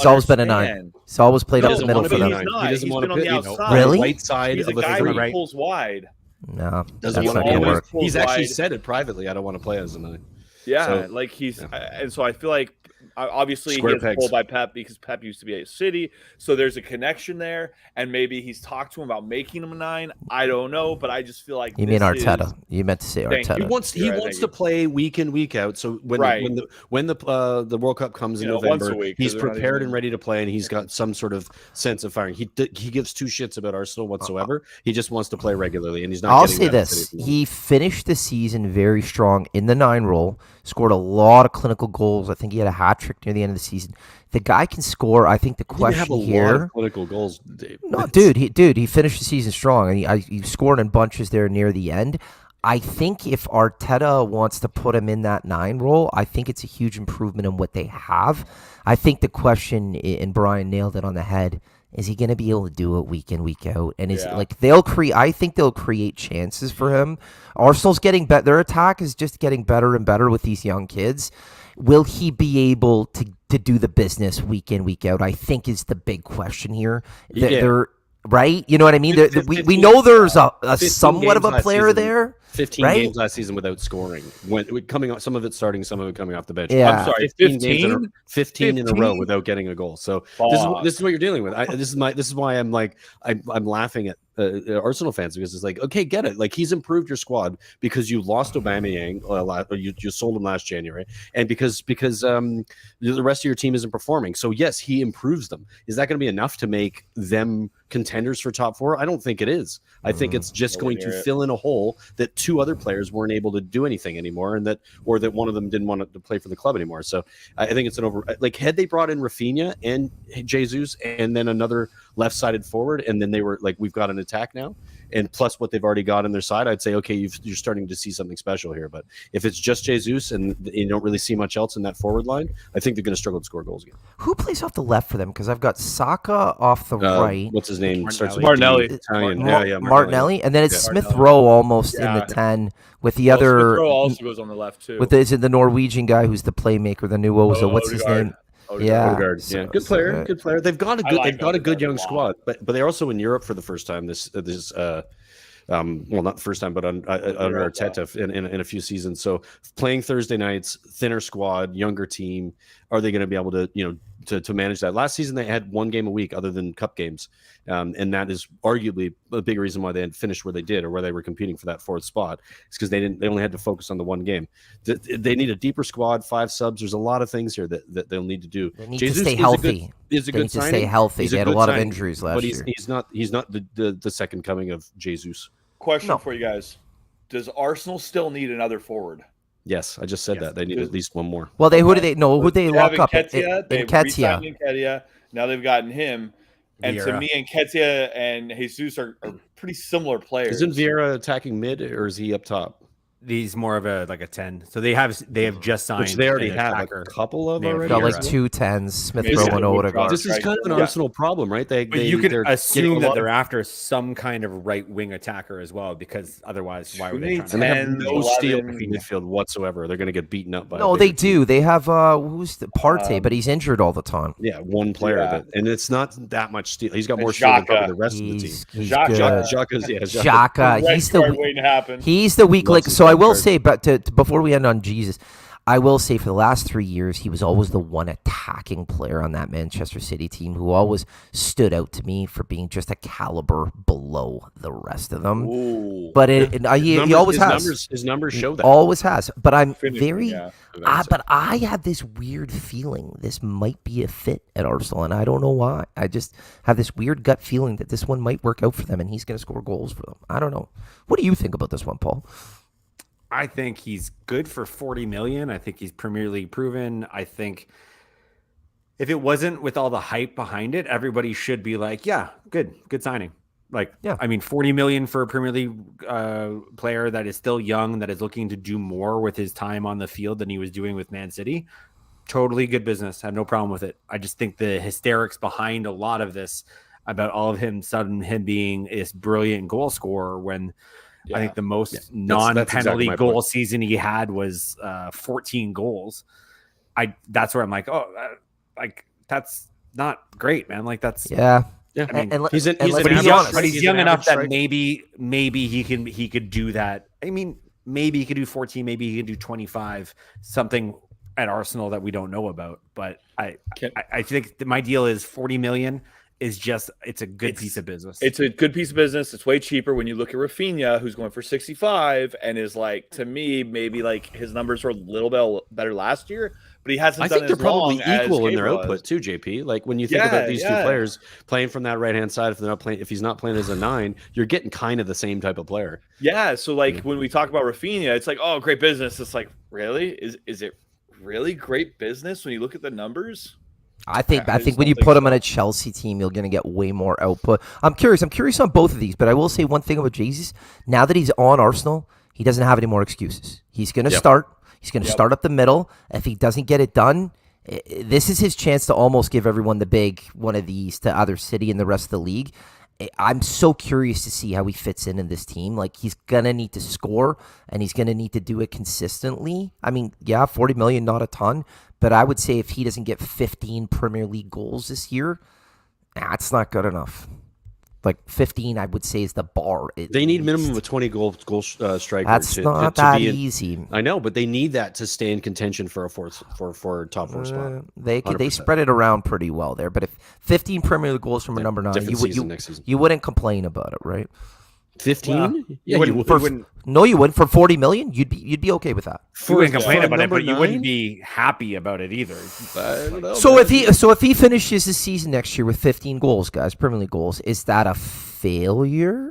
Speaker 5: always been a 9. He's always played up the middle for them.
Speaker 3: He doesn't want to
Speaker 4: on the outside.
Speaker 5: Really?
Speaker 3: Right side
Speaker 4: he's
Speaker 3: of
Speaker 4: a guy
Speaker 3: right.
Speaker 4: who pulls wide.
Speaker 5: No,
Speaker 3: doesn't
Speaker 5: that's
Speaker 3: want
Speaker 5: not
Speaker 3: to
Speaker 5: gonna work.
Speaker 3: He's actually said it privately. I don't want to play as a 9.
Speaker 4: Yeah, and so I feel like obviously he gets pulled by Pep because Pep used to be at City, so there's a connection there, and maybe he's talked to him about making him a 9. I don't know, but I just feel like
Speaker 5: you mean Arteta. You meant to say Arteta.
Speaker 3: He wants to play week in week out. So when the World Cup comes in November, he's prepared and ready to play, and he's got some sort of sense of firing. He gives 2 shits about Arsenal whatsoever. He just wants to play regularly, and he's not.
Speaker 5: I'll say this: he finished the season very strong in the 9 role. Scored a lot of clinical goals. I think he had a hat trick near the end of the season. The guy can score. I think the question here.
Speaker 3: Lot of clinical goals, Dave.
Speaker 5: No, he finished the season strong, and he scored in bunches there near the end. I think if Arteta wants to put him in that 9 role, I think it's a huge improvement in what they have. I think the question, and Brian nailed it on the head, is he going to be able to do it week in, week out? And is I think they'll create chances for him. Arsenal's getting better. Their attack is just getting better and better with these young kids. Will he be able to do the business week in, week out? I think is the big question here. They're right. You know what I mean? We know there's a somewhat of a player there.
Speaker 3: 15 games last season without scoring. Some of it starting, some of it coming off the bench.
Speaker 5: Yeah.
Speaker 4: I'm sorry,
Speaker 3: 15 in a row without getting a goal. So this is what you're dealing with. This is why I'm laughing at Arsenal fans, because it's like, okay, get it. Like, he's improved your squad because you lost Aubameyang, or you sold him last January, and because the rest of your team isn't performing. So yes, he improves them. Is that going to be enough to make them contenders for top 4? I don't think it is. I think it's just going to fill in a hole that 2 other players weren't able to do anything anymore, and that one of them didn't want to play for the club anymore. So I think it's had they brought in Rafinha and Jesus and then another left-sided forward, and then they were like, we've got an attack now, and plus what they've already got on their side, I'd say, okay, you're starting to see something special here. But if it's just Jesus and you don't really see much else in that forward line, I think they're going to struggle to score goals again.
Speaker 5: Who plays off the left for them? Because I've got Saka off the right.
Speaker 3: What's his name?
Speaker 4: Martinelli.
Speaker 3: Italian.
Speaker 5: Martinelli. And then it's Smith Rowe almost in the 10 with the other.
Speaker 4: Smith Rowe also goes on the left too.
Speaker 5: Is it the Norwegian guy who's the playmaker, the new what's his name?
Speaker 3: Odegaard. Good player. They've got a good young squad, but they're also in Europe for the first time this well, not the first time, but under Arteta in a few seasons. So playing Thursday nights, thinner squad, younger team. Are they going to be able to manage that? Last season they had 1 game a week other than cup games, and that is arguably a big reason why they had finished where they did, or where they were competing for that 4th spot. It's because they only had to focus on the 1 game. They need a deeper squad, 5 subs. There's a lot of things here that they'll need to do.
Speaker 5: They need to stay healthy.
Speaker 3: They need
Speaker 5: to stay healthy. They had a lot of injuries last year.
Speaker 3: But he's not the second coming of Jesus.
Speaker 4: Question for you guys: does Arsenal still need another forward?
Speaker 3: Yes, I just said that they need at least 1 more.
Speaker 5: Well, who do they lock up?
Speaker 4: Nketiah. Now they've gotten him, and to me, Nketiah and Jesus are pretty similar players.
Speaker 3: Isn't Vieira attacking mid, or is he up top?
Speaker 2: He's more of a 10. So they have just signed,
Speaker 3: which they already
Speaker 2: an
Speaker 3: have
Speaker 2: attacker.
Speaker 3: a couple of
Speaker 2: They have
Speaker 3: already.
Speaker 5: Got
Speaker 2: You're
Speaker 5: like
Speaker 2: right.
Speaker 5: 2 10s, Smith
Speaker 4: Maybe
Speaker 5: Rowe
Speaker 4: it's
Speaker 5: and
Speaker 4: a
Speaker 5: Odegaard.
Speaker 3: This is kind of an
Speaker 4: Yeah.
Speaker 3: Arsenal problem, right?
Speaker 2: But you
Speaker 3: they're
Speaker 2: can
Speaker 3: getting
Speaker 2: assume
Speaker 3: a
Speaker 2: that
Speaker 3: lot
Speaker 2: they're
Speaker 3: of-
Speaker 2: after some kind of right wing attacker as well, because otherwise, why would they?
Speaker 4: They
Speaker 2: Try
Speaker 3: and they have
Speaker 4: 10,
Speaker 3: no steal
Speaker 4: 11.
Speaker 3: in midfield whatsoever. They're going to get beaten up by.
Speaker 5: No,
Speaker 3: a
Speaker 5: they
Speaker 3: bigger team.
Speaker 5: do. They have who's the Partey, but he's injured all the time.
Speaker 3: Yeah, one player,
Speaker 4: Yeah.
Speaker 3: and it's not that much steal. He's got more
Speaker 4: And
Speaker 3: steal than probably
Speaker 4: Xhaka.
Speaker 3: the rest of the team.
Speaker 5: He's
Speaker 4: Xhaka.
Speaker 5: good.
Speaker 3: Xhaka's, yeah,
Speaker 5: Xhaka,
Speaker 4: Red
Speaker 5: he's the
Speaker 4: card
Speaker 5: we-
Speaker 4: waiting to happen.
Speaker 5: he's the weak link.
Speaker 3: Loves his
Speaker 5: So I
Speaker 3: red
Speaker 5: will
Speaker 3: card.
Speaker 5: say, but before we end on Jesus, I will say for the last 3 years, he was always the one attacking player on that Manchester City team who always stood out to me for being just a caliber below the rest of them.
Speaker 4: Ooh.
Speaker 5: But he always has.
Speaker 3: His numbers show that.
Speaker 5: Always has. But I'm
Speaker 4: Finishing,
Speaker 5: very.
Speaker 4: yeah.
Speaker 5: But I have this weird feeling this might be a fit at Arsenal, and I don't know why. I just have this weird gut feeling that this one might work out for them, and he's going to score goals for them. I don't know. What do you think about this one, Paul?
Speaker 2: I think he's good for 40 million. I think he's Premier League proven. I think if it wasn't with all the hype behind it, everybody should be like, yeah, good signing. Like,
Speaker 5: Yeah.
Speaker 2: I mean, 40 million for a Premier League player that is still young, that is looking to do more with his time on the field than he was doing with Man City. Totally good business. I have no problem with it. I just think the hysterics behind a lot of this about all of him being this brilliant goal scorer when I think the most
Speaker 3: that's
Speaker 2: non-penalty
Speaker 3: exactly my
Speaker 2: goal
Speaker 3: point.
Speaker 2: season he had was 14 goals. That's where I'm like, like that's not great, man. Like that's
Speaker 5: Yeah.
Speaker 3: Yeah,
Speaker 2: I mean,
Speaker 5: and
Speaker 3: he's an,
Speaker 5: and
Speaker 3: he's
Speaker 5: let's
Speaker 3: an
Speaker 5: be
Speaker 3: average,
Speaker 5: honest.
Speaker 2: but he's
Speaker 3: an
Speaker 2: young enough
Speaker 3: average
Speaker 2: that
Speaker 3: striker.
Speaker 2: maybe he could do that. I mean, maybe he could do 14, maybe he could do 25, something at Arsenal that we don't know about. But I think that my deal is 40 million is just it's a good piece of business.
Speaker 4: It's a good piece of business. It's way cheaper when you look at Rafinha, who's going for 65 and is like, to me, maybe like his numbers were a little bit better last year, but he hasn't
Speaker 3: I
Speaker 4: done
Speaker 3: think they're
Speaker 4: as long
Speaker 3: probably
Speaker 4: as
Speaker 3: equal in their
Speaker 4: Gabriel
Speaker 3: output
Speaker 4: is.
Speaker 3: too, JP. Like when you think
Speaker 4: Yeah,
Speaker 3: about these two
Speaker 4: yeah.
Speaker 3: players playing from that right hand side, if he's not playing as a 9, you're getting kind of the same type of player.
Speaker 4: Yeah, so like when we talk about Rafinha, it's like, oh, great business. It's like, really? Is it really great business when you look at the numbers?
Speaker 5: I think
Speaker 4: I just
Speaker 5: when
Speaker 4: don't
Speaker 5: you
Speaker 4: think
Speaker 5: put him
Speaker 4: so.
Speaker 5: on a Chelsea team, you're going to get way more output. I'm curious on both of these, but I will say one thing about Jesus. Now that he's on Arsenal, he doesn't have any more excuses. He's going to
Speaker 3: Yep.
Speaker 5: start. He's going to
Speaker 4: Yep.
Speaker 5: start up the middle. If he doesn't get it done, this is his chance to almost give everyone the big one of these to either City and the rest of the league. I'm so curious to see how he fits in this team. Like, he's going to need to score, and he's going to need to do it consistently. I mean, yeah, 40 million, not a ton, but I would say if he doesn't get 15 Premier League goals this year, that's not good enough. Like 15, I would say, is the bar.
Speaker 3: They need minimum of 20 goal striker.
Speaker 5: That's
Speaker 3: to,
Speaker 5: not
Speaker 3: to
Speaker 5: that
Speaker 3: be in,
Speaker 5: easy.
Speaker 3: I know, but they need that to stay in contention for a for top 4 spot.
Speaker 5: They
Speaker 3: 100%.
Speaker 5: spread it around pretty well there. But if 15 Premier League goals from a number 9,
Speaker 3: different season next season.
Speaker 5: you wouldn't complain about it, right?
Speaker 3: 15?
Speaker 2: Well,
Speaker 3: yeah, you would.
Speaker 5: No, you wouldn't. For 40 million, you'd be okay with that.
Speaker 2: you wouldn't complain
Speaker 3: for
Speaker 2: about it,
Speaker 3: number
Speaker 2: but you wouldn't
Speaker 3: 9?
Speaker 2: be happy about it either.
Speaker 3: I don't know,
Speaker 5: So
Speaker 3: man.
Speaker 5: if he finishes the season next year with 15 goals, guys, Premier League goals, is that a failure?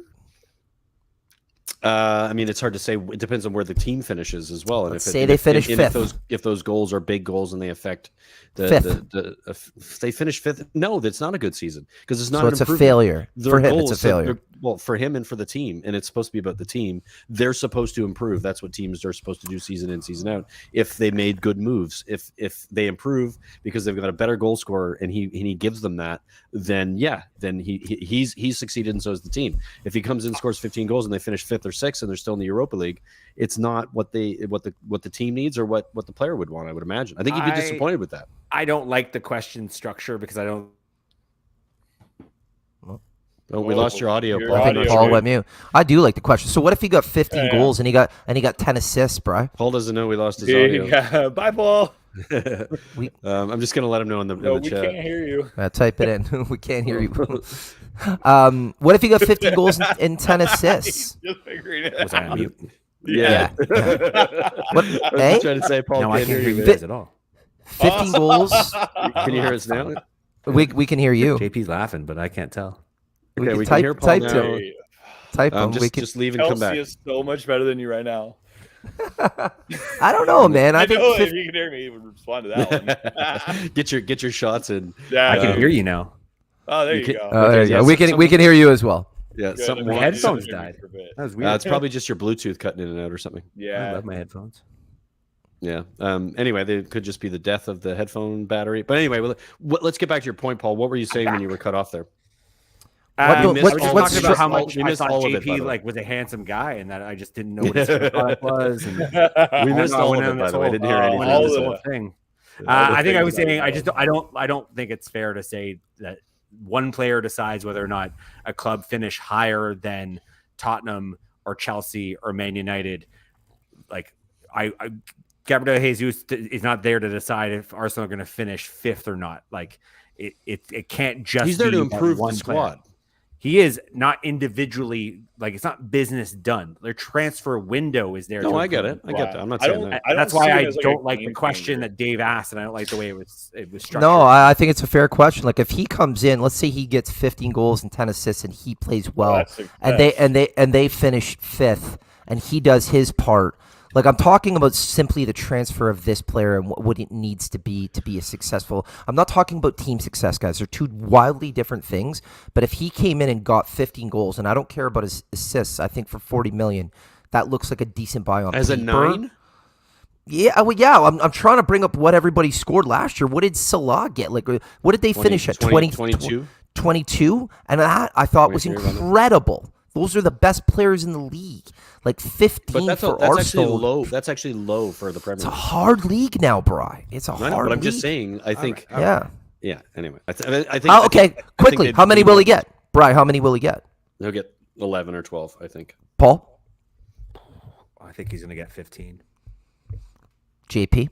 Speaker 3: I mean, it's hard to say. It depends on where the team finishes as well. And
Speaker 5: Let's say they finish fifth.
Speaker 3: If those goals are big goals and they affect
Speaker 5: Fifth.
Speaker 3: if they finish fifth, no, that's not a good season because it's not.
Speaker 5: So
Speaker 3: an
Speaker 5: it's a
Speaker 3: improvement.
Speaker 5: failure.
Speaker 3: Their
Speaker 5: For him,
Speaker 3: goals,
Speaker 5: it's a failure.
Speaker 3: Well, for him and for the team, and it's supposed to be about the team. They're supposed to improve. That's what teams are supposed to do season in, season out. If they made good moves, if they improve because they've got a better goal scorer and he gives them that, then he's succeeded and so is the team. If he comes in, scores 15 goals and they finish 5th or 6th and they're still in the Europa League, it's not what the team needs or what the player would want. I would imagine. I think he'd be disappointed with that.
Speaker 2: I don't like the question structure because I don't.
Speaker 3: Oh, we lost your audio.
Speaker 4: Your
Speaker 3: Paul.
Speaker 5: I think
Speaker 4: audio.
Speaker 5: Paul went mute. I do like the question. So what if he got 15
Speaker 4: Yeah.
Speaker 5: goals and he got 10 assists, bro?
Speaker 3: Paul doesn't know we lost his audio.
Speaker 4: Yeah, bye, Paul.
Speaker 3: I'm just gonna let him know in the
Speaker 4: No,
Speaker 3: in
Speaker 4: we
Speaker 3: the chat.
Speaker 4: can't hear you.
Speaker 5: Type it in. We can't hear you. What if he got 15 goals and 10 assists?
Speaker 4: Just figuring it
Speaker 2: Was I
Speaker 4: out.
Speaker 2: on mute?
Speaker 5: Yeah. What?
Speaker 3: I was
Speaker 5: Eh?
Speaker 3: trying to say, Paul
Speaker 2: No, I
Speaker 3: can't
Speaker 2: can't
Speaker 3: hear
Speaker 2: hear
Speaker 3: you.
Speaker 2: you guys at all.
Speaker 5: 15 goals.
Speaker 3: Can you hear us now?
Speaker 5: We can hear you.
Speaker 2: JP's laughing, but I can't tell.
Speaker 3: Okay, we can
Speaker 5: type
Speaker 3: hear Paul
Speaker 5: type
Speaker 3: now.
Speaker 5: to him. Type him. We can.
Speaker 3: Just leave and come
Speaker 4: Chelsea
Speaker 3: back.
Speaker 4: is so much better than you right now.
Speaker 5: I don't know, man. I
Speaker 4: I
Speaker 5: think
Speaker 4: know
Speaker 5: 15
Speaker 4: if you can hear me, you would respond to that one.
Speaker 3: get your shots in.
Speaker 4: Yeah,
Speaker 2: I can hear you now.
Speaker 4: Oh, there
Speaker 3: You
Speaker 4: you
Speaker 3: can-
Speaker 4: go.
Speaker 5: Oh, there you
Speaker 3: Yeah,
Speaker 5: go. We can hear you as well.
Speaker 3: Yeah,
Speaker 4: Good.
Speaker 3: something.
Speaker 2: My
Speaker 4: I'm
Speaker 2: headphones
Speaker 4: glad you
Speaker 2: died.
Speaker 4: for a bit.
Speaker 2: That was weird.
Speaker 3: It's probably just your Bluetooth cutting in and out or something.
Speaker 2: I
Speaker 4: Yeah.
Speaker 2: love my headphones.
Speaker 3: Yeah. Anyway, they could just be the death of the headphone battery. But anyway, let's get back to your point, Paul. What were you saying when you were cut off there?
Speaker 5: What do-
Speaker 2: I was just
Speaker 5: what's
Speaker 2: talking about how
Speaker 3: all-
Speaker 2: much
Speaker 3: we
Speaker 2: I
Speaker 3: missed
Speaker 2: thought
Speaker 3: all of it, by
Speaker 2: JP
Speaker 3: the way.
Speaker 2: like was a handsome guy, and that I just didn't know what his favorite product was. And
Speaker 3: We missed
Speaker 2: I
Speaker 3: all
Speaker 2: went
Speaker 3: of
Speaker 2: on
Speaker 3: it, by
Speaker 2: this
Speaker 3: the way. I
Speaker 2: whole-
Speaker 3: didn't hear
Speaker 2: I
Speaker 3: anything.
Speaker 2: went
Speaker 4: all
Speaker 2: on
Speaker 3: you
Speaker 2: this
Speaker 3: said.
Speaker 2: whole thing.
Speaker 4: All the
Speaker 2: I think I
Speaker 4: things
Speaker 2: was
Speaker 4: about
Speaker 2: saying
Speaker 4: it.
Speaker 2: I don't think it's fair to say that one player decides whether or not a club finish higher than Tottenham or Chelsea or Man United. Like Gabriel Jesus is not there to decide if Arsenal are going to finish fifth or not. Like it can't just.
Speaker 3: He's there
Speaker 2: be
Speaker 3: to
Speaker 2: that
Speaker 3: improve the
Speaker 2: one player.
Speaker 3: squad.
Speaker 2: He is not individually, like it's not business done. Their transfer window is there.
Speaker 3: No,
Speaker 2: to
Speaker 3: I get
Speaker 2: improve
Speaker 3: it. I get that. I'm not
Speaker 4: I
Speaker 3: saying
Speaker 4: don't-
Speaker 3: that.
Speaker 4: I don't
Speaker 2: That's
Speaker 4: see
Speaker 2: why
Speaker 4: it
Speaker 2: I
Speaker 4: as, like, a
Speaker 2: don't like the
Speaker 4: game
Speaker 2: question
Speaker 4: changer.
Speaker 2: that Dave asked, and I don't like the way it was structured.
Speaker 5: No, I think it's a fair question. Like if he comes in, let's say he gets 15 goals and 10 assists, and he plays well,
Speaker 4: that's
Speaker 5: and they finish fifth, and he does his part. Like I'm talking about simply the transfer of this player and what it needs to be a successful. I'm not talking about team success, guys. They're two wildly different things. But if he came in and got 15 goals, and I don't care about his assists, I think for 40 million, that looks like a decent buy on
Speaker 3: As a
Speaker 5: paper.
Speaker 3: 9?
Speaker 5: Yeah, well, yeah. I'm trying to bring up what everybody scored last year. What did Salah get? Like, what did they finish at?
Speaker 3: 22?
Speaker 5: 22? And that I thought was
Speaker 3: 23 around there.
Speaker 5: incredible. Those are the best players in the league. Like 15
Speaker 3: But that's
Speaker 5: for
Speaker 3: actually
Speaker 5: Arsenal.
Speaker 3: low. That's actually low for the Premier
Speaker 5: It's a
Speaker 3: League.
Speaker 5: hard league now, Bri. It's a
Speaker 3: I know,
Speaker 5: hard
Speaker 3: but I'm
Speaker 5: league.
Speaker 3: just saying. I think.
Speaker 5: Yeah.
Speaker 3: Yeah. Anyway, I think.
Speaker 5: Oh, okay. Quickly,
Speaker 3: they'd
Speaker 5: how many
Speaker 3: do
Speaker 5: will
Speaker 3: more.
Speaker 5: he get? Bri, how many will he get?
Speaker 3: He'll get 11 or 12. I think.
Speaker 5: Paul?
Speaker 2: I think he's going to get 15.
Speaker 5: JP?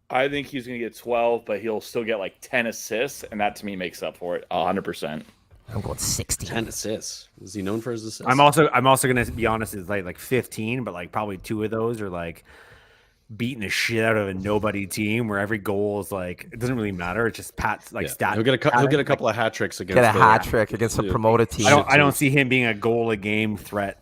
Speaker 4: I think he's going to get 12, but he'll still get like 10 assists, and that to me makes up for it 100%.
Speaker 5: I'm going 16.
Speaker 3: 10 assists. Is he known for his assists?
Speaker 2: I'm also going to be honest, is like 15, but like probably 2 of those are like beating the shit out of a nobody team where every goal is like it doesn't really matter. It's just Pat's like
Speaker 3: Yeah.
Speaker 2: stat.
Speaker 3: He'll get a
Speaker 2: pattern.
Speaker 3: couple of hat tricks against.
Speaker 5: Get a
Speaker 3: the-
Speaker 5: hat trick against a
Speaker 3: Yeah.
Speaker 5: promoted team.
Speaker 2: I don't see him being a goal a game threat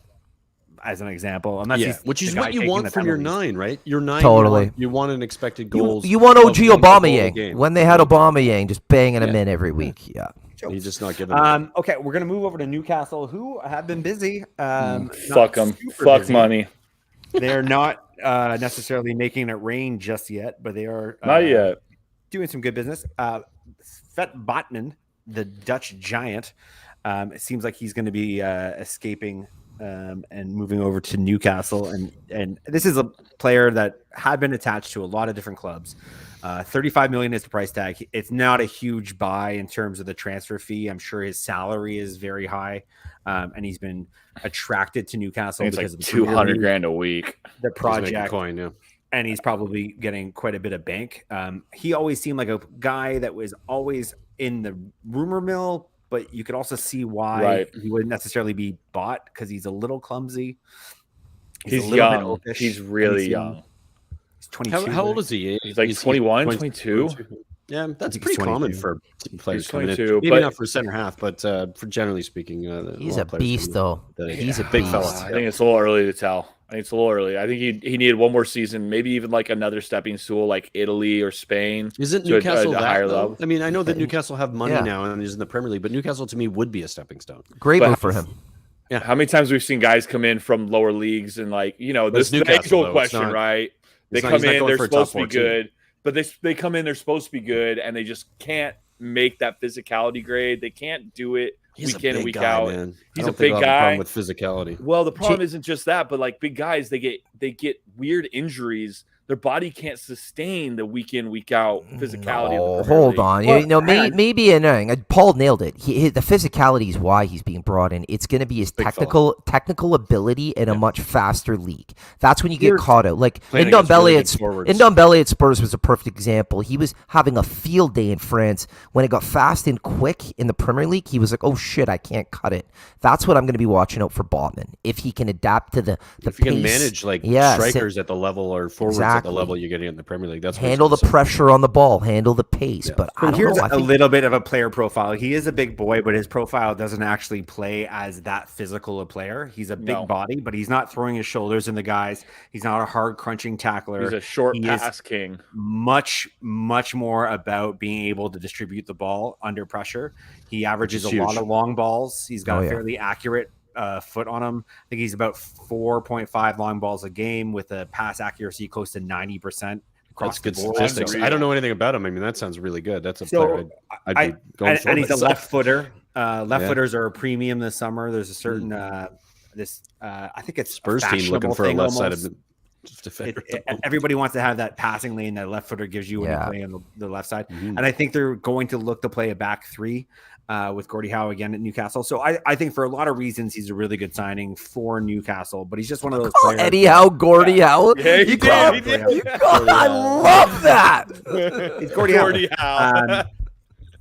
Speaker 2: as an example. Unless
Speaker 3: Yeah,
Speaker 2: he's
Speaker 3: which
Speaker 2: the
Speaker 3: is
Speaker 2: guy
Speaker 3: what you
Speaker 2: taking
Speaker 3: want
Speaker 2: the
Speaker 3: from your
Speaker 2: penalties.
Speaker 3: 9, right? Your 9.
Speaker 5: Totally.
Speaker 3: You want an expected
Speaker 5: You,
Speaker 3: goals.
Speaker 5: you want
Speaker 3: of
Speaker 5: OG
Speaker 3: 1 goal a
Speaker 5: Aubameyang
Speaker 3: game.
Speaker 5: when they had Aubameyang just banging him
Speaker 3: Yeah.
Speaker 5: in every week. Yeah.
Speaker 3: He's just not giving. them.
Speaker 2: Okay, we're gonna move over to Newcastle, who have been busy.
Speaker 4: Fuck them.
Speaker 2: super
Speaker 4: Fuck
Speaker 2: busy.
Speaker 4: money.
Speaker 2: They're not necessarily making it rain just yet, but they are
Speaker 4: Not yet.
Speaker 2: doing some good business. Fet Botman, the Dutch giant, it seems like he's going to be escaping and moving over to Newcastle. And this is a player that had been attached to a lot of different clubs. 35 million is the price tag. It's not a huge buy in terms of the transfer fee. I'm sure his salary is very high, and he's been attracted to
Speaker 4: I
Speaker 2: Newcastle
Speaker 4: think it's
Speaker 2: because
Speaker 4: like
Speaker 2: of the Premier
Speaker 4: 200
Speaker 2: League,
Speaker 4: grand a week.
Speaker 2: the
Speaker 3: He's making
Speaker 2: project,
Speaker 3: coin. Yeah.
Speaker 2: and he's probably getting quite a bit of bank. He always seemed like a guy that was always in the rumor mill, but you could also see why
Speaker 4: Right.
Speaker 2: he wouldn't necessarily be bought because he's a little clumsy.
Speaker 4: He's
Speaker 2: a little bit
Speaker 4: young.
Speaker 2: oldish,
Speaker 4: He's
Speaker 2: and
Speaker 4: really young.
Speaker 2: He's 22.
Speaker 3: How old is he?
Speaker 4: He's like 21, 22.
Speaker 3: Yeah, that's
Speaker 2: think
Speaker 3: pretty
Speaker 2: he's
Speaker 3: common
Speaker 2: 22.
Speaker 3: for players
Speaker 4: He's
Speaker 3: coming in.
Speaker 4: 22,
Speaker 3: Maybe
Speaker 4: but-
Speaker 3: not for center half, but for generally speaking,
Speaker 5: He's
Speaker 3: lot
Speaker 5: a
Speaker 3: of players
Speaker 5: beast,
Speaker 3: come
Speaker 5: though.
Speaker 3: in.
Speaker 5: He's a
Speaker 3: big
Speaker 5: beast.
Speaker 3: fella.
Speaker 4: I think it's a little early to tell. I think it's a little early. I think he needed one more season, maybe even like another stepping stool, like Italy or Spain.
Speaker 3: Isn't
Speaker 4: to a
Speaker 3: Newcastle
Speaker 4: higher
Speaker 3: that, though?
Speaker 4: level.
Speaker 3: I mean, I know that Newcastle have money
Speaker 5: Yeah.
Speaker 3: now and is in the Premier League, but Newcastle to me would be a stepping stone.
Speaker 5: Great
Speaker 4: But-
Speaker 5: move for him.
Speaker 4: How many times we've seen guys come in from lower leagues and like,
Speaker 3: But
Speaker 4: this
Speaker 3: it's
Speaker 4: is the
Speaker 3: Newcastle,
Speaker 4: age-old
Speaker 3: though. It's
Speaker 4: question,
Speaker 3: not-
Speaker 4: right? They
Speaker 3: he's not
Speaker 4: come in,
Speaker 3: going
Speaker 4: they're
Speaker 3: for a top
Speaker 4: supposed to be
Speaker 3: four team.
Speaker 4: good, but they come in, they're supposed to be good, and they just can't make that physicality grade. They can't do it
Speaker 3: He's
Speaker 4: week
Speaker 3: a
Speaker 4: in
Speaker 3: big
Speaker 4: and week
Speaker 3: guy,
Speaker 4: out.
Speaker 3: man.
Speaker 4: He's
Speaker 3: I don't
Speaker 4: a
Speaker 3: think
Speaker 4: big
Speaker 3: I'll have a problem
Speaker 4: guy.
Speaker 3: with physicality.
Speaker 4: Well, the problem isn't just that, but like big guys, they get weird injuries. Their body can't sustain the week in, week out physicality.
Speaker 5: Oh,
Speaker 4: of the Premier
Speaker 5: hold
Speaker 4: League.
Speaker 5: on.
Speaker 2: Well,
Speaker 5: Maybe annoying. Paul nailed it. The physicality is why he's being brought in. It's going to be his
Speaker 4: Big
Speaker 5: technical ability in a much faster league. That's when you get
Speaker 2: Here's-
Speaker 5: caught out. Like
Speaker 3: Playing against
Speaker 5: Ndombele
Speaker 3: really
Speaker 5: at
Speaker 3: good forwards.
Speaker 5: Ndombele at Spurs was a perfect example. He was having a field day in France when it got fast and quick in the Premier League. He was like, "Oh shit, I can't cut it." That's what I'm going to be watching out for Botman if he can adapt to the
Speaker 3: If you can
Speaker 5: pace.
Speaker 3: manage like
Speaker 5: Yeah,
Speaker 3: strikers at the level or forwards at at the
Speaker 5: Exactly.
Speaker 3: level you're getting in the Premier League. That's what
Speaker 5: Handle the
Speaker 3: it's gonna
Speaker 5: pressure on the ball, handle the pace.
Speaker 3: Yeah.
Speaker 5: But I
Speaker 2: So
Speaker 5: don't
Speaker 2: here's
Speaker 5: know. I
Speaker 2: a
Speaker 5: think
Speaker 2: little bit of a player profile. He is a big boy, but his profile doesn't actually play as that physical a player. He's a big
Speaker 4: No.
Speaker 2: body, but he's not throwing his shoulders in the guys. He's not a hard crunching tackler.
Speaker 4: He's a short
Speaker 2: He is
Speaker 4: pass king.
Speaker 2: much more about being able to distribute the ball under pressure. He averages
Speaker 3: Which
Speaker 2: a
Speaker 3: is
Speaker 2: lot
Speaker 3: huge.
Speaker 2: of long balls. He's got
Speaker 5: Oh,
Speaker 2: a
Speaker 5: yeah.
Speaker 2: fairly accurate foot on him. I think he's about 4.5 long balls a game with a pass accuracy close to 90% across
Speaker 3: That's good
Speaker 2: the board.
Speaker 3: statistics.
Speaker 4: Unreal.
Speaker 3: I don't know anything about him. I mean, that sounds really good. That's a
Speaker 2: So,
Speaker 3: player I'd be going
Speaker 2: and,
Speaker 3: for.
Speaker 2: and he's a
Speaker 3: myself.
Speaker 2: left footer. Left
Speaker 3: Yeah.
Speaker 2: footers are a premium this summer. There's a certain I think it's a
Speaker 3: Spurs team looking
Speaker 2: fashionable
Speaker 3: for a
Speaker 2: thing
Speaker 3: left-sided
Speaker 2: almost.
Speaker 3: defender.
Speaker 2: Everybody wants to have that passing lane that left footer gives you when
Speaker 5: Yeah.
Speaker 2: you play on the left side.
Speaker 3: Mhm.
Speaker 2: And I think they're going to look to play a back three with Gordie Howe again at Newcastle. So I think for a lot of reasons, he's a really good signing for Newcastle, but he's just one of those
Speaker 5: call
Speaker 2: players.
Speaker 5: Eddie Howe, Gordie Howe.
Speaker 4: Yeah,
Speaker 5: you
Speaker 4: he
Speaker 5: call,
Speaker 4: did. He did.
Speaker 5: you call, I love that.
Speaker 2: It's Gordie Howe.
Speaker 4: Gordie Howe.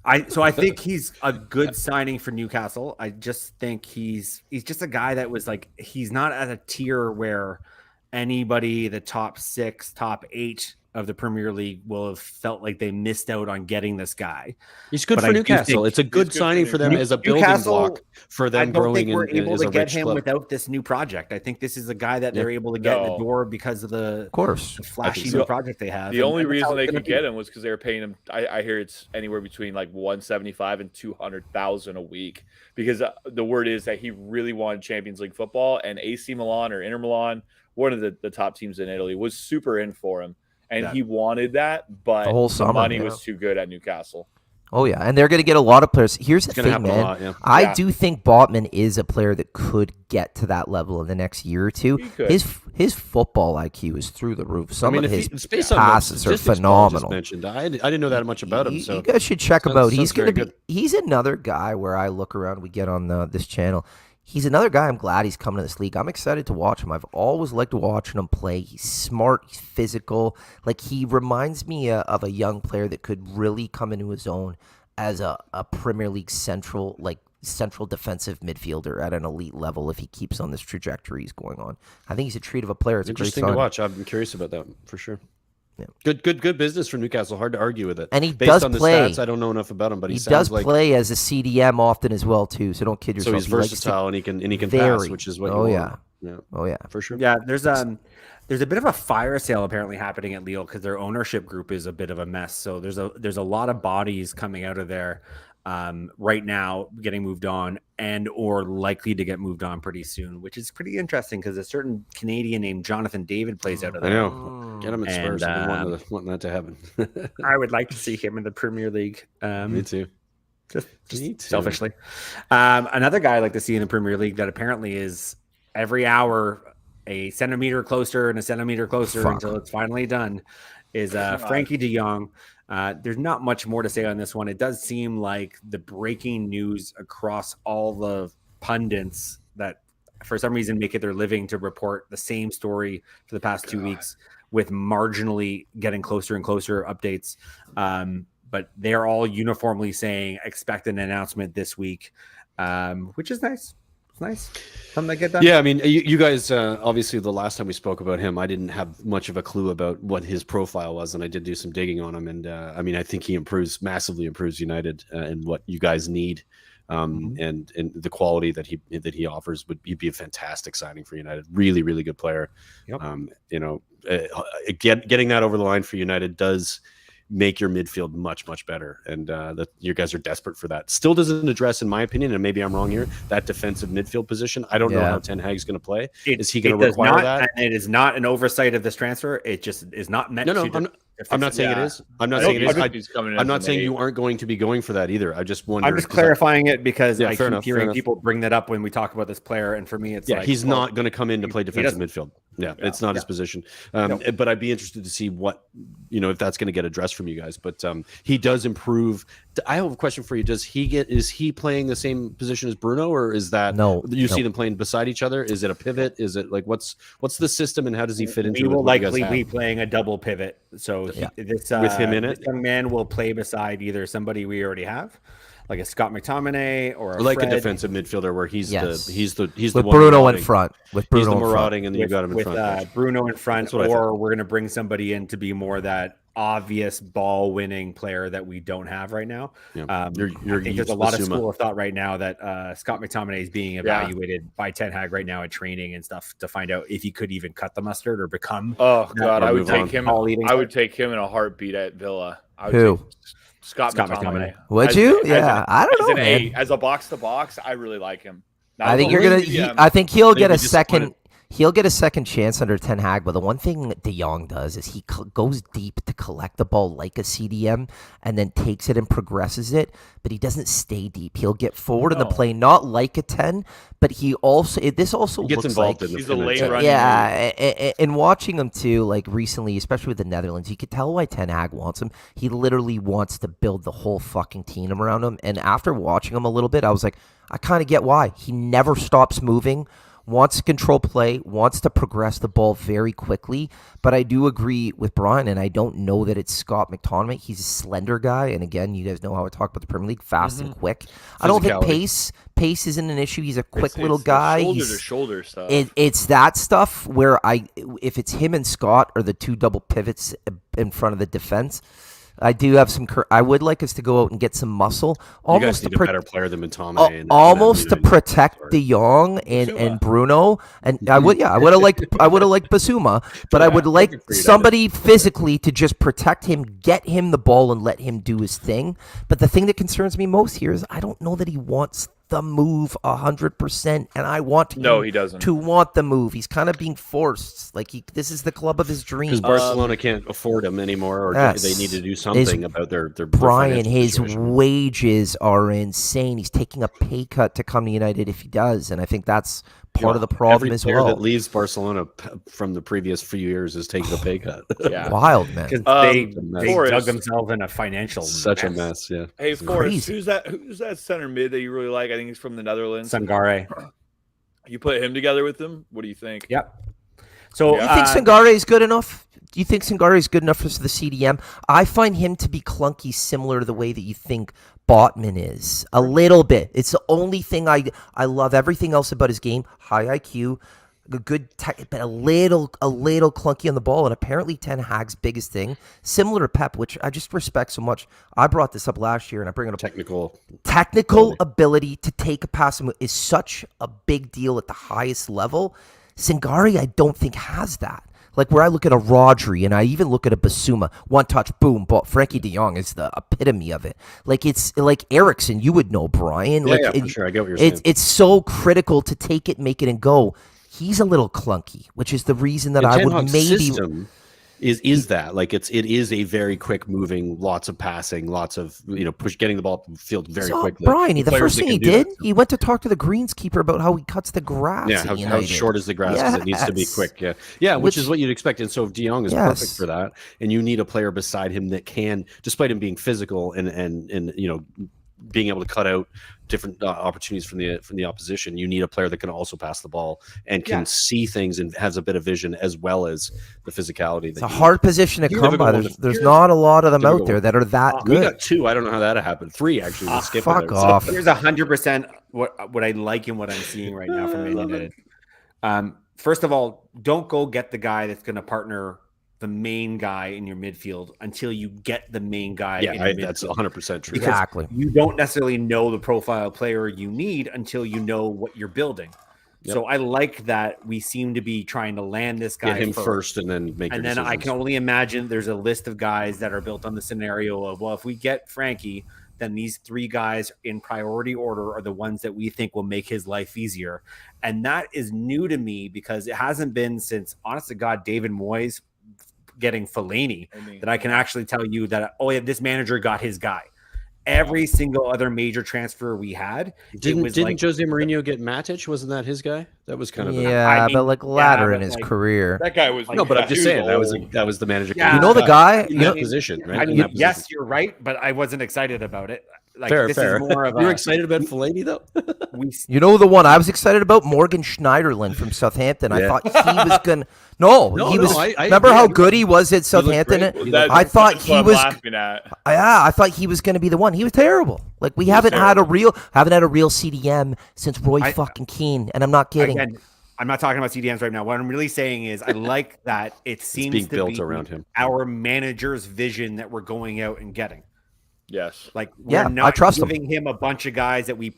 Speaker 2: I think he's a good signing for Newcastle. I just think he's just a guy that was like, he's not at a tier where anybody, the top 6, top 8 of the Premier League will have felt like they missed out on getting this guy.
Speaker 3: He's good
Speaker 2: But
Speaker 3: for
Speaker 2: I do
Speaker 3: Newcastle.
Speaker 2: think
Speaker 3: It's a good
Speaker 4: good for
Speaker 3: signing for them
Speaker 2: Newcastle.
Speaker 3: as a building
Speaker 2: Newcastle,
Speaker 3: block for
Speaker 2: I
Speaker 3: them
Speaker 2: don't
Speaker 3: growing
Speaker 2: think we're
Speaker 3: in
Speaker 2: able
Speaker 3: as
Speaker 2: to
Speaker 3: a
Speaker 2: get
Speaker 3: rich
Speaker 2: him
Speaker 3: club.
Speaker 2: without this new project. I think this is a guy that they're able to get in the
Speaker 4: No.
Speaker 2: door because of the
Speaker 5: Of course.
Speaker 2: flashy
Speaker 3: so.
Speaker 2: new project they have.
Speaker 4: The
Speaker 2: And
Speaker 4: only
Speaker 2: that's
Speaker 4: reason
Speaker 2: how
Speaker 4: they
Speaker 2: it's gonna
Speaker 4: could
Speaker 2: be.
Speaker 4: get him was because they were paying him. I hear it's anywhere between like 175 and 200,000 a week. Because the word is that he really wanted Champions League football, and AC Milan or Inter Milan, one of the top teams in Italy, was super in for him, and
Speaker 2: Yeah.
Speaker 4: he wanted that, but
Speaker 5: The whole summer,
Speaker 4: money
Speaker 5: yeah.
Speaker 4: was too good at Newcastle.
Speaker 5: Oh yeah, and they're going to get a lot of players. Here's the
Speaker 3: It's going to
Speaker 5: thing,
Speaker 3: happen
Speaker 5: man.
Speaker 3: a lot. Yeah.
Speaker 5: I
Speaker 4: Yeah.
Speaker 5: do think Botman is a player that could get to that level in the next year or two.
Speaker 4: He could.
Speaker 5: His football IQ is through the roof. Some of his
Speaker 3: it's based on the
Speaker 5: passes are
Speaker 3: statistics Paul just
Speaker 5: phenomenal.
Speaker 3: mentioned. I didn't know that much about him.
Speaker 5: You
Speaker 3: So
Speaker 5: guys should check him
Speaker 3: sounds-
Speaker 5: out. He's
Speaker 3: sounds
Speaker 5: going to
Speaker 3: very
Speaker 5: be.
Speaker 3: good.
Speaker 5: He's another guy where I look around. We get on this channel. He's another guy. I'm glad he's coming to this league. I'm excited to watch him. I've always liked watching him play. He's smart. He's physical. Like he reminds me of a young player that could really come into his own as a Premier League central defensive midfielder at an elite level if he keeps on this trajectory he's going on. I think he's a treat of a player. It's a great
Speaker 3: Interesting to
Speaker 5: signing.
Speaker 3: watch. I'm curious about that for sure.
Speaker 5: Yeah.
Speaker 3: Good business from Newcastle. Hard to argue with it.
Speaker 5: And he
Speaker 3: Based
Speaker 5: does
Speaker 3: on the
Speaker 5: play.
Speaker 3: stats, I don't know enough about him, but
Speaker 5: He
Speaker 3: sounds
Speaker 5: does
Speaker 3: like
Speaker 5: play as a CDM often as well too. So don't kid
Speaker 3: so
Speaker 5: yourself.
Speaker 3: he's
Speaker 5: He likes to-
Speaker 3: versatile and he can pass,
Speaker 5: Very.
Speaker 3: which is what
Speaker 5: Oh,
Speaker 3: you
Speaker 5: yeah.
Speaker 3: want. Yeah,
Speaker 5: Oh yeah.
Speaker 3: for sure.
Speaker 2: Yeah, there's a bit of a fire sale apparently happening at Lille because their ownership group is a bit of a mess. So there's a lot of bodies coming out of there right now, getting moved on and or likely to get moved on pretty soon, which is pretty interesting because a certain Canadian named Jonathan David plays out of
Speaker 3: I
Speaker 2: there.
Speaker 3: know. Get him at
Speaker 2: And,
Speaker 3: Spurs. I've been wanting that to happen.
Speaker 2: I would like to see him in the Premier League.
Speaker 3: Me too.
Speaker 2: Just
Speaker 3: Me too.
Speaker 2: selfishly. Another guy I'd like to see in the Premier League that apparently is every hour a centimeter closer and a centimeter closer
Speaker 5: Fuck.
Speaker 2: until it's finally done is Frankie de Jong. There's not much more to say on this one. It does seem like the breaking news across all the pundits that for some reason make it their living to report the same story for the past 2 weeks with marginally getting closer and closer updates. But they're all uniformly saying expect an announcement this week, which is nice. It's nice. Something to get done.
Speaker 3: Yeah, I mean, you guys, obviously, the last time we spoke about him, I didn't have much of a clue about what his profile was, and I did do some digging on him. And I mean, I think he massively improves United and what you guys need, and the quality that he offers he'd be a fantastic signing for United. Really, really good player.
Speaker 2: Yep.
Speaker 3: Getting that over the line for United does make your midfield much better, and that you guys are desperate for that. Still doesn't address, in my opinion, and maybe I'm wrong here, that defensive midfield position. I don't know
Speaker 5: Yeah.
Speaker 3: how Ten Hag's going to play.
Speaker 2: It-
Speaker 3: Is he going
Speaker 2: it
Speaker 3: to
Speaker 2: does
Speaker 3: require
Speaker 2: not-
Speaker 3: that?
Speaker 2: And it is not an oversight of this transfer. It just is not meant
Speaker 3: No,
Speaker 2: to.
Speaker 3: I'm not saying it is. I'm not
Speaker 4: I
Speaker 3: saying it
Speaker 4: think
Speaker 3: is.
Speaker 4: he's coming in
Speaker 3: I'm
Speaker 4: as
Speaker 3: not
Speaker 4: an
Speaker 3: saying
Speaker 4: eight.
Speaker 3: you aren't going to be going for that either. I just wonder.
Speaker 2: I'm just clarifying it because
Speaker 3: Yeah,
Speaker 2: I
Speaker 3: fair
Speaker 2: keep
Speaker 3: enough, fair
Speaker 2: hearing
Speaker 3: enough.
Speaker 2: people bring that up when we talk about this player, and for me, it's
Speaker 3: Yeah,
Speaker 2: like,
Speaker 3: he's
Speaker 2: well,
Speaker 3: not going to come in to play defensive midfield. Yeah, it's not his position. But I'd be interested to see what, if that's going to get addressed from you guys. But he does improve I have a question for you. Is he playing the same position as Bruno, or is that see them playing beside each other? Is it a pivot? Is it like what's the system and how does he fit into it?
Speaker 2: We will likely be playing a double pivot. So this
Speaker 3: with him in it,
Speaker 2: this young man will play beside either somebody we already have, like a Scott McTominay or
Speaker 3: like
Speaker 2: Fred.
Speaker 3: A defensive midfielder where he's the
Speaker 5: with
Speaker 3: one
Speaker 5: Bruno in front. With Bruno
Speaker 3: he's the marauding, and then you got him in front.
Speaker 2: Bruno in front, or we're going to bring somebody in to be more that obvious ball winning player that we don't have right now.
Speaker 3: Yeah.
Speaker 2: I think there's a lot of school of thought right now that Scott McTominay is being evaluated by Ten Hag right now at training and stuff to find out if he could even cut the mustard or become.
Speaker 4: Oh God, I would take him. I would take him in a heartbeat at Villa.
Speaker 5: Who?
Speaker 4: Scott McTominay.
Speaker 5: Would you? I don't know.
Speaker 4: As a box to box, I really like him.
Speaker 5: I think I think he'll get a second. He'll get a second chance under Ten Hag, but the one thing De Jong does is he goes deep to collect the ball like a CDM and then takes it and progresses it, but he doesn't stay deep. He'll get forward in the play, not like a 10, but he also he gets
Speaker 3: involved
Speaker 5: like
Speaker 3: in
Speaker 4: he's a late running.
Speaker 5: Yeah, and watching him too, like recently, especially with the Netherlands, you could tell why Ten Hag wants him. He literally wants to build the whole fucking team around him, and after watching him a little bit, I was like, I kind of get why. He never stops moving. Wants to control play, wants to progress the ball very quickly. But I do agree with Brian, and I don't know that it's Scott McTominay. He's a slender guy. And again, you guys know how I talk about the Premier League, fast and quick. I don't think pace isn't an issue. He's a quick little guy.
Speaker 4: Shoulder to shoulder stuff.
Speaker 5: It's that stuff where if it's him and Scott or the two double pivots in front of the defense, I do have some. I would like us to go out and get some muscle.
Speaker 3: Almost you guys need a better player than McTominay.
Speaker 5: Almost to protect De Jong and Bruno. And I would have liked Basuma, but I would like somebody physically to just protect him, get him the ball, and let him do his thing. But the thing that concerns me most here is I don't know that he wants the move 100%, and I want
Speaker 4: he doesn't
Speaker 5: to want the move. He's kind of being forced. Like this is the club of his dreams.
Speaker 3: Because Barcelona can't afford him anymore, or they need to do something about their
Speaker 5: Brian. His
Speaker 3: situation.
Speaker 5: Wages are insane. He's taking a pay cut to come to United if he does, and I think that's part of the problem as well.
Speaker 3: Every player that leaves Barcelona from the previous few years is taking a pay cut.
Speaker 4: Yeah,
Speaker 5: wild, man.
Speaker 2: Because they dug themselves in a financial
Speaker 3: a mess. Yeah.
Speaker 4: Hey, Forrest, who's that center mid that you really like? I think he's from the Netherlands.
Speaker 2: Sangare.
Speaker 4: You put him together with him. What do you think?
Speaker 2: Yep. So
Speaker 5: you think Sangare is good enough? Do you think Sangare is good enough for the CDM? I find him to be clunky, similar to the way that you think Botman is. A little bit. It's the only thing I love. Everything else about his game, high IQ, a good but a little clunky on the ball. And apparently Ten Hag's biggest thing, similar to Pep, which I just respect so much. I brought this up last year, and I bring it up. Technical ability to take a pass is such a big deal at the highest level. Sangare, I don't think has that. Like where I look at a Rodri and I even look at a Basuma, one touch, boom, ball. Frankie De Jong is the epitome of it. Like it's like Eriksson, you would know, Brian.
Speaker 3: Yeah, for sure. I get what you're saying.
Speaker 5: It's so critical to take it, make it, and go. He's a little clunky, which is the reason that I would maybe.
Speaker 3: Is that like it is a very quick moving, lots of passing, lots of getting the ball up the field very quickly.
Speaker 5: Brian, the first thing he did, he went to talk to the greenskeeper about how he cuts the grass.
Speaker 3: Yeah, how short is the grass because it needs to be quick. Yeah, which is what you'd expect. And so De Jong is perfect for that. And you need a player beside him that can, despite him being physical and being able to cut out different opportunities from the opposition, you need a player that can also pass the ball and can see things and has a bit of vision as well as the physicality.
Speaker 5: It's a hard position to come by. There's not a lot of them out there that are that good.
Speaker 3: We got 2. I don't know how that happened. 3 actually.
Speaker 5: Fuck off.
Speaker 2: Here's 100% what I like and what I'm seeing right now from Man United. First of all, don't go get the guy that's going to partner the main guy in your midfield until you get the main guy.
Speaker 3: That's 100% true.
Speaker 5: Exactly.
Speaker 2: You don't necessarily know the profile player you need until you know what you're building. Yep. So I like that we seem to be trying to land this guy
Speaker 3: get him first and then make.
Speaker 2: And then I can only imagine there's a list of guys that are built on the scenario of, well, if we get Frankie, then these 3 guys in priority order are the ones that we think will make his life easier. And that is new to me because it hasn't been since, honest to God, David Moyes getting Fellaini that I can actually tell you that, this manager got his guy. every single other major transfer we had,
Speaker 3: Didn't Jose Mourinho get Matic? Wasn't that his guy? That was kind of
Speaker 5: yeah, but like later
Speaker 2: but
Speaker 5: in his
Speaker 2: like-
Speaker 5: career.
Speaker 4: That guy was
Speaker 3: no, but I'm
Speaker 4: he
Speaker 3: just saying that was
Speaker 4: old.
Speaker 3: that was the manager.
Speaker 2: Yeah.
Speaker 5: You know the guy.
Speaker 3: in
Speaker 5: You
Speaker 3: that
Speaker 5: know,
Speaker 3: position, right?
Speaker 2: I
Speaker 3: In
Speaker 2: mean,
Speaker 3: that
Speaker 2: yes,
Speaker 3: position.
Speaker 2: you're right, but I wasn't excited about it. Like
Speaker 3: fair,
Speaker 2: this
Speaker 3: fair.
Speaker 2: is more of
Speaker 3: You're
Speaker 2: a
Speaker 3: excited about Fellaini though.
Speaker 2: we
Speaker 5: you know the one I was excited about, Morgan Schneiderlin from Southampton. I
Speaker 3: Yeah.
Speaker 5: thought he was gonna. No,
Speaker 3: No,
Speaker 5: he
Speaker 3: no,
Speaker 5: was.
Speaker 3: I
Speaker 5: remember
Speaker 3: agree.
Speaker 5: how good he was at
Speaker 3: He looked
Speaker 5: Southampton?
Speaker 3: great. He
Speaker 4: That-
Speaker 5: I thought
Speaker 4: that's
Speaker 5: he
Speaker 4: what I'm
Speaker 5: was.
Speaker 4: laughing at.
Speaker 5: Yeah, I thought he was going to be the one. He was terrible. Like we haven't had a real CDM since Roy fucking Keane, and I'm not kidding.
Speaker 2: again. I'm not talking about CDMs right now. What I'm really saying is I like that it seems
Speaker 3: being
Speaker 2: to
Speaker 3: built
Speaker 2: be
Speaker 3: around him.
Speaker 2: our manager's vision that we're going out and getting.
Speaker 4: Yes.
Speaker 2: Like
Speaker 5: Yeah,
Speaker 2: we're
Speaker 5: I
Speaker 2: not
Speaker 5: trust him.
Speaker 2: giving him a bunch of guys that we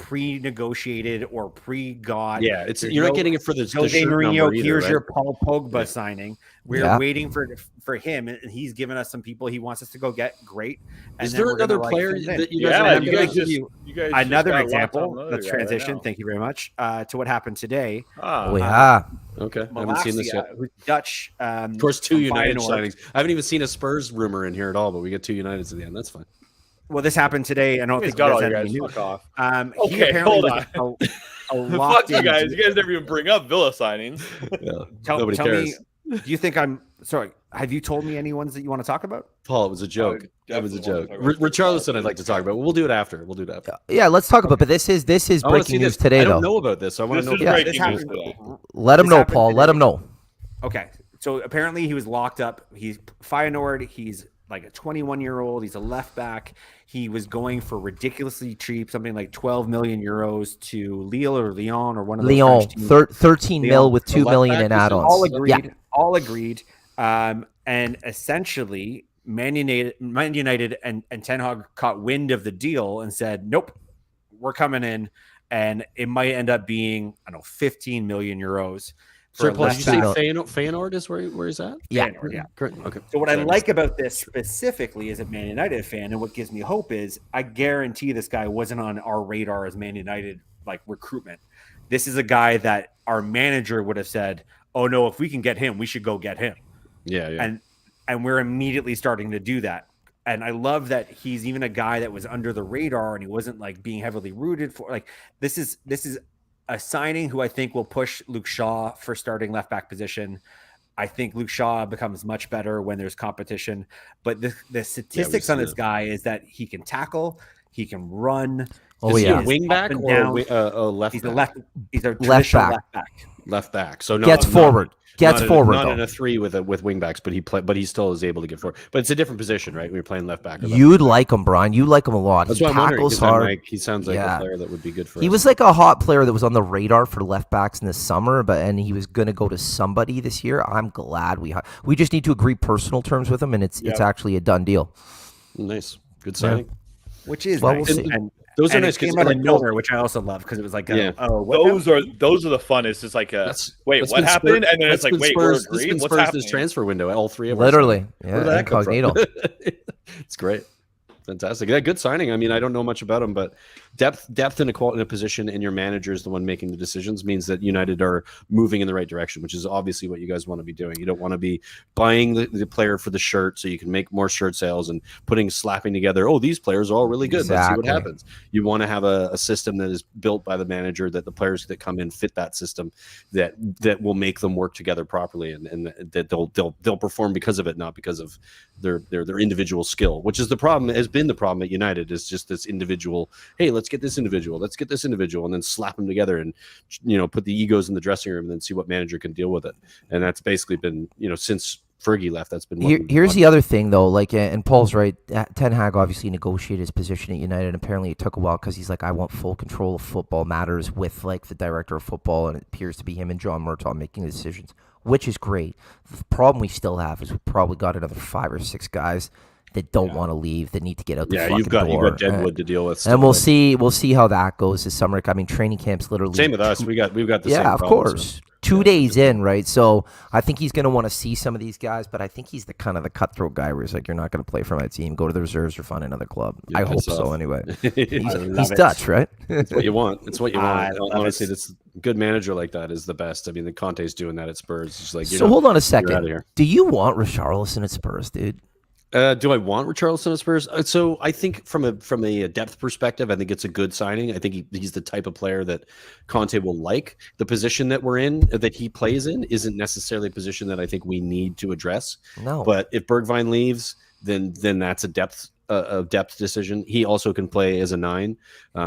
Speaker 2: pre-negotiated or pre-got.
Speaker 3: Yeah, it's
Speaker 2: There's
Speaker 3: you're not
Speaker 2: no
Speaker 3: getting it for the
Speaker 2: Jose
Speaker 3: shirt
Speaker 2: Mourinho.
Speaker 3: number either,
Speaker 2: Here's
Speaker 3: right?
Speaker 2: your Paul Pogba
Speaker 3: Yeah.
Speaker 2: signing. We're
Speaker 5: Yeah.
Speaker 2: waiting for him, and he's given us some people he wants us to go get. Great. And
Speaker 3: Is
Speaker 2: then
Speaker 3: there
Speaker 2: we're gonna,
Speaker 3: another
Speaker 2: like,
Speaker 3: player
Speaker 2: fit him in.
Speaker 3: that you guys
Speaker 4: Yeah,
Speaker 3: are
Speaker 2: I'm
Speaker 4: you
Speaker 2: gonna
Speaker 4: guys
Speaker 2: give
Speaker 4: just
Speaker 2: you
Speaker 4: you guys just
Speaker 2: another
Speaker 4: got locked on
Speaker 2: example.
Speaker 4: another
Speaker 2: Let's
Speaker 4: guy right
Speaker 2: transition.
Speaker 4: now.
Speaker 2: Thank you very much to what happened today.
Speaker 4: Ah.
Speaker 5: Oh yeah,
Speaker 3: Okay, I haven't seen this
Speaker 2: Malacia,
Speaker 3: yet.
Speaker 2: who's Dutch.
Speaker 3: Of course, two
Speaker 2: from
Speaker 3: United
Speaker 2: Feyenoord.
Speaker 3: signings. I haven't even seen a Spurs rumor in here at all, but we get two Uniteds at the end. That's fine.
Speaker 2: Well, this happened today. I don't
Speaker 4: You
Speaker 2: think
Speaker 4: guys got all
Speaker 2: you
Speaker 4: you
Speaker 2: guys
Speaker 4: guys.
Speaker 2: had any
Speaker 4: Fuck off.
Speaker 2: news. He
Speaker 4: Okay,
Speaker 2: apparently
Speaker 4: hold
Speaker 2: was a
Speaker 4: Fuck
Speaker 2: locked
Speaker 4: you
Speaker 2: in
Speaker 4: guys.
Speaker 2: dude.
Speaker 4: You guys never even bring up Villa signings.
Speaker 3: Yeah,
Speaker 2: Tell
Speaker 3: nobody
Speaker 2: me,
Speaker 3: cares.
Speaker 2: do you think I'm sorry? Have you told me any ones that you want to talk about?
Speaker 3: Paul, it was a joke. That was a
Speaker 4: definitely
Speaker 3: joke.
Speaker 4: wanna talk about
Speaker 3: Richarlison, I'd like to talk about. We'll do it after. We'll do it after.
Speaker 5: yeah. Let's talk about. But this is
Speaker 3: I wanna see
Speaker 5: breaking news
Speaker 3: this.
Speaker 5: today,
Speaker 3: I
Speaker 5: though.
Speaker 3: don't know about this. So I want
Speaker 4: This
Speaker 3: to know.
Speaker 4: is
Speaker 3: about
Speaker 4: breaking
Speaker 2: this
Speaker 4: news
Speaker 2: happened-
Speaker 4: today.
Speaker 5: Let him
Speaker 2: This
Speaker 5: know,
Speaker 2: happened
Speaker 5: Paul. Let
Speaker 2: today.
Speaker 5: him know.
Speaker 2: Okay, so apparently he was locked up. He's Feyenoord. He's like a 21-year-old. He's a left back. He was going for ridiculously cheap, something like 12 million euros to Lille or Lyon or one of those
Speaker 5: Leon,
Speaker 2: French teams.
Speaker 5: 13
Speaker 2: Leon,
Speaker 5: mil with
Speaker 3: the
Speaker 5: 2
Speaker 3: left
Speaker 5: million
Speaker 3: back
Speaker 5: in
Speaker 3: is
Speaker 5: add-ons.
Speaker 2: all agreed.
Speaker 5: Yeah.
Speaker 2: All agreed. And essentially, Man United and Ten Hag caught wind of the deal and said, "Nope, we're coming in," and it might end up being 15 million euros.
Speaker 3: Sorry,
Speaker 2: a
Speaker 3: Paul, did
Speaker 2: left
Speaker 3: you say
Speaker 2: back.
Speaker 3: Feyenoord is where he's at?
Speaker 5: Yeah.
Speaker 2: Feyenoord, yeah.
Speaker 3: Correct. Okay.
Speaker 2: So what I
Speaker 3: Sorry,
Speaker 2: like about this specifically as a Man United fan, and what gives me hope is I guarantee this guy wasn't on our radar as Man United like recruitment. This is a guy that our manager would have said, "Oh no, if we can get him, we should go get him."
Speaker 3: Yeah, yeah.
Speaker 2: And we're immediately starting to do that. And I love that he's even a guy that was under the radar and he wasn't like being heavily rooted for. Like this is a signing who I think will push Luke Shaw for starting left back position. I think Luke Shaw becomes much better when there's competition. But the statistics on
Speaker 3: seen
Speaker 2: this
Speaker 3: it.
Speaker 2: guy is that he can tackle, he can run.
Speaker 5: Oh,
Speaker 3: Is he
Speaker 5: yeah.
Speaker 3: a wing back
Speaker 2: Up and
Speaker 3: or
Speaker 2: down.
Speaker 3: a left?
Speaker 2: He's
Speaker 3: back?
Speaker 2: a left. He's a traditional
Speaker 5: back.
Speaker 2: left back.
Speaker 3: Left back. So not,
Speaker 5: Gets
Speaker 3: not-
Speaker 5: forward. Gets
Speaker 3: not
Speaker 5: forward,
Speaker 3: Not
Speaker 5: though.
Speaker 3: in a three with wing backs, but he still is able to get forward. But it's a different position, right? We're playing left back. Or left
Speaker 5: You'd like him, Brian. You like him a lot.
Speaker 3: That's
Speaker 5: He
Speaker 3: what I'm wondering.
Speaker 5: tackles
Speaker 3: 'Cause I'm
Speaker 5: hard.
Speaker 3: like, he sounds like
Speaker 5: Yeah.
Speaker 3: a player that would be good for
Speaker 5: He
Speaker 3: us.
Speaker 5: was like a hot player that was on the radar for left backs in the summer, and he was going to go to somebody this year. I'm glad we just need to agree personal terms with him, and it's actually a done deal.
Speaker 3: Nice. Good signing.
Speaker 2: Which is
Speaker 5: Well,
Speaker 2: nice.
Speaker 5: we'll see.
Speaker 2: And
Speaker 3: Those are
Speaker 2: and
Speaker 3: nice
Speaker 2: it came
Speaker 3: because
Speaker 2: out of
Speaker 3: like,
Speaker 2: nowhere, which I also love because it was like,
Speaker 3: Yeah.
Speaker 4: Those are the funnest. It's like wait,
Speaker 3: that's
Speaker 4: what
Speaker 3: been
Speaker 4: happened? And then
Speaker 3: that's
Speaker 4: it's like,
Speaker 3: been
Speaker 4: wait,
Speaker 3: Spurs,
Speaker 4: we're
Speaker 3: that's
Speaker 4: agreed.
Speaker 3: been
Speaker 4: What's
Speaker 3: Spurs'
Speaker 4: happening?
Speaker 3: transfer window. All three of us.
Speaker 5: Literally,
Speaker 3: Where did
Speaker 5: yeah,
Speaker 3: that come from?
Speaker 5: incognito.
Speaker 3: It's great. Fantastic. Yeah, good signing. I mean, I don't know much about him, but depth in a position and your manager is the one making the decisions means that United are moving in the right direction, which is obviously what you guys want to be doing. You don't want to be buying the player for the shirt so you can make more shirt sales and slapping together, oh, these players are all really good. Let's see what
Speaker 5: Exactly.
Speaker 3: happens. You want to have a system that is built by the manager, that the players that come in fit that system, that will make them work together properly, and that they'll perform because of it, not because of their individual skill, which is the problem, has been the problem at United, is just this individual, hey, let's get this individual, and then slap them together and put the egos in the dressing room and then see what manager can deal with it. And that's basically been, since Fergie left, that's been what
Speaker 5: Here's the other thing, though. Like, and Paul's right. Ten Hag obviously negotiated his position at United. And apparently, it took a while because he's like, I want full control of football matters with like the director of football, and it appears to be him and John Murtaugh making the decisions, which is great. The problem we still have is we've probably got another 5 or 6 guys that don't want to leave, that need to get out the fucking
Speaker 3: you've got
Speaker 5: door.
Speaker 3: Deadwood to deal with,
Speaker 5: And we'll
Speaker 3: still,
Speaker 5: see how that goes this summer. I mean, training camp's literally
Speaker 3: same with us. We've got the same
Speaker 5: yeah, of
Speaker 3: problem,
Speaker 5: course.
Speaker 3: so.
Speaker 5: 2 days in, right? So I think he's going to want to see some of these guys, but I think he's the kind of the cutthroat guy where he's like, you're not going to play for my team. Go to the reserves or find another club.
Speaker 3: Yeah,
Speaker 5: I hope
Speaker 3: piss
Speaker 5: so
Speaker 3: off.
Speaker 5: anyway.
Speaker 2: I
Speaker 5: He's
Speaker 2: love it.
Speaker 5: Dutch, right?
Speaker 3: It's what you want. It's what you
Speaker 2: I
Speaker 3: want.
Speaker 2: love
Speaker 3: Honestly,
Speaker 2: it.
Speaker 3: this good manager like that is the best. I mean, the Conte's doing that at Spurs. It's like,
Speaker 5: So hold on a
Speaker 3: outta
Speaker 5: second.
Speaker 3: here.
Speaker 5: Do you want Richarlison at Spurs, dude?
Speaker 3: Do I want Richarlison at Spurs? So I think from a depth perspective, I think it's a good signing. I think he's the type of player that Conte will like. The position that we're in, that he plays in, isn't necessarily a position that I think we need to address.
Speaker 5: No.
Speaker 3: But if Bergwijn leaves, then that's a depth decision. He also can play as a 9.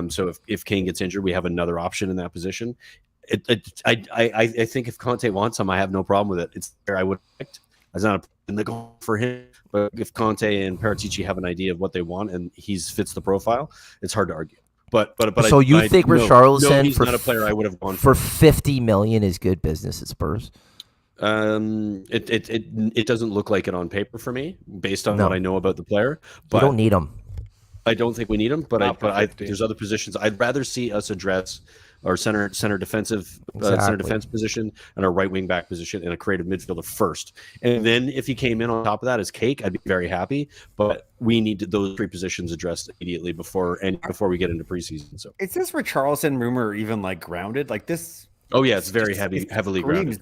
Speaker 3: So if Kane gets injured, we have another option in that position. I think if Conte wants him, I have no problem with it. It's there. I would expect. It's not in the goal for him, but if Conte and Paratici have an idea of what they want and he fits the profile, it's hard to argue. But
Speaker 5: so you think Richarlison
Speaker 3: he's not a player I would have gone
Speaker 5: for 50 million is good business at Spurs?
Speaker 3: It doesn't look like it on paper for me, based on what I know about the player. But
Speaker 5: you don't need him.
Speaker 3: I don't think we need him. But there's other positions I'd rather see us address. Our center defense position and our right wing back position and a creative midfielder first, and then if he came in on top of that as cake, I'd be very happy. But we need those 3 positions addressed immediately before we get into preseason. So
Speaker 2: is this Richarlison rumor even like grounded? Like this?
Speaker 3: Oh yeah, it's very heavily grounded.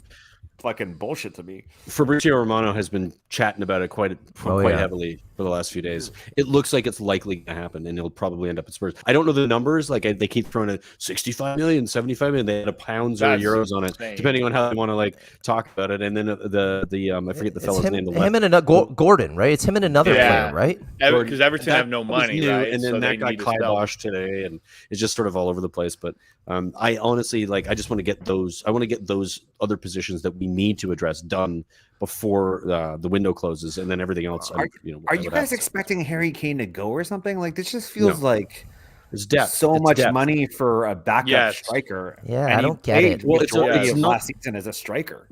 Speaker 2: Fucking bullshit to me.
Speaker 3: Fabrizio Romano has been chatting about it quite heavily for the last few days. It looks like it's likely going to happen, and he'll probably end up at Spurs. I don't know the numbers. Like they keep throwing a 65 million, 75 million. They had pounds or euros on it, depending on how they want to like talk about it. And then I forget the fellow's name.
Speaker 5: Him and Gordon, right? It's him and another player, right?
Speaker 4: Because Everton have no money, right?
Speaker 3: And then so that got kiboshed today, and it's just sort of all over the place. But I honestly I just want to get those. I want to get those other positions that we need to address done before the window closes, and then everything else.
Speaker 2: Are you guys expecting Harry Kane to go or something? Like this just feels like
Speaker 3: it's depth.
Speaker 2: So
Speaker 3: it's
Speaker 2: much
Speaker 3: depth.
Speaker 2: money for a backup striker.
Speaker 5: Yeah, I don't get it.
Speaker 2: Well, it's not last season as a striker.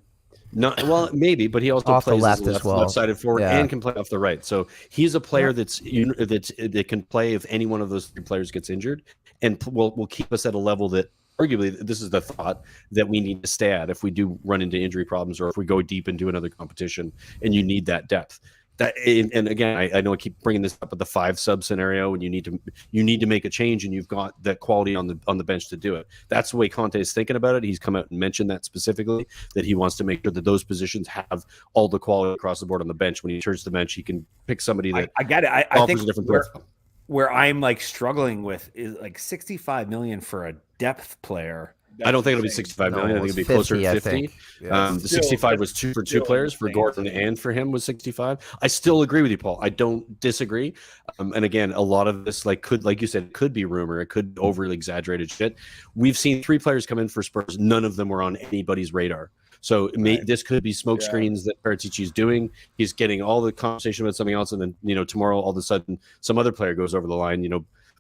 Speaker 3: No, well, maybe, but he also
Speaker 5: off
Speaker 3: plays
Speaker 5: the left
Speaker 3: as
Speaker 5: as well.
Speaker 3: Left-sided forward and can play off the right. So he's a player that can play if any one of those 3 players gets injured, and will keep us at a level that arguably this is the thought that we need to stay at if we do run into injury problems or if we go deep into another competition. And you need that depth. And again, I know I keep bringing this up at the 5 sub scenario, and you need to make a change, and you've got that quality on the bench to do it. That's the way Conte is thinking about it. He's come out and mentioned that specifically, that he wants to make sure that those positions have all the quality across the board on the bench. When he turns to the bench, he can pick somebody that
Speaker 2: I get it. I think
Speaker 3: a different profile.
Speaker 2: Where I'm like struggling with is like 65 million for a depth player.
Speaker 3: I don't think it'll be 65 million. I think it'll be closer to 50. The 65 was two players for Gordon and for him was 65. I still agree with you, Paul. I don't disagree. And again, a lot of this like you said, could be rumor. It could be overly exaggerated shit. We've seen 3 players come in for Spurs. None of them were on anybody's radar. So this could be smoke screens that Paratici is doing. He's getting all the conversation about something else, and then tomorrow all of a sudden some other player goes over the line.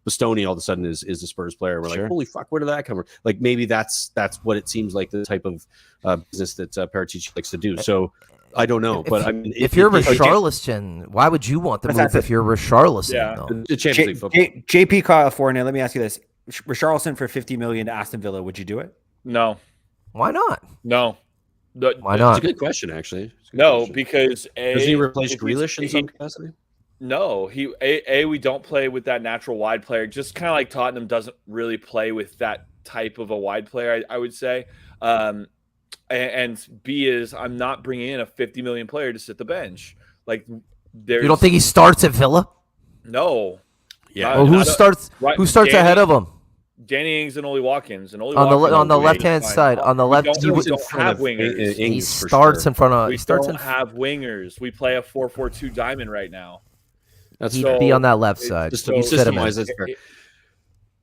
Speaker 3: Bastoni all of a sudden is a Spurs player. We're like, holy fuck, where did that come from? Like maybe that's what it seems like, the type of business that Paratici likes to do. So I don't know, but I mean,
Speaker 5: if you're Richarlison, why would you want the move if you're Richarlison?
Speaker 3: Yeah, the Champions League football.
Speaker 2: JP California. Let me ask you this: Richarlison for 50 million to Aston Villa, would you do it?
Speaker 4: No.
Speaker 5: Why not?
Speaker 4: No.
Speaker 5: Why not?
Speaker 3: It's a good question, actually.
Speaker 4: Because
Speaker 3: does he replace Grealish in some capacity?
Speaker 4: No, we don't play with that natural wide player. Just kind of like Tottenham doesn't really play with that type of a wide player, I would say. And B is I'm not bringing in a 50 million player to sit the bench. Like,
Speaker 5: you don't think he starts at Villa?
Speaker 4: No.
Speaker 3: Yeah.
Speaker 5: Well, who starts ahead of him?
Speaker 4: Danny Ings and Oli Watkins on
Speaker 5: the left hand side. On the left,
Speaker 4: we don't have wingers.
Speaker 5: He starts in front of.
Speaker 4: We don't have wingers. We play a 4-4-2 diamond right now.
Speaker 5: He'd be on that left side.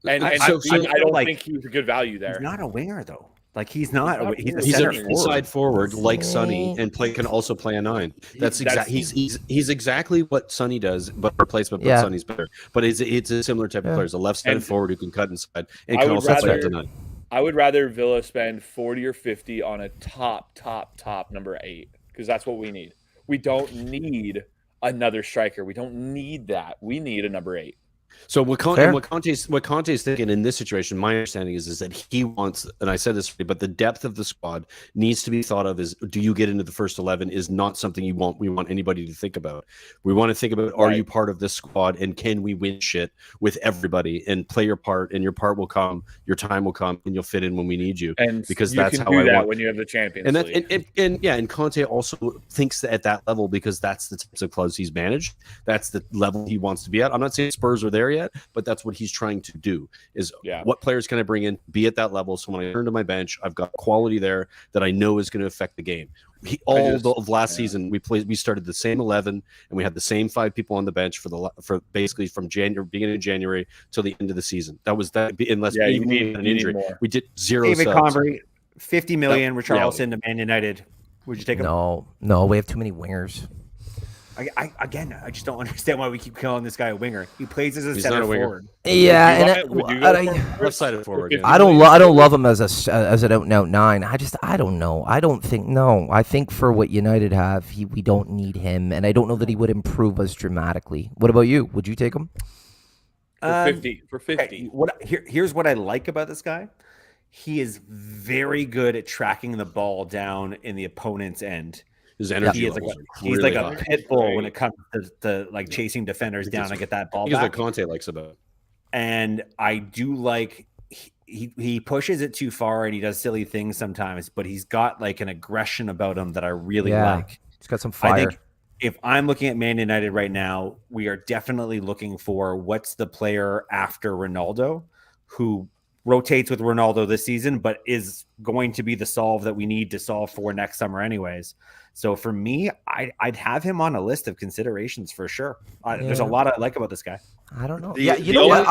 Speaker 3: And
Speaker 4: I don't think he's a good value there.
Speaker 2: He's not a winger though. Like he's not.
Speaker 3: He's an inside forward like Sonny, and can also play a 9. That's exactly. He's exactly what Sonny does, but replacement. But Sonny's better. But it's a similar type of player. He's a left-sided forward who can cut inside and can also play at the 9.
Speaker 4: I would rather Villa spend 40 or 50 on a top number 8 because that's what we need. We don't need another striker. We don't need that. We need a number 8.
Speaker 3: So what
Speaker 5: Fair.
Speaker 3: Conte's thinking in this situation, my understanding is that he wants, and I said this, but the depth of the squad needs to be thought of as, do you get into the first 11 is not something we want anybody to think about. We want to think about, are you part of this squad, and can we win shit with everybody, and play your part, and your part will come, your time will come, and you'll fit in when we need you.
Speaker 4: And
Speaker 3: because
Speaker 4: you
Speaker 3: that's
Speaker 4: can
Speaker 3: how
Speaker 4: do
Speaker 3: I
Speaker 4: that
Speaker 3: want.
Speaker 4: when you have the Champions
Speaker 3: And
Speaker 4: League.
Speaker 3: and Conte also thinks that at that level, because that's the types of clubs he's managed. That's the level he wants to be at. I'm not saying Spurs are there yet, but that's what he's trying to do. Is what players can I bring in, be at that level, so when I turn to my bench, I've got quality there that I know is going to affect the game. Of last season, we started the same 11, and we had the same 5 people on the bench for basically from beginning of January till the end of the season. That was that. Unless we need an injury, we did 0
Speaker 2: David
Speaker 3: subs.
Speaker 2: Convery, 50 million, Richarlison to Man United. Would you take him?
Speaker 5: No, we have too many wingers.
Speaker 2: I just don't understand why we keep calling this guy a winger. He plays as a
Speaker 3: He's
Speaker 2: center
Speaker 3: not a winger.
Speaker 2: forward.
Speaker 5: Yeah,
Speaker 3: left-sided forward.
Speaker 5: I don't love him as an out and out 9. I don't know. I think for what United have, we don't need him, and I don't know that he would improve us dramatically. What about you? Would you take him?
Speaker 4: For 50.
Speaker 2: Okay, here's what I like about this guy. He is very good at tracking the ball down in the opponent's end.
Speaker 3: His energy
Speaker 2: he's like a pit bull when it comes to like chasing defenders down and get that ball back.
Speaker 3: What Conte likes about it.
Speaker 2: And I do like he pushes it too far and he does silly things sometimes, but he's got like an aggression about him that I really like.
Speaker 5: He's got some fire.
Speaker 2: I think if I'm looking at Man United right now, we are definitely looking for what's the player after Ronaldo who rotates with Ronaldo this season, but is going to be the solve that we need to solve for next summer anyways. So for me, I'd have him on a list of considerations for sure. There's a lot I like about this guy.
Speaker 5: I don't know.
Speaker 3: You
Speaker 5: know what?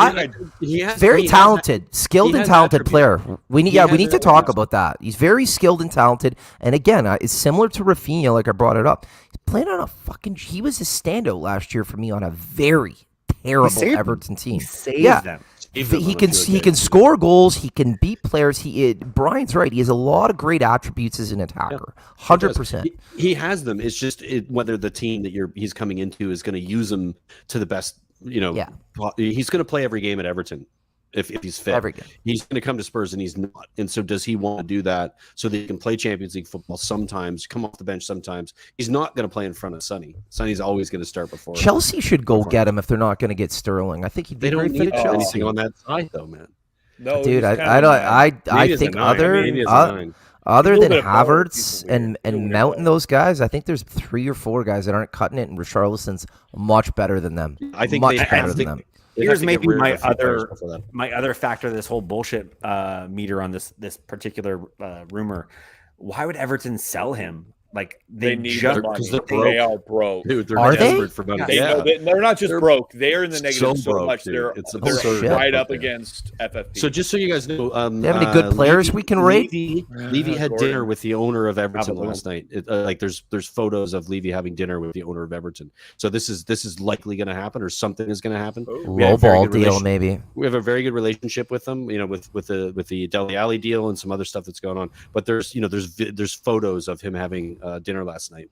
Speaker 5: Very talented, skilled and talented player. We need to talk about that. He's very skilled and talented. And again, it's similar to Rafinha, like I brought it up. He's playing on he was a standout last year for me on a very terrible Everton team.
Speaker 2: He saved them.
Speaker 5: He can score goals. He can beat players. Brian's right. He has a lot of great attributes as an attacker. 100%.
Speaker 3: He has them. It's just whether the team that he's coming into is going to use him to the best. He's going to play every game at Everton if he's fit.
Speaker 5: Every game.
Speaker 3: He's going to come to Spurs and he's not. And so does he want to do that so that he can play Champions League football sometimes, come off the bench sometimes? He's not going to play in front of Sonny. Sonny's always going to start before.
Speaker 5: Chelsea should go get him if they're not going to get Sterling. I think he'd be
Speaker 3: they don't need
Speaker 5: Chelsea.
Speaker 3: anything on that side though, man.
Speaker 5: No, dude, I think other than Havertz and Mount and those guys, I think there's 3 or 4 guys that aren't cutting it, and Richarlison's much better than them.
Speaker 3: I think
Speaker 5: much better than them.
Speaker 2: Here's maybe my other factor of this whole bullshit meter on this particular rumor. Why would Everton sell him? Like they
Speaker 4: need
Speaker 2: just
Speaker 4: money.
Speaker 3: They
Speaker 4: are broke.
Speaker 3: Dude, they're
Speaker 5: Are they?
Speaker 3: desperate for money.
Speaker 4: They're not just broke. They're in the negative so
Speaker 3: broke,
Speaker 4: much.
Speaker 3: dude.
Speaker 4: They're right up against FFP.
Speaker 3: So just so you guys know,
Speaker 5: Do you have any good players we can rate?
Speaker 3: Levy had dinner with the owner of Everton last night. There's photos of Levy having dinner with the owner of Everton. So this is likely going to happen, or something is going to happen.
Speaker 5: Low ball deal, maybe.
Speaker 3: We have a very good relationship with them, with the Dele Alli deal and some other stuff that's going on. But there's photos of him having dinner last night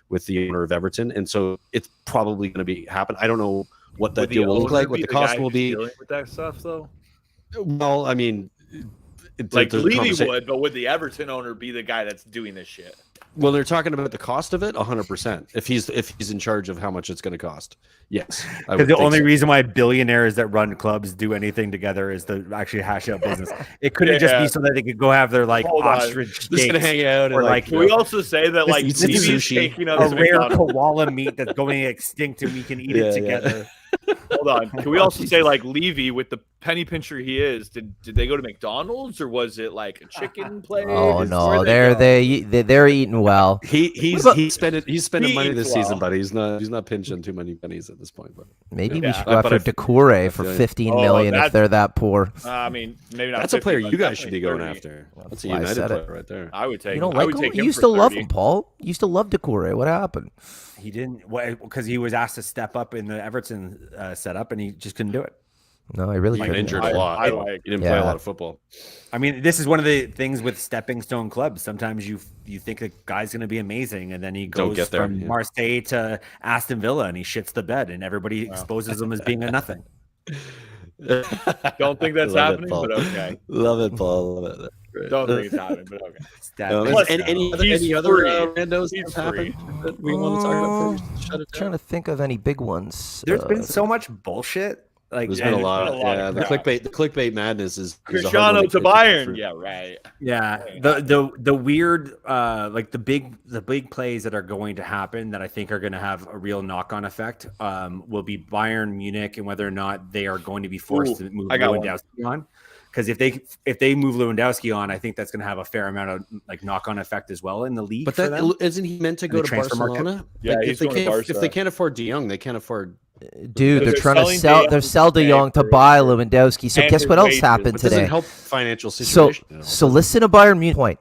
Speaker 3: with the owner of Everton, and so it's probably going to happen. I don't know what that deal will look like, what the cost will be.
Speaker 6: With that stuff, though.
Speaker 3: Well, I mean,
Speaker 4: like Levy would, but would the Everton owner be the guy that's doing this shit?
Speaker 3: Well, they're talking about the cost of it, 100%. If he's in charge of how much it's going to cost, yes.
Speaker 2: Because the only reason why billionaires that run clubs do anything together is to actually hash out business. It couldn't just be so that they could go have their ostrich
Speaker 3: just gonna hang out.
Speaker 2: Or like,
Speaker 4: can we also say that like
Speaker 3: eat some
Speaker 4: Levy's
Speaker 3: sushi.
Speaker 4: taking up
Speaker 2: a rare koala meat that's going extinct and we can eat it together.
Speaker 4: Hold on. Can we also say like Levy, with the penny pincher he is, did they go to McDonald's or was it like a chicken place?
Speaker 5: Oh no, they're eating well.
Speaker 3: He's spending money this season, but he's not pinching too many pennies at this point. But
Speaker 5: maybe we should go after Doucouré for 15 million if they're that poor.
Speaker 4: I mean, maybe not.
Speaker 3: That's
Speaker 4: 50,
Speaker 3: a player you guys should be going
Speaker 4: 30.
Speaker 3: after. That's a United player right there.
Speaker 4: I would take.
Speaker 5: You don't like him? You used to love him, Paul. You used to love Doucouré. What happened?
Speaker 2: He didn't, because he was asked to step up in the Everton setup, and he just couldn't do it.
Speaker 5: No, he really
Speaker 3: He
Speaker 5: couldn't.
Speaker 3: injured a lot. He didn't play a lot of football.
Speaker 2: I mean, this is one of the things with stepping stone clubs. Sometimes you think the guy's going to be amazing, and then he goes from Marseille to Aston Villa, and he shits the bed, and everybody exposes him as being a nothing.
Speaker 4: Don't think that's
Speaker 3: Love it,
Speaker 4: happening,
Speaker 3: Paul.
Speaker 4: but okay.
Speaker 3: Love it, Paul. Love it. Great.
Speaker 4: Don't think it's happening, but okay.
Speaker 2: Stat
Speaker 4: He's
Speaker 3: Any other
Speaker 4: free.
Speaker 3: randos
Speaker 4: He's
Speaker 3: that
Speaker 4: free.
Speaker 3: happened that we want to talk about first? Shut it
Speaker 5: Trying
Speaker 3: down.
Speaker 5: to think of any big ones.
Speaker 2: There's been so much bullshit. Like,
Speaker 3: There's been a lot.
Speaker 4: been a lot
Speaker 3: Yeah,
Speaker 4: of
Speaker 3: the
Speaker 4: crap.
Speaker 3: clickbait madness is a hard
Speaker 4: Cristiano
Speaker 3: one
Speaker 4: to
Speaker 3: get
Speaker 4: Bayern.
Speaker 3: through.
Speaker 4: Yeah, right.
Speaker 2: yeah, the weird like the big plays that are going to happen that I think are going to have a real knock-on effect will be Bayern Munich and whether or not they are going to be forced to move
Speaker 4: I got one.
Speaker 2: Lewandowski on. Because if they move Lewandowski on, I think that's going to have a fair amount of like knock-on effect as well in the league.
Speaker 3: But
Speaker 2: for them.
Speaker 3: isn't he meant to
Speaker 2: And
Speaker 3: go
Speaker 2: the
Speaker 3: to
Speaker 2: transfer market?
Speaker 3: Barcelona?
Speaker 4: Yeah,
Speaker 3: Like,
Speaker 4: he's going to
Speaker 3: if they
Speaker 4: Barca.
Speaker 3: can't afford De Jong, they can't afford.
Speaker 5: Dude, they're
Speaker 4: they're
Speaker 5: trying to
Speaker 4: selling
Speaker 5: sell.
Speaker 4: De
Speaker 5: They're
Speaker 4: Jong
Speaker 5: sell De
Speaker 4: to
Speaker 5: Jong to
Speaker 4: pay
Speaker 5: buy
Speaker 4: for-
Speaker 5: Lewandowski. So
Speaker 4: and
Speaker 5: guess
Speaker 4: his
Speaker 5: what else
Speaker 4: wages.
Speaker 5: happened
Speaker 3: But doesn't
Speaker 5: today?
Speaker 3: help financial
Speaker 5: So,
Speaker 3: situation. you know?
Speaker 5: so listen to Bayern Munich point.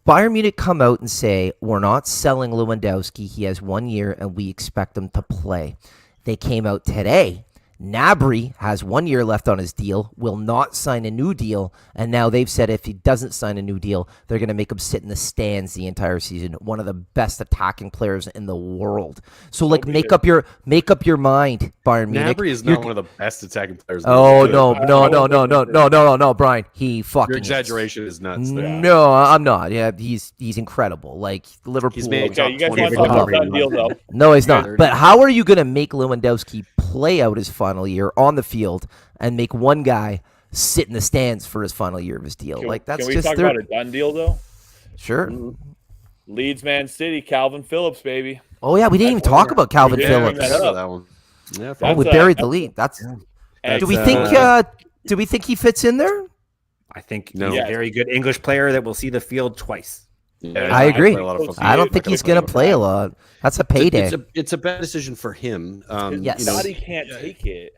Speaker 5: Bayern Munich come out and say, we're not selling Lewandowski. He has 1 year and we expect him to play. They came out today. Gnabry has 1 year left on his deal, will not sign a new deal, and now they've said if he doesn't sign a new deal, they're going to make him sit in the stands the entire season. One of the best attacking players in the world. So like make up your mind, Bayern Munich.
Speaker 3: Gnabry is
Speaker 5: You're-
Speaker 3: not one of the best attacking players. in the
Speaker 5: Oh
Speaker 3: league.
Speaker 5: no, Brian. He fucking
Speaker 3: Your
Speaker 5: is.
Speaker 3: exaggeration is nuts. there.
Speaker 5: No, I'm not. Yeah, he's incredible. Like Liverpool.
Speaker 3: made
Speaker 4: Okay, you guys
Speaker 3: Top
Speaker 4: want to
Speaker 3: 20
Speaker 4: talk about
Speaker 2: for
Speaker 4: done deal though?
Speaker 5: No, he's not.
Speaker 3: 30.
Speaker 5: But how are you going to make Lewandowski play out his final year on the field and make one guy sit in the stands for his final year of his deal?
Speaker 4: Can,
Speaker 5: Like that's
Speaker 4: can we
Speaker 5: just
Speaker 4: talk
Speaker 5: their-
Speaker 4: about a done deal though?
Speaker 5: sure.
Speaker 4: Leeds, Man City, Calvin Phillips, baby.
Speaker 5: Oh yeah, we didn't even talk about Calvin
Speaker 4: Yeah,
Speaker 5: Phillips.
Speaker 4: we
Speaker 3: I
Speaker 4: did.
Speaker 3: know that one. Yeah,
Speaker 5: Oh,
Speaker 4: That's
Speaker 5: we
Speaker 4: a-
Speaker 5: buried the lead. That's.
Speaker 4: And,
Speaker 5: Do we
Speaker 3: uh,
Speaker 5: think he fits in there?
Speaker 2: I think
Speaker 3: No.
Speaker 2: he's a very good English player that will see the field twice.
Speaker 3: yeah,
Speaker 5: I agree.
Speaker 3: play a lot of football.
Speaker 5: I don't think
Speaker 4: I
Speaker 5: he's
Speaker 4: couldn't
Speaker 5: going to
Speaker 4: believe
Speaker 5: play
Speaker 4: that.
Speaker 5: a lot. That's a payday.
Speaker 3: It's a bad decision for him.
Speaker 5: Yes.
Speaker 4: his
Speaker 3: you know,
Speaker 4: body can't take it.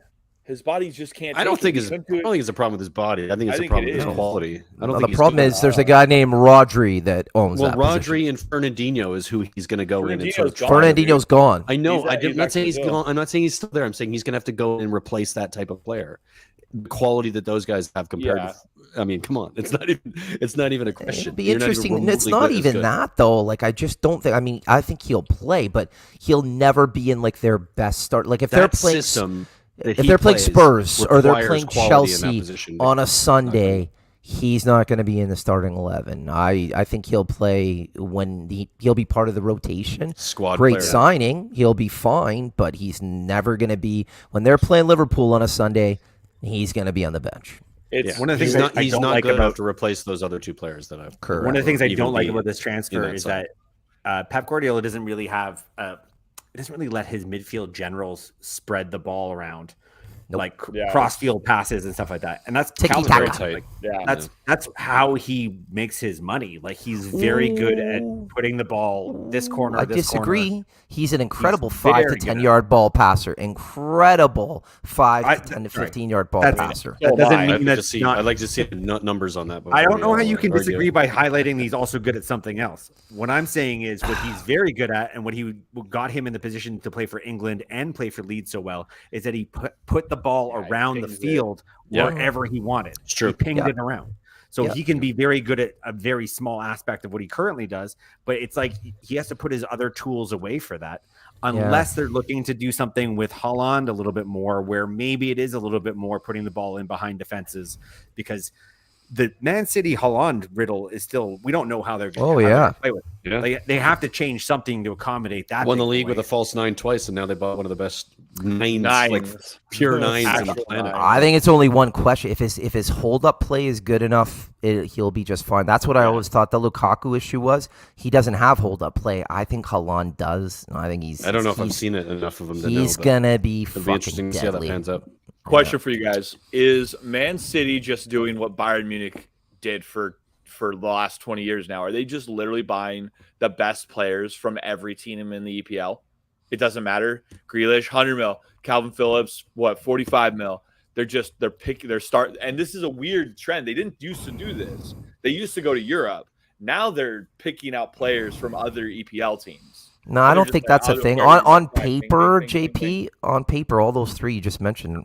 Speaker 4: His body just can't.
Speaker 3: I don't
Speaker 4: take
Speaker 3: think
Speaker 4: it.
Speaker 3: it's.
Speaker 4: He
Speaker 3: I
Speaker 4: couldn't do
Speaker 3: don't
Speaker 4: it.
Speaker 3: think it's a problem with his body. I think it's
Speaker 4: I
Speaker 3: a
Speaker 4: think
Speaker 3: problem
Speaker 4: it
Speaker 3: with his
Speaker 4: is.
Speaker 3: quality. I don't
Speaker 5: Well,
Speaker 3: think
Speaker 5: the
Speaker 3: he's
Speaker 5: problem
Speaker 3: good.
Speaker 5: is there's a guy named Rodri that owns
Speaker 3: Well,
Speaker 5: that position.
Speaker 3: Rodri and Fernandinho is who he's going to go in and sort of
Speaker 4: Fernandinho's
Speaker 3: try.
Speaker 4: gone.
Speaker 5: Fernandinho's gone.
Speaker 3: I know.
Speaker 4: He's
Speaker 3: I'm not saying he's
Speaker 4: actually
Speaker 3: gone. I'm not saying he's still there. I'm saying he's going to have to go and replace that type of player. The quality that those guys have compared.
Speaker 4: Yeah.
Speaker 3: I mean, come on. It's not even. It's not even a question.
Speaker 5: It'd be
Speaker 3: You're not even
Speaker 5: interesting. It's
Speaker 3: remotely
Speaker 5: not
Speaker 3: good- as
Speaker 5: even
Speaker 3: good.
Speaker 5: that though. Like I just don't think. I mean, I think he'll play, but he'll never be in like their best start. Like if they're
Speaker 3: That
Speaker 5: playing,
Speaker 3: system. that
Speaker 5: if
Speaker 3: he
Speaker 5: they're playing
Speaker 3: plays
Speaker 5: Spurs or they're
Speaker 3: requires
Speaker 5: playing
Speaker 3: quality in that
Speaker 5: Chelsea
Speaker 3: position.
Speaker 5: on a Sunday, he's not going to be in the starting 11. I think he'll play when he'll be part of the rotation.
Speaker 3: Squad
Speaker 5: Great
Speaker 3: player.
Speaker 5: signing. He'll be fine, but he's never going to be when they're playing Liverpool on a Sunday. He's going to be on the bench.
Speaker 4: It's
Speaker 3: Yeah.
Speaker 2: One of the
Speaker 3: He's
Speaker 2: things
Speaker 3: not.
Speaker 2: I
Speaker 3: He's
Speaker 2: don't
Speaker 3: not
Speaker 2: like
Speaker 3: good
Speaker 2: about
Speaker 3: enough to replace those other two players that I've.
Speaker 5: Correct.
Speaker 2: One of the things I
Speaker 3: even
Speaker 2: don't like
Speaker 3: be
Speaker 2: about this transfer
Speaker 3: that
Speaker 2: is
Speaker 3: side.
Speaker 2: that Pep Guardiola doesn't really have doesn't really let his midfield generals spread the ball around, like
Speaker 4: Yeah.
Speaker 2: cross field passes and stuff like that. And that's
Speaker 5: Tiki
Speaker 2: Calvin's
Speaker 5: taka.
Speaker 2: very
Speaker 3: Tight.
Speaker 2: like,
Speaker 4: yeah.
Speaker 2: that's how he makes his money. Like he's very good at putting the ball this corner.
Speaker 5: I
Speaker 2: this
Speaker 5: disagree.
Speaker 2: corner.
Speaker 5: He's an incredible
Speaker 2: He's
Speaker 5: 5 to
Speaker 2: very
Speaker 5: 10
Speaker 2: good.
Speaker 5: yard ball passer. Incredible 5
Speaker 2: I-
Speaker 5: to 10 to
Speaker 2: sorry.
Speaker 5: 15 yard ball
Speaker 2: That's-
Speaker 5: passer.
Speaker 2: That
Speaker 4: So
Speaker 2: doesn't
Speaker 4: am I.
Speaker 2: mean
Speaker 3: I'd like to
Speaker 2: that's
Speaker 3: see.
Speaker 2: not.
Speaker 3: I'd like to see numbers on that.
Speaker 2: I don't know how
Speaker 3: before we,
Speaker 2: you can
Speaker 3: argue.
Speaker 2: disagree by highlighting he's also good at something else. What I'm saying is what he's very good at and what got him in the position to play for England and play for Leeds so well is that he put the ball
Speaker 4: Yeah, he
Speaker 2: around the
Speaker 4: pinged it.
Speaker 2: field
Speaker 3: Yeah.
Speaker 2: wherever he wanted.
Speaker 3: It's true.
Speaker 2: He pinged
Speaker 5: Yeah.
Speaker 2: it around. So
Speaker 5: Yeah.
Speaker 2: he can be very good at a very small aspect of what he currently does, but it's like he has to put his other tools away for that. Unless they're looking to do something with Holland a little bit more, where maybe it is a little bit more putting the ball in behind defenses, because the Man City Holland riddle is still, we don't know how they're going to play with.
Speaker 3: Yeah.
Speaker 2: They have to change something to accommodate that.
Speaker 3: Won the
Speaker 2: big
Speaker 3: league
Speaker 2: boy.
Speaker 3: with a false 9 twice, and now they bought one of the best nines,
Speaker 4: Nines.
Speaker 3: like pure nines on the
Speaker 4: Actual
Speaker 3: planet.
Speaker 4: nines.
Speaker 5: I think it's only one question. If his hold up play is good enough, he'll be just fine. That's what I always thought the Lukaku issue was. He doesn't have hold up play. I think Haaland does. I think he's.
Speaker 3: I don't know if I've
Speaker 5: he's-
Speaker 3: seen it enough of him to know.
Speaker 5: He's
Speaker 3: but
Speaker 5: gonna be
Speaker 3: It'll be
Speaker 5: fucking
Speaker 3: interesting to see how that
Speaker 5: deadly.
Speaker 3: pans out.
Speaker 4: Question for you guys: is Man City just doing what Bayern Munich did for the last 20 years now? Are they just literally buying the best players from every team in the EPL? It doesn't matter. Grealish, 100 mil. Calvin Phillips, 45 mil. They're picking their start. And this is a weird trend. They didn't used to do this. They used to go to Europe. Now they're picking out players from other EPL teams.
Speaker 5: No, I
Speaker 4: They're
Speaker 5: don't
Speaker 4: just
Speaker 5: think
Speaker 4: like,
Speaker 5: that's a
Speaker 4: "Oh,
Speaker 5: thing.
Speaker 4: where
Speaker 5: On
Speaker 4: do you
Speaker 5: on
Speaker 4: want to play?" Bing,
Speaker 5: paper,
Speaker 4: bing, bing, bing, bing.
Speaker 5: JP, on paper, all those three you just mentioned,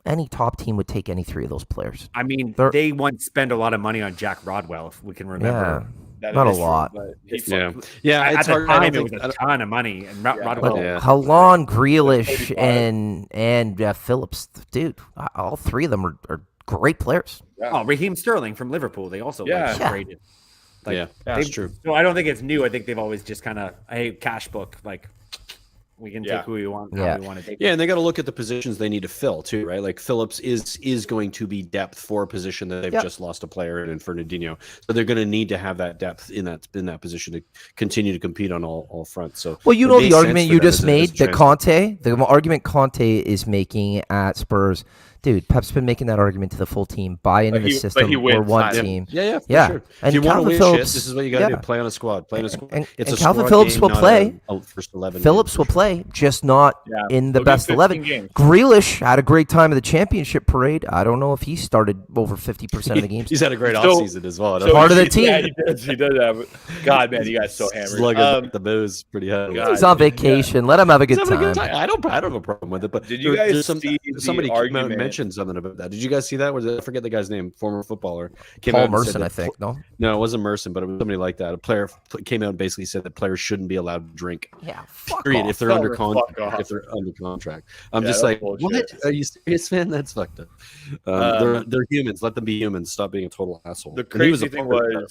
Speaker 5: any top team would take any three of those players.
Speaker 2: I mean,
Speaker 5: They're-
Speaker 2: they once spent a lot of money on Jack Rodwell, if we can remember.
Speaker 5: Not a
Speaker 4: is true,
Speaker 5: lot.
Speaker 4: but he
Speaker 3: Yeah,
Speaker 4: fucked-
Speaker 3: yeah.
Speaker 2: At
Speaker 3: It's
Speaker 2: the
Speaker 3: hard. I
Speaker 2: time,
Speaker 3: don't
Speaker 2: it
Speaker 3: think.
Speaker 2: was a ton of money, and
Speaker 4: Yeah.
Speaker 2: Rodwell.
Speaker 5: But
Speaker 3: Yeah.
Speaker 5: Haaland, Grealish,
Speaker 4: 35.
Speaker 5: and Phillips, dude, all three of them are great players.
Speaker 2: Oh, Raheem Sterling from Liverpool. They also
Speaker 4: Yeah.
Speaker 5: Yeah.
Speaker 2: traded. Like,
Speaker 3: Yeah,
Speaker 2: they've-
Speaker 3: that's true.
Speaker 2: So I don't think it's new. I think they've always just kind of, hey, cash book, like we can
Speaker 4: Yeah.
Speaker 2: take who we want. how
Speaker 5: Yeah.
Speaker 2: we want to take.
Speaker 3: Yeah, and they got to look at the positions they need to fill too, right? Like Phillips is going to be depth for a position that they've
Speaker 5: Yep.
Speaker 3: just lost a player in Fernandinho, so they're going to need to have that depth in that position to continue to compete on all fronts. So
Speaker 5: Well, you
Speaker 3: it
Speaker 5: know
Speaker 3: makes
Speaker 5: the
Speaker 3: sense
Speaker 5: argument
Speaker 3: for
Speaker 5: you
Speaker 3: them
Speaker 5: just
Speaker 3: as a
Speaker 5: made, that
Speaker 3: transfer.
Speaker 5: the argument Conte is making at Spurs, dude. Pep's been making that argument to the full team. Buy into
Speaker 4: But
Speaker 5: the
Speaker 4: he- but
Speaker 5: system.
Speaker 4: he
Speaker 5: We're
Speaker 4: wins
Speaker 5: one
Speaker 4: time.
Speaker 5: team.
Speaker 3: Yeah, for
Speaker 5: Yeah.
Speaker 3: sure.
Speaker 5: And
Speaker 3: If you want to
Speaker 5: Calvin
Speaker 3: win
Speaker 5: Phillips,
Speaker 3: shit, this is what you got to
Speaker 5: yeah.
Speaker 3: do: play on a squad. Play on a squad.
Speaker 5: And
Speaker 3: It's
Speaker 5: and
Speaker 3: a
Speaker 5: Calvin
Speaker 3: squad
Speaker 5: Phillips
Speaker 3: game,
Speaker 5: will
Speaker 3: not
Speaker 5: play.
Speaker 3: a first 11.
Speaker 5: Phillips
Speaker 3: game,
Speaker 5: will
Speaker 3: for sure.
Speaker 5: play, just not
Speaker 4: Yeah.
Speaker 5: in the
Speaker 4: He'll get
Speaker 5: best
Speaker 4: 15
Speaker 5: 11.
Speaker 4: games.
Speaker 5: Grealish had a great time at the championship parade. I don't know if he started over 50% of the games.
Speaker 3: He's had a great
Speaker 4: So-
Speaker 3: offseason as well.
Speaker 4: So
Speaker 5: Part of the
Speaker 4: he-
Speaker 5: team.
Speaker 4: Yeah, he does have. God, man, you guys so hammered.
Speaker 3: Slugging the booze pretty heavily.
Speaker 4: God.
Speaker 5: He's on vacation. Let him have a good
Speaker 3: He's having a
Speaker 5: time.
Speaker 3: good time. I don't have a problem with it. But
Speaker 4: Did you guys
Speaker 3: there's
Speaker 4: see the
Speaker 3: somebody came out and
Speaker 4: argument?
Speaker 3: mentioned something about that? Did you guys see that? I forget the guy's name. Former footballer came
Speaker 5: Paul
Speaker 3: out and said
Speaker 5: Merson,
Speaker 3: that
Speaker 5: I think. No.
Speaker 3: No, it wasn't Merson, but it was somebody like that. A player came out and basically said that players shouldn't be allowed to drink.
Speaker 5: Yeah. Fuck
Speaker 3: Period.
Speaker 5: off.
Speaker 3: If they're
Speaker 4: Fuck
Speaker 3: under
Speaker 4: off.
Speaker 3: contract. If they're under contract, I'm
Speaker 4: Yeah,
Speaker 3: just
Speaker 4: that's
Speaker 3: like,
Speaker 4: bullshit.
Speaker 3: what? Are you serious, man? That's fucked up. They're humans. Let them be humans. Stop being a total asshole.
Speaker 4: The
Speaker 3: And he was
Speaker 4: crazy
Speaker 3: a
Speaker 4: thing
Speaker 3: forward player.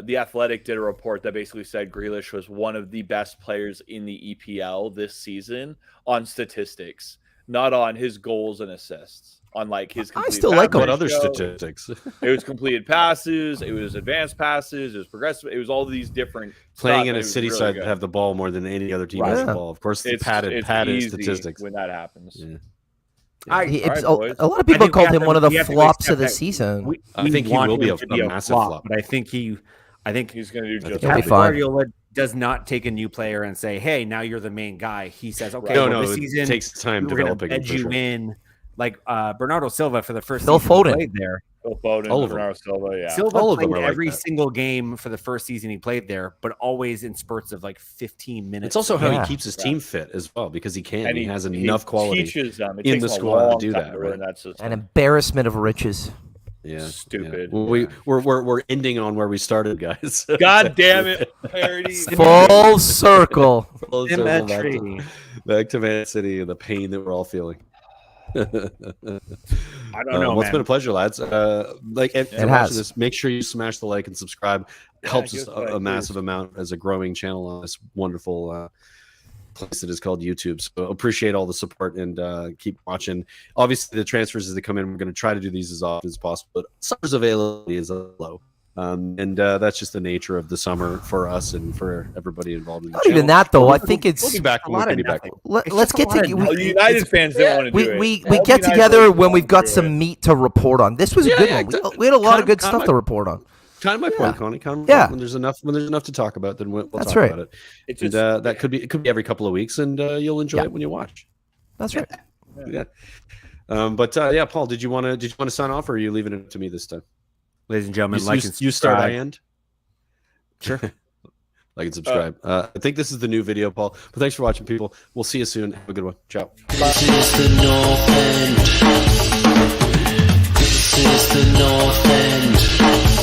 Speaker 4: was, the Athletic did a report that basically said Grealish was one of the best players in the EPL this season on statistics, not on his goals and assists. On like his,
Speaker 5: I
Speaker 4: complete
Speaker 5: still
Speaker 4: pass
Speaker 5: like him.
Speaker 3: What other
Speaker 4: ratio.
Speaker 3: statistics?
Speaker 4: It was completed passes, it was advanced passes, it was progressive, it was all these different
Speaker 3: Playing
Speaker 4: stuff,
Speaker 3: in
Speaker 4: and
Speaker 3: a
Speaker 4: it was
Speaker 3: city
Speaker 4: really
Speaker 3: side
Speaker 4: good.
Speaker 3: that have the ball more than any other team has
Speaker 5: Right.
Speaker 3: the ball. Of course, the
Speaker 4: It's
Speaker 3: padded
Speaker 4: easy
Speaker 3: statistics.
Speaker 4: when that happens.
Speaker 3: Yeah.
Speaker 5: It's
Speaker 4: All right, boys.
Speaker 5: a lot of
Speaker 2: I
Speaker 5: people
Speaker 2: think we
Speaker 5: called
Speaker 2: have
Speaker 5: him
Speaker 2: to-
Speaker 5: one of the
Speaker 2: we have to
Speaker 5: flops
Speaker 2: accept
Speaker 5: of the
Speaker 2: that
Speaker 5: season.
Speaker 3: I think he
Speaker 2: want
Speaker 3: will be
Speaker 2: him
Speaker 3: a
Speaker 2: to be
Speaker 3: massive flop.
Speaker 2: but I think
Speaker 4: He's going to do
Speaker 3: I think
Speaker 4: just
Speaker 5: he'll be
Speaker 2: Pep
Speaker 5: fine.
Speaker 2: Guardiola does not take a new player and say, "Hey, now you're the main guy." He says, "Okay,
Speaker 3: No,
Speaker 2: well,
Speaker 3: no,
Speaker 2: this
Speaker 3: it
Speaker 2: season
Speaker 3: takes time
Speaker 2: we're going to
Speaker 3: developing. him,
Speaker 2: bed
Speaker 3: for
Speaker 2: you
Speaker 3: sure.
Speaker 2: in." Like Bernardo Silva for the first
Speaker 5: Phil
Speaker 2: season he
Speaker 5: Foden.
Speaker 2: played there.
Speaker 4: Phil Foden,
Speaker 3: All of them.
Speaker 4: Bernardo Silva, yeah.
Speaker 2: Silva
Speaker 3: All of them
Speaker 2: played
Speaker 3: are like
Speaker 2: every
Speaker 3: that.
Speaker 2: single game for the first season he played there, but always in spurts of like 15 minutes.
Speaker 3: It's also how
Speaker 5: Yeah.
Speaker 3: he keeps his team fit as well because he can.
Speaker 4: And
Speaker 3: He has enough quality.
Speaker 4: Teaches them. It
Speaker 3: in
Speaker 4: takes
Speaker 3: the
Speaker 4: them a
Speaker 3: squad to
Speaker 4: long
Speaker 3: do
Speaker 4: time
Speaker 3: that,
Speaker 4: to
Speaker 3: right?
Speaker 4: learn that system.
Speaker 5: An embarrassment of riches.
Speaker 3: Yeah,
Speaker 4: Stupid.
Speaker 3: Yeah. Well, we're ending on where we started, guys.
Speaker 4: God damn it, parody.
Speaker 5: Full circle.
Speaker 3: Full circle back to-
Speaker 2: Symmetry.
Speaker 3: back to Man City and the pain that we're all feeling.
Speaker 2: I don't know,
Speaker 3: Well, it's
Speaker 2: man.
Speaker 3: been a pleasure, lads. If you're watching
Speaker 5: has.
Speaker 3: this, make sure you smash the like and subscribe. It helps
Speaker 4: give
Speaker 3: us
Speaker 4: us a like,
Speaker 3: a massive
Speaker 4: please.
Speaker 3: amount as a growing channel on this wonderful place that is called YouTube. So appreciate all the support and keep watching. Obviously, the transfers as they come in, we're going to try to do these as often as possible. But summer's availability is low. And that's just the nature of the summer for us and for everybody involved in the
Speaker 5: Not even
Speaker 3: channel.
Speaker 5: that though. I
Speaker 3: We'll
Speaker 5: think
Speaker 3: be
Speaker 5: it's
Speaker 3: back
Speaker 2: a
Speaker 3: when
Speaker 2: lot
Speaker 3: we're
Speaker 2: of
Speaker 3: getting back.
Speaker 2: nothing.
Speaker 5: let's
Speaker 2: It's
Speaker 5: get
Speaker 2: just a lot
Speaker 5: to
Speaker 2: of
Speaker 4: All
Speaker 2: nothing.
Speaker 4: the United fans didn't want to do it.
Speaker 5: we
Speaker 4: All
Speaker 5: get
Speaker 4: United
Speaker 5: together
Speaker 4: fans
Speaker 5: when
Speaker 4: didn't
Speaker 5: we've
Speaker 4: wanna
Speaker 5: got
Speaker 4: do
Speaker 5: some
Speaker 4: it.
Speaker 5: meat to report on. This was a
Speaker 3: Yeah,
Speaker 5: good
Speaker 3: yeah,
Speaker 5: one.
Speaker 3: exactly.
Speaker 5: We had a lot of good
Speaker 3: Kind
Speaker 5: stuff
Speaker 3: of
Speaker 5: to report on.
Speaker 3: Kind of my
Speaker 5: Yeah.
Speaker 3: point, Connie. Kind of
Speaker 5: Yeah.
Speaker 3: when there's enough to talk about, then we'll
Speaker 5: That's
Speaker 3: talk
Speaker 5: right.
Speaker 3: about it.
Speaker 4: It
Speaker 3: And
Speaker 4: just,
Speaker 3: that could be every couple of weeks, and you'll enjoy
Speaker 5: Yeah.
Speaker 3: it when you watch.
Speaker 5: That's right.
Speaker 3: Yeah. But yeah, Paul, did you want to sign off, or are you leaving it to me this time?
Speaker 2: Ladies and gentlemen,
Speaker 3: You,
Speaker 2: like
Speaker 3: you,
Speaker 2: and
Speaker 3: you start, I
Speaker 2: subscribe.
Speaker 3: end. Sure. Like and subscribe. I think this is the new video, Paul. But thanks for watching, people. We'll see you soon. Have a good one. Ciao.
Speaker 1: This is the North End. This is the North End.